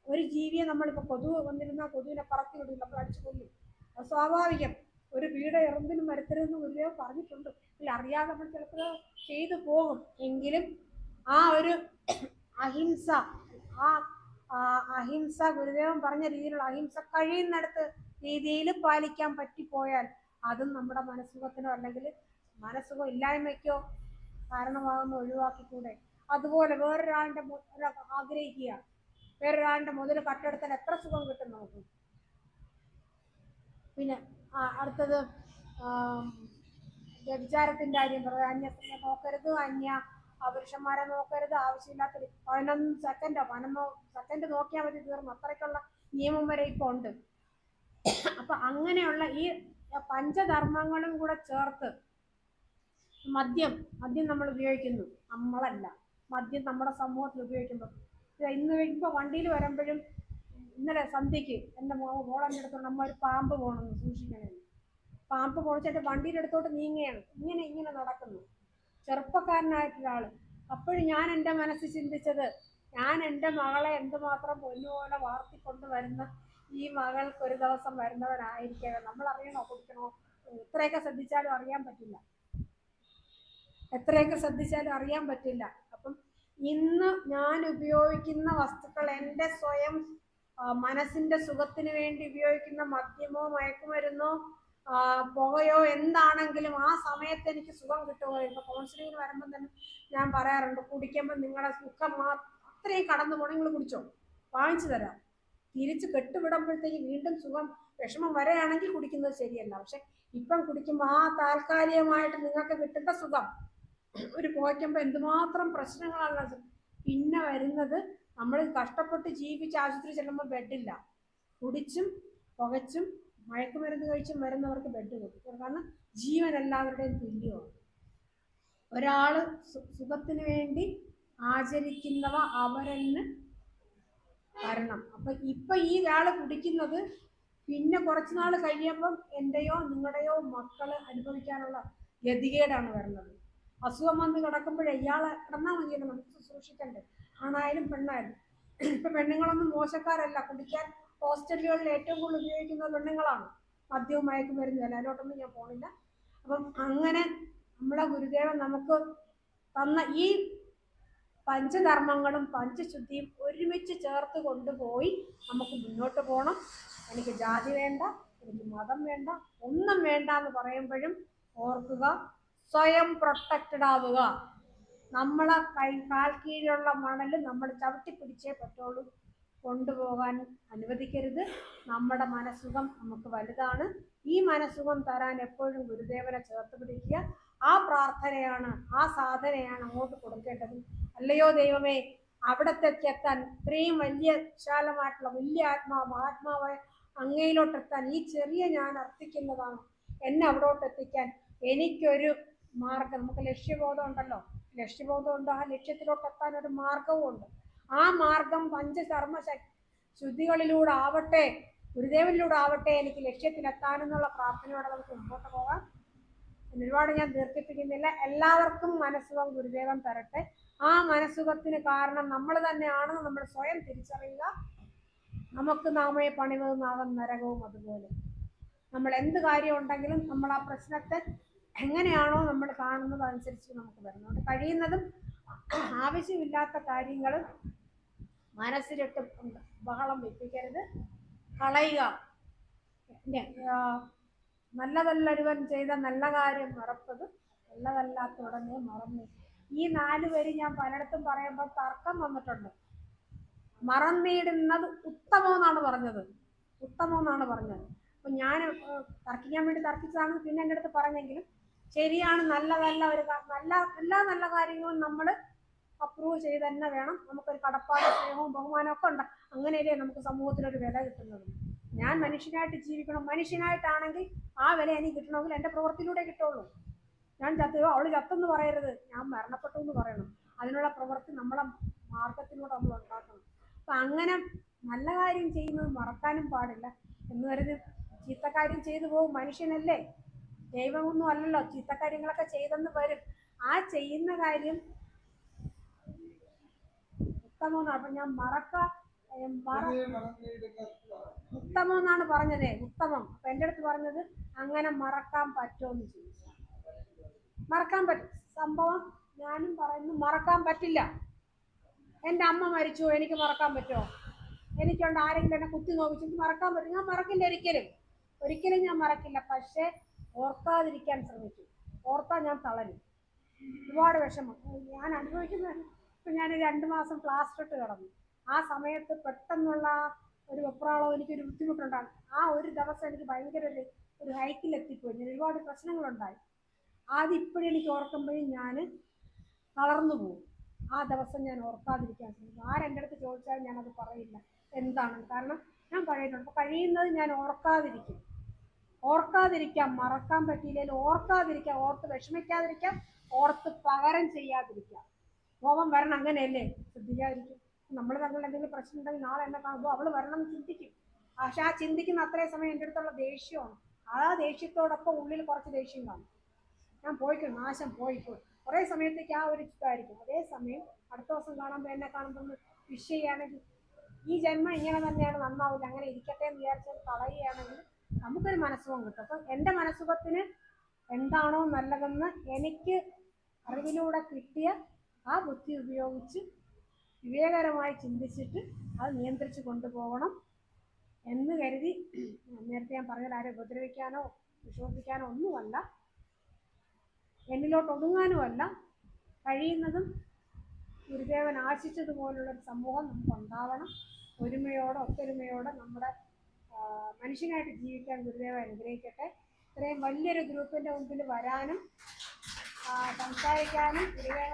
ഒരു ജീവിയെ നമ്മളിപ്പോൾ കൊതുക് വന്നിരുന്നാൽ കൊതുവിനെ പറത്തി വിടും, നമ്മൾ അടിച്ചു കൊല്ലും, അത് സ്വാഭാവികം. ഒരു വീട് എറുമ്പിനും മരത്തരുതെന്ന് ഗുരുദേവൻ പറഞ്ഞിട്ടുണ്ട്. ഇല്ല, അറിയാതെ നമ്മൾ ചിലപ്പോൾ ചെയ്തു പോകും. എങ്കിലും ആ ഒരു അഹിംസ, അഹിംസ ഗുരുദേവൻ പറഞ്ഞ രീതിയിലുള്ള അഹിംസ കഴിയുന്നിടത്ത് രീതിയിൽ പാലിക്കാൻ പറ്റിപ്പോയാൽ അതും നമ്മുടെ മനസ്സുഖത്തിനോ അല്ലെങ്കിൽ മനസ്സുഖം ഇല്ലായ്മയ്ക്കോ കാരണമാകുന്ന ഒഴിവാക്കിക്കൂടെ. അതുപോലെ വേറൊരാളുടെ ആഗ്രഹിക്കുക, വേറൊരാളുടെ മുതൽ കട്ടെടുത്താൽ എത്ര സുഖം കിട്ടും നമുക്ക്. പിന്നെ അടുത്തത് വ്യഭിചാരത്തിൻ്റെ കാര്യം പറയാം. അന്യ നോക്കരുത്, അന്യ പുരുഷന്മാരെ നോക്കരുത്, ആവശ്യമില്ലാത്ത 11 സെക്കൻഡ് നോക്കിയാൽ മതി, തീർന്നു. അത്രയ്ക്കുള്ള നിയമം വരെ ഇപ്പോൾ ഉണ്ട്. അപ്പം അങ്ങനെയുള്ള ഈ പഞ്ചധർമ്മങ്ങളും കൂടെ ചേർത്ത് മദ്യം നമ്മൾ ഉപയോഗിക്കുന്നു, നമ്മളല്ല, മദ്യം നമ്മുടെ സമൂഹത്തിൽ ഉപയോഗിക്കുമ്പോൾ ഇന്ന് ഇപ്പോൾ വണ്ടിയിൽ വരുമ്പോഴും, ഇന്നലെ സന്ധ്യയ്ക്ക് എൻ്റെ മോളെൻ്റെ അടുത്തോണ്ട് നമ്മ ഒരു പാമ്പ് പോകണമെന്ന് സൂക്ഷിക്കണേ, പാമ്പ് പൊളിച്ചിട്ട് വണ്ടിയുടെ അടുത്തോട്ട് നീങ്ങുകയാണ്, ഇങ്ങനെ നടക്കുന്നു ചെറുപ്പക്കാരനായിട്ടൊരാൾ. അപ്പോഴും ഞാൻ എൻ്റെ മനസ്സിൽ ചിന്തിച്ചത്, ഞാൻ എൻ്റെ മകളെ എന്തുമാത്രം പൊന്നുപോലെ വളർത്തിക്കൊണ്ട് വരുന്ന ഈ മകൾക്ക് ഒരു ദിവസം വരുന്നവനായിരിക്കവേ. നമ്മൾ അറിയണോ കുടിക്കണോ? എത്രയൊക്കെ ശ്രദ്ധിച്ചാലും അറിയാൻ പറ്റില്ല, അപ്പം ഇന്ന് ഞാൻ ഉപയോഗിക്കുന്ന വസ്തുക്കൾ, എൻ്റെ സ്വയം മനസ്സിൻ്റെ സുഖത്തിന് വേണ്ടി ഉപയോഗിക്കുന്ന മദ്യമോ മയക്കുമരുന്നോ പുകയോ എന്താണെങ്കിലും ആ സമയത്ത് എനിക്ക് സുഖം കിട്ടുമോ? ഇപ്പോൾ കൗൺസിലിങ്ങിന് വരുമ്പം തന്നെ ഞാൻ പറയാറുണ്ട്, കുടിക്കുമ്പോൾ നിങ്ങളുടെ സുഖം അത്രയും കടന്നു പോകണം, നിങ്ങൾ കുടിച്ചോ, വാങ്ങിച്ചു തരാം. തിരിച്ച് കെട്ടുവിടുമ്പോഴത്തേക്ക് വീണ്ടും സുഖം വിഷമം വരെയാണെങ്കിൽ കുടിക്കുന്നത് ശരിയല്ല. പക്ഷെ ഇപ്പം കുടിക്കുമ്പോൾ ആ താൽക്കാലികമായിട്ട് നിങ്ങൾക്ക് കിട്ടുന്ന സുഖം ഒരു പുകയ്ക്കുമ്പോൾ എന്തുമാത്രം പ്രശ്നങ്ങളാണ് പിന്നെ വരുന്നത്. നമ്മൾ കഷ്ടപ്പെട്ട് ജീവിച്ച് ആശുപത്രി ചെല്ലുമ്പോൾ ബെഡില്ല, കുടിച്ചും പുകച്ചും മയക്കുമരുന്ന് കഴിച്ചും വരുന്നവർക്ക് ബെഡ് കൊടുക്കും. കാരണം ജീവൻ എല്ലാവരുടെയും തുല്യമാണ്. ഒരാൾ സുഖത്തിന് വേണ്ടി ആചരിക്കുന്നവ അവരെന്ന് വരണം. അപ്പം ഇപ്പം ഈ ഒരാൾ കുടിക്കുന്നത് പിന്നെ കുറച്ച് നാൾ കഴിയുമ്പം എൻ്റെയോ നിങ്ങളുടെയോ മക്കൾ അനുഭവിക്കാനുള്ള ഗതികേടാണ് വരുന്നത്. അസുഖം വന്ന് കിടക്കുമ്പോഴേ ഇയാളെ കിടന്നാൽ മതിയല്ലോ, നമുക്ക് സൂക്ഷിക്കണ്ടേ, ആണായാലും പെണ്ണായാലും. ഇപ്പം പെണ്ണുങ്ങളൊന്നും മോശക്കാരല്ല, കുടിക്കാൻ ഹോസ്റ്റലുകളിൽ ഏറ്റവും കൂടുതൽ ഉപയോഗിക്കുന്നത് പെണ്ണുങ്ങളാണ്. മദ്യവും മയക്കുമരുന്നും അതിലോട്ടൊന്നും ഞാൻ പോണില്ല. അപ്പം അങ്ങനെ നമ്മളെ ഗുരുദേവൻ നമുക്ക് തന്ന ഈ പഞ്ചധർമ്മങ്ങളും പഞ്ചശുദ്ധിയും ഒരുമിച്ച് ചേർത്ത് കൊണ്ടുപോയി നമുക്ക് മുന്നോട്ട് പോകണം. എനിക്ക് ജാതി വേണ്ട, എനിക്ക് മതം വേണ്ട, ഒന്നും വേണ്ട എന്ന് പറയുമ്പോഴും ഓർക്കുക, സ്വയം പ്രൊട്ടക്റ്റഡ് ആവുക. നമ്മളെ കാൽ കീഴിലുള്ള മണൽ നമ്മൾ ചവിട്ടി പിടിച്ചേ പറ്റുള്ളൂ, കൊണ്ടുപോകാൻ അനുവദിക്കരുത്. നമ്മുടെ മനസ്സുഖം നമുക്ക് വലുതാണ്. ഈ മനസ്സുഖം തരാൻ എപ്പോഴും ഗുരുദേവനെ ചേർത്ത് പിടിക്കുക. ആ പ്രാർത്ഥനയാണ്, ആ സാധനയാണ് അങ്ങോട്ട് കൊടുക്കേണ്ടത്. അല്ലയോ ദൈവമേ, അവിടത്തേക്ക് എത്താൻ, ഇത്രയും വലിയ വിശാലമായിട്ടുള്ള വലിയ മഹാത്മാവായ അങ്ങയിലോട്ടെത്താൻ ഈ ചെറിയ ഞാൻ അർത്ഥിക്കുന്നതാണ്. എന്നെ അവിടോട്ട് എത്തിക്കാൻ എനിക്കൊരു മാർഗം, നമുക്ക് ലക്ഷ്യബോധം ഉണ്ടല്ലോ, ലക്ഷ്യബോധമുണ്ട്, ആ ലക്ഷ്യത്തിലോട്ട് എത്താൻ ഒരു മാർഗവും ഉണ്ട്. ആ മാർഗം പഞ്ചകർമ്മ ശുദ്ധികളിലൂടെ ആവട്ടെ, ഗുരുദേവനിലൂടെ ആവട്ടെ, എനിക്ക് ലക്ഷ്യത്തിലെത്താനെന്നുള്ള പ്രാർത്ഥനയോടെ നമുക്ക് മുമ്പോട്ട് പോകാം. ഒരുപാട് ഞാൻ ദീർഘിപ്പിക്കുന്നില്ല. എല്ലാവർക്കും മനസ്സുഖം ഗുരുദേവൻ തരട്ടെ. ആ മനസ്സുഖത്തിന് കാരണം നമ്മൾ തന്നെയാണെന്ന് നമ്മൾ സ്വയം തിരിച്ചറിയുക. നമുക്ക് നാമേ പണിവതുന്നാകും നരകവും. അതുപോലെ നമ്മൾ എന്ത് കാര്യം ഉണ്ടെങ്കിലും നമ്മൾ ആ പ്രശ്നത്തെ എങ്ങനെയാണോ നമ്മൾ കാണുന്നത് അനുസരിച്ച് നമുക്ക് വരുന്നുണ്ട്. കഴിയുന്നതും ആവശ്യമില്ലാത്ത കാര്യങ്ങൾ മനസ്സിലിട്ട് ബഹളം വെപ്പിക്കരുത്, കളയുക. നല്ലതല്ലൊരുവൻ ചെയ്ത നല്ല കാര്യം മറപ്പത്, നല്ലതല്ലാത്ത ഉടനെ മറന്നു. ഈ 4 പേര് ഞാൻ പലയിടത്തും പറയുമ്പോൾ തർക്കം വന്നിട്ടുണ്ട്. മറന്നിടുന്നത് ഉത്തമമെന്നാണ് പറഞ്ഞത്, അപ്പം ഞാൻ തർക്കിക്കാൻ വേണ്ടി തർക്കിച്ചതാണ്. പിന്നെ എൻ്റെ അടുത്ത് പറഞ്ഞെങ്കിലും ശരിയാണ്, നല്ലതല്ല ഒരു എല്ലാ നല്ല കാര്യങ്ങളും നമ്മൾ അപ്രൂവ് ചെയ്ത് തന്നെ വേണം. നമുക്കൊരു കടപ്പാട്, സ്നേഹവും ബഹുമാനവും ഒക്കെ ഉണ്ട്. അങ്ങനെയല്ലേ നമുക്ക് സമൂഹത്തിനൊരു വില കിട്ടുന്നത്. ഞാൻ മനുഷ്യനായിട്ട് ജീവിക്കണം. മനുഷ്യനായിട്ടാണെങ്കിൽ ആ വില എനിക്ക് കിട്ടണമെങ്കിൽ എൻ്റെ പ്രവൃത്തിയിലൂടെ കിട്ടുള്ളൂ. ഞാൻ അവൾ ചത്തെന്ന് പറയരുത്, ഞാൻ മരണപ്പെട്ടു എന്ന് പറയണം. അതിനുള്ള പ്രവൃത്തി നമ്മളെ മാർഗത്തിലൂടെ നമ്മൾ ഉണ്ടാക്കണം. അപ്പം അങ്ങനെ നല്ല കാര്യം ചെയ്യുന്നത് മറക്കാനും പാടില്ല. എന്ന് കരുതി ചീത്തക്കാര്യം ചെയ്തു പോകും. മനുഷ്യനല്ലേ, ദൈവമൊന്നും അല്ലല്ലോ. ചീത്തക്കാര്യങ്ങളൊക്കെ ചെയ്തെന്ന് വരും. ആ ചെയ്യുന്ന കാര്യം ഉത്തമമെന്നാണ്. അപ്പം ഞാൻ ഉത്തമം എന്നാണ് പറഞ്ഞതേ, ഉത്തമം. അപ്പം എൻ്റെ അടുത്ത് പറഞ്ഞത് അങ്ങനെ മറക്കാൻ പറ്റുമെന്ന് ചോദിച്ചു. മറക്കാൻ പറ്റും സംഭവം, ഞാനും പറയുന്നു മറക്കാൻ പറ്റില്ല. എൻ്റെ അമ്മ മരിച്ചു, എനിക്ക് മറക്കാൻ പറ്റുമോ? എനിക്കുണ്ട് ആരെങ്കിലും എന്നെ കുത്തി നോക്കിച്ചു മറക്കാൻ പറ്റും? ഞാൻ മറക്കില്ല, ഒരിക്കലും ഞാൻ മറക്കില്ല. പക്ഷേ ഓർക്കാതിരിക്കാൻ ശ്രമിക്കും. ഓർത്താൽ ഞാൻ തളരും. ഒരുപാട് വിഷമം ഞാൻ അനുഭവിക്കുന്ന ഇപ്പം ഞാൻ 2 മാസം പ്ലാസ്റ്റർ ഇട്ട് കിടന്നു. ആ സമയത്ത് പെട്ടെന്നുള്ള ഒരു വെപ്രാളവും എനിക്കൊരു ബുദ്ധിമുട്ടുണ്ടാകും. ആ ഒരു ദിവസം എനിക്ക് ഭയങ്കര ഒരു ഹൈക്കിലെത്തിപ്പോയി. ഞാൻ ഒരുപാട് പ്രശ്നങ്ങളുണ്ടായി. ആദ്യം ഇപ്പോഴും എനിക്ക് ഓർക്കുമ്പോഴും ഞാൻ തളർന്നു പോകും. ആ ദിവസം ഞാൻ ഓർക്കാതിരിക്കാൻ ശ്രമിക്കും. ആരെൻ്റെ അടുത്ത് ചോദിച്ചാലും ഞാനത് പറയില്ല എന്താണ്. കാരണം ഞാൻ കഴിയുന്നുണ്ട്. അപ്പോൾ കഴിയുന്നത് ഞാൻ ഓർക്കാതിരിക്കാം, മറക്കാൻ പറ്റിയില്ലെങ്കിൽ ഓർക്കാതിരിക്കാം, ഓർത്ത് വിഷമിക്കാതിരിക്കാം, ഓർത്ത് പകരം ചെയ്യാതിരിക്കാം. കോപം വരണം, അങ്ങനെയല്ലേ? ശ്രദ്ധിക്കാതിരിക്കും. നമ്മൾ തമ്മിൽ എന്തെങ്കിലും പ്രശ്നം ഉണ്ടെങ്കിൽ നാളെ എന്നെ കാണുമ്പോൾ അവൾ വരണം എന്ന് ചിന്തിക്കും. പക്ഷെ ആ ചിന്തിക്കുന്ന അത്രയും സമയം എൻ്റെ അടുത്തുള്ള ദേഷ്യമാണ്. ആ ദേഷ്യത്തോടൊപ്പം ഉള്ളിൽ കുറച്ച് ദേഷ്യം കാണും. ഞാൻ പോയിക്കും, നാശം പോയിക്കോ, കുറേ സമയത്തേക്ക് ആ ഒരു ഇഷ്ടമായിരിക്കും. അതേസമയം അടുത്ത ദിവസം കാണുമ്പോൾ എന്നെ കാണുമ്പോൾ വിഷ് ചെയ്യുകയാണെങ്കിൽ ഈ ജന്മം ഇങ്ങനെ തന്നെയാണ്, നന്നാവില്ല, അങ്ങനെ ഇരിക്കട്ടെ എന്ന് വിചാരിച്ചാൽ കളയുകയാണെങ്കിൽ നമുക്കൊരു മനസ്സുഖം കിട്ടും. അപ്പം എൻ്റെ മനസ്സുഖത്തിന് എന്താണോ നല്ലതെന്ന് എനിക്ക് അറിവിലൂടെ കിട്ടിയ ആ ബുദ്ധി ഉപയോഗിച്ച് വിവേകരമായി ചിന്തിച്ചിട്ട് അത് നിയന്ത്രിച്ച് കൊണ്ടുപോകണം എന്ന് കരുതി. നേരത്തെ ഞാൻ പറഞ്ഞാൽ ആരെ ഉപദ്രവിക്കാനോ വിഷമിപ്പിക്കാനോ ഒന്നുമല്ല, എന്നിലോട്ട് ഒതുങ്ങാനുമല്ല. കഴിയുന്നതും ഗുരുദേവൻ ആശിച്ചതുപോലുള്ളൊരു സമൂഹം നമുക്ക് ഉണ്ടാവണം. ഒരുമയോടെ ഒത്തൊരുമയോടെ നമ്മുടെ മനുഷ്യനായിട്ട് ജീവിക്കാൻ ഗുരുദേവൻ അനുഗ്രഹിക്കട്ടെ. ഇത്രയും വലിയൊരു ഗ്രൂപ്പിൻ്റെ മുമ്പിൽ വരാനും സംസാരിക്കാനും ഗുരുദേവൻ